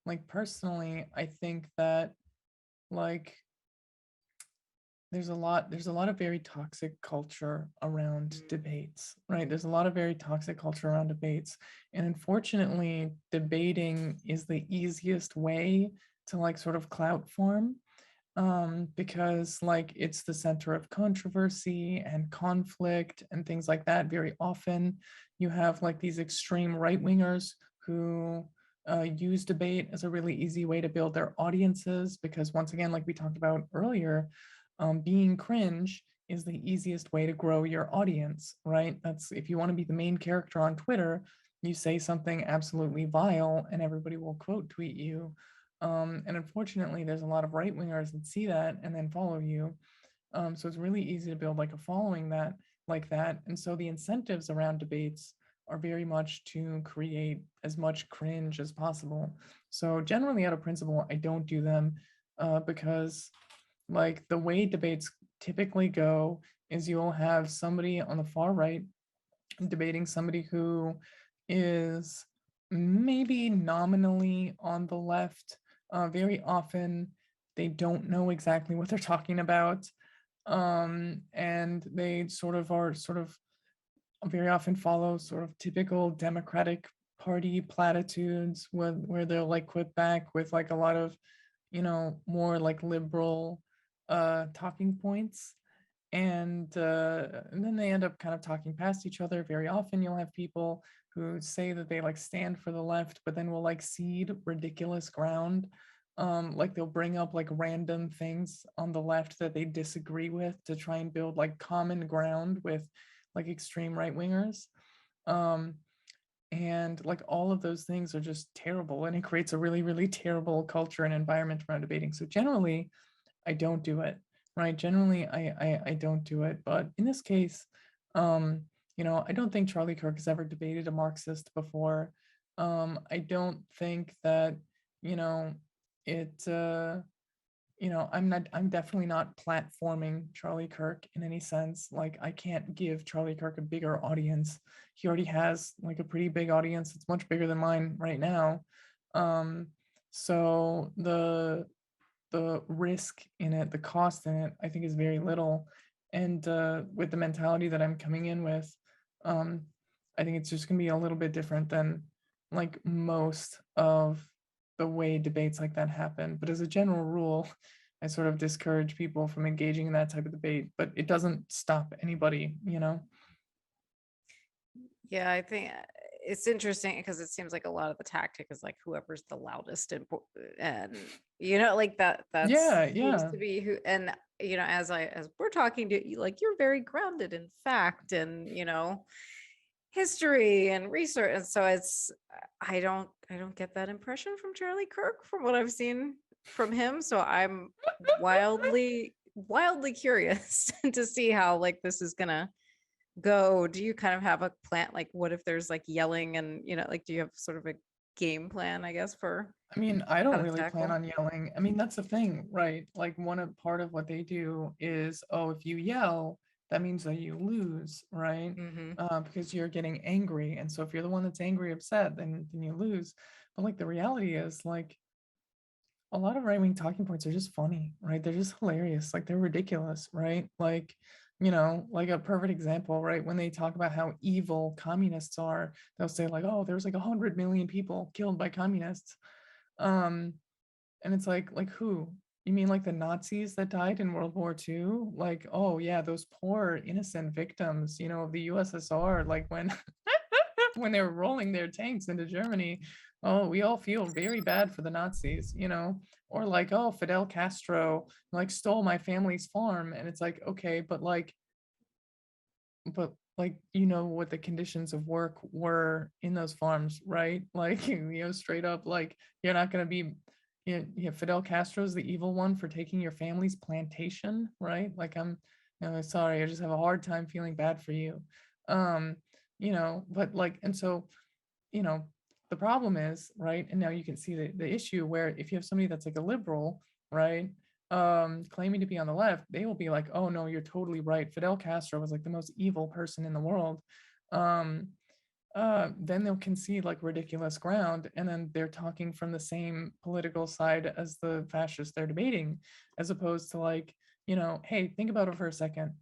Like, personally, I think that, like, there's a lot of very toxic culture around debates, right? There's a lot of very toxic culture around debates, and unfortunately debating is the easiest way to like sort of clout form, because like it's the center of controversy and conflict and things like that. Very often you have like these extreme right wingers who use debate as a really easy way to build their audiences, because once again, like we talked about earlier, being cringe is the easiest way to grow your audience, right? That's, if you want to be the main character on Twitter, you say something absolutely vile and everybody will quote tweet you. And unfortunately, there's a lot of right wingers that see that and then follow you. So it's really easy to build like a following that like that. And so the incentives around debates are very much to create as much cringe as possible. So generally, out of principle, I don't do them, because like the way debates typically go is you'll have somebody on the far right debating somebody who is maybe nominally on the left. Very often they don't know exactly what they're talking about. And they sort of very often follow sort of typical Democratic Party platitudes, where they'll like quip back with like a lot of, more like liberal talking points. And then they end up kind of talking past each other. Very often you'll have people who say that they like stand for the left, but then will like cede ridiculous ground. Like they'll bring up like random things on the left that they disagree with to try and build like common ground with like extreme right wingers. Um, and like all of those things are just terrible, and it creates a really, really terrible culture and environment around debating. So generally, I don't do it, right? Generally, I don't do it. But in this case, I don't think Charlie Kirk has ever debated a Marxist before. I don't think that, you know, it, I'm definitely not platforming Charlie Kirk in any sense. Like, I can't give Charlie Kirk a bigger audience. He already has like a pretty big audience. It's much bigger than mine right now. Um, so the risk in it, the cost in it, I think is very little. And with the mentality that I'm coming in with, um, I think it's just gonna be a little bit different than like most of the way debates like that happen. But as a general rule, I sort of discourage people from engaging in that type of debate, but it doesn't stop anybody. Yeah, I think it's interesting because it seems like a lot of the tactic is like whoever's the loudest, and like that Yeah, seems yeah. to be who. And as we're talking to you, like, you're very grounded in fact and history and research, and so I don't get that impression from Charlie Kirk from what I've seen from him. So I'm wildly curious to see how like this is gonna go. Do you kind of have a plan? Like, what if there's like yelling and, like, do you have sort of a game plan, I guess, for I mean, I how don't to really plan tackle? on yelling. I mean, that's the thing, right? Like, part of what they do is, oh, if you yell, that means that you lose, right? Mm-hmm. Because you're getting angry, and so if you're the one that's angry, upset, then you lose. But like the reality is, like, a lot of right-wing talking points are just funny, right? They're just hilarious. Like they're ridiculous, right? Like, like a perfect example, right? When they talk about how evil communists are, they'll say like, oh, there's like 100 million people killed by communists. Um, and it's like who? You mean like the Nazis that died in World War II? Like, oh yeah, those poor innocent victims, of the USSR, like when when they were rolling their tanks into Germany. Oh, we all feel very bad for the Nazis, or like, oh, Fidel Castro like stole my family's farm. And it's like, okay, but what the conditions of work were in those farms, right? Like, straight up, like, you're not going to be, Fidel Castro's the evil one for taking your family's plantation, right? Like, sorry, I just have a hard time feeling bad for you. But like, and so, you know, the problem is, right? And now you can see the issue where if you have somebody that's like a liberal, right? Claiming to be on the left, they will be like, oh no, you're totally right. Fidel Castro was like the most evil person in the world. Then they'll concede like ridiculous ground, and then they're talking from the same political side as the fascists they're debating, as opposed to like, hey, think about it for a second.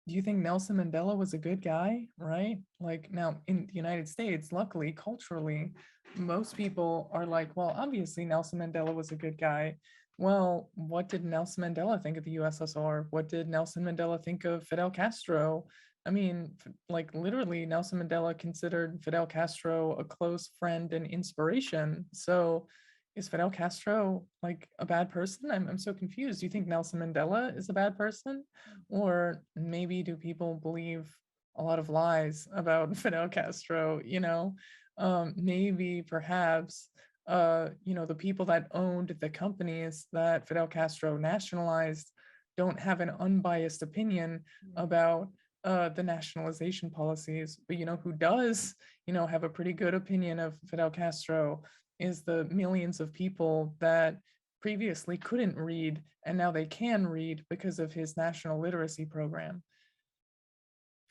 Do you think Nelson Mandela was a good guy, right? Like now in the United States, luckily, culturally, most people are like, well, obviously Nelson Mandela was a good guy. Well, what did Nelson Mandela think of the USSR? What did Nelson Mandela think of Fidel Castro? I mean, like literally, Nelson Mandela considered Fidel Castro a close friend and inspiration. So is Fidel Castro like a bad person? I'm so confused. Do you think Nelson Mandela is a bad person? Or maybe do people believe a lot of lies about Fidel Castro? Maybe perhaps the people that owned the companies that Fidel Castro nationalized don't have an unbiased opinion about the nationalization policies. But who does, have a pretty good opinion of Fidel Castro is the millions of people that previously couldn't read and now they can read because of his national literacy program.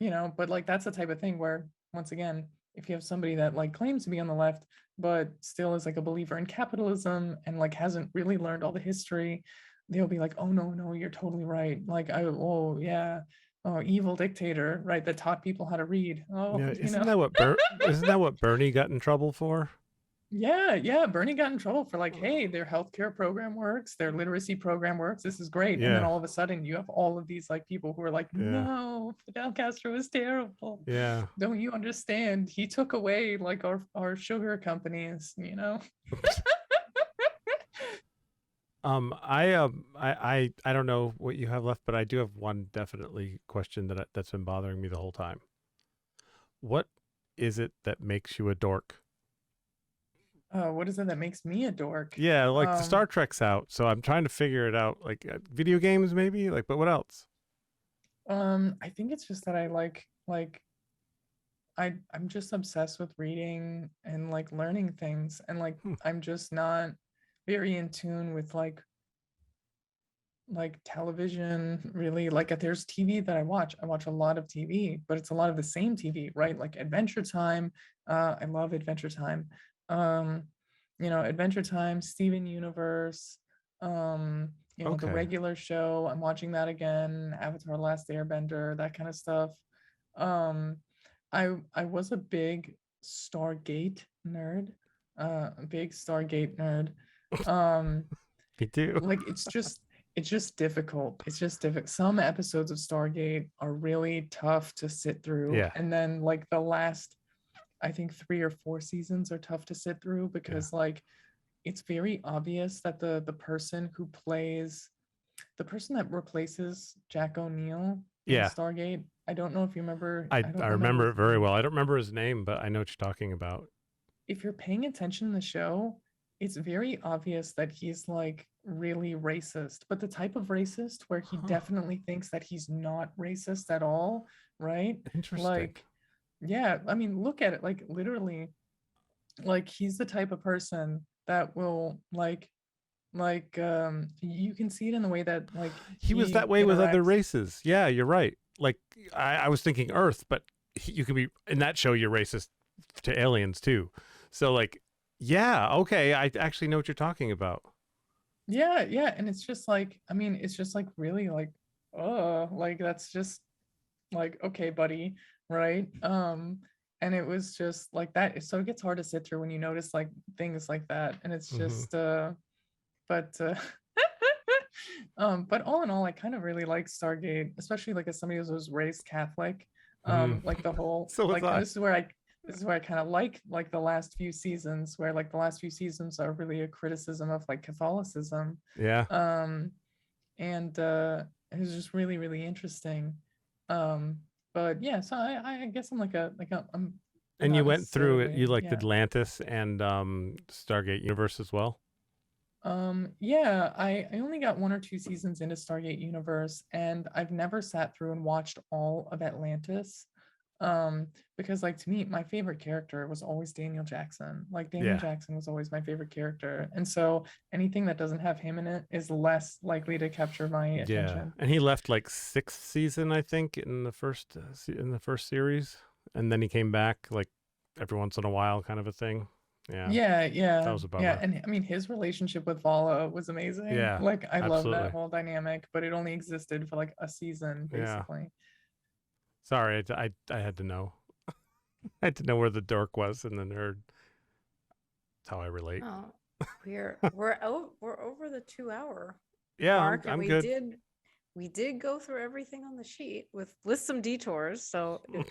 But like that's the type of thing where, once again, if you have somebody that like claims to be on the left but still is like a believer in capitalism and like hasn't really learned all the history, they'll be like, oh no, you're totally right. Like, oh yeah, oh, evil dictator, right, that taught people how to read. Oh yeah, isn't that what Bernie got in trouble for? Yeah, Bernie got in trouble for like, hey, their healthcare program works, their literacy program works, this is great. And then all of a sudden you have all of these like people who are like, no, Fidel Castro is terrible. Yeah. Don't you understand? He took away like our sugar companies, I don't know what you have left, but I do have one definitely question that's been bothering me the whole time. What is it that makes you a dork? What is it that makes me a dork? Yeah, like the Star Trek's out, so I'm trying to figure it out. Like video games, maybe. Like, but what else? I think it's just that I I'm just obsessed with reading and like learning things, and like I'm just not very in tune with like television, really. Like there's TV that I watch a lot of TV, but it's a lot of the same TV, right? Like Adventure Time. I love Adventure Time. Adventure Time, Steven Universe, the regular show. I'm watching that again, Avatar: Last Airbender, that kind of stuff. I was a big Stargate nerd. Me too. Like it's just difficult. Some episodes of Stargate are really tough to sit through. Yeah. And then like the last, I think 3 or 4 seasons are tough to sit through because like it's very obvious that the person that replaces Jack O'Neill in Stargate, I don't know if you remember. I remember it very well. I don't remember his name, but I know what you're talking about. If you're paying attention to the show, it's very obvious that he's like really racist, but the type of racist where he definitely thinks that he's not racist at all, right? Interesting. Like, yeah, I mean, look at it, like literally, like he's the type of person that will you can see it in the way that like he was that way with other races. Yeah, you're right. Like I was thinking Earth, but you can be in that show. You're racist to aliens too. So like, yeah, okay. I actually know what you're talking about. Yeah, and it's just like, I mean, it's just like really like, oh, like that's just like, okay, buddy, right? And it was just like that. So it gets hard to sit through when you notice like things like that. And it's Mhm. just but but all in all, I kind of really like Stargate, especially like as somebody who was raised Catholic. Mhm. Like the whole So was like, and I. this is where I kind of like the last few seasons, where like the last few seasons are really a criticism of like Catholicism. Yeah. Um, and it was just really, really interesting. Um, but yeah, so I guess I'm I'm And you not went through it. You necessarily, liked yeah. Atlantis and Stargate Universe as well. Yeah, I only got 1 or 2 seasons into Stargate Universe, and I've never sat through and watched all of Atlantis. Um, because like to me, my favorite character was always Daniel Jackson. Like Daniel Yeah. Jackson was always my favorite character. And so anything that doesn't have him in it is less likely to capture my Yeah. attention. And he left like sixth season, I think, in the first series, and then he came back like every once in a while, kind of a thing. Yeah. Yeah, That yeah, was a yeah. bummer. And I mean, his relationship with Vala was amazing. Yeah. Like, I love that Absolutely. whole dynamic, but it only existed for like a season, Yeah. basically. Sorry, I had to know. I had to know where the dork was in the nerd. That's how I relate. Oh, we're over the 2 hour Yeah, mark, and I'm good. we did go through everything on the sheet with some detours. So I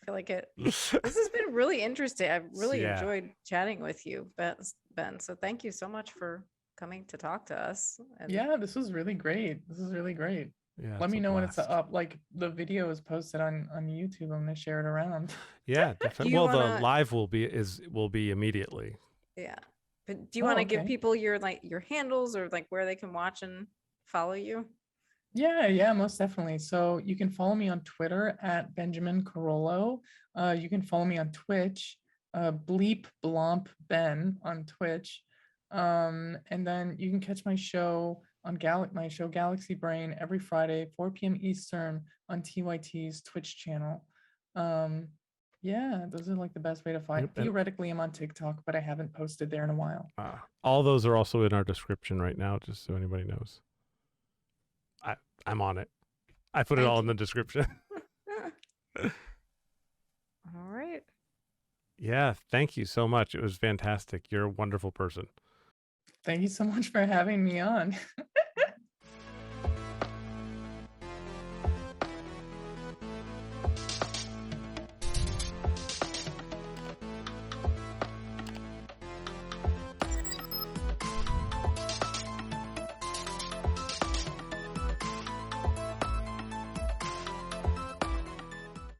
feel like this has been really interesting. I've really Yeah. enjoyed chatting with you, Ben. So thank you so much for coming to talk to us. And Yeah, this was really great. This is really great. Yeah. Let It's me a know when it's blast. up. Like the video is posted on YouTube. I'm gonna share it around. Yeah, do definitely. you Well, the wanna? live will be immediately. Yeah, but do you Oh, want to give okay. people your handles, or like where they can watch and follow you? Yeah, most definitely. So you can follow me on Twitter at Benjamin Carollo. You can follow me on Twitch, Bleep Blomp Ben on Twitch. And then you can catch my show on my show Galaxy Brain every Friday, 4 p.m. Eastern on TYT's Twitch channel. Yeah, those are like the best way to find. Yep, and Theoretically, I'm on TikTok, but I haven't posted there in a while. all those are also in our description right now, just so anybody knows. I'm on it. I put it Thank all in you. the description. All right. Yeah, thank you so much. It was fantastic. You're a wonderful person. Thank you so much for having me on.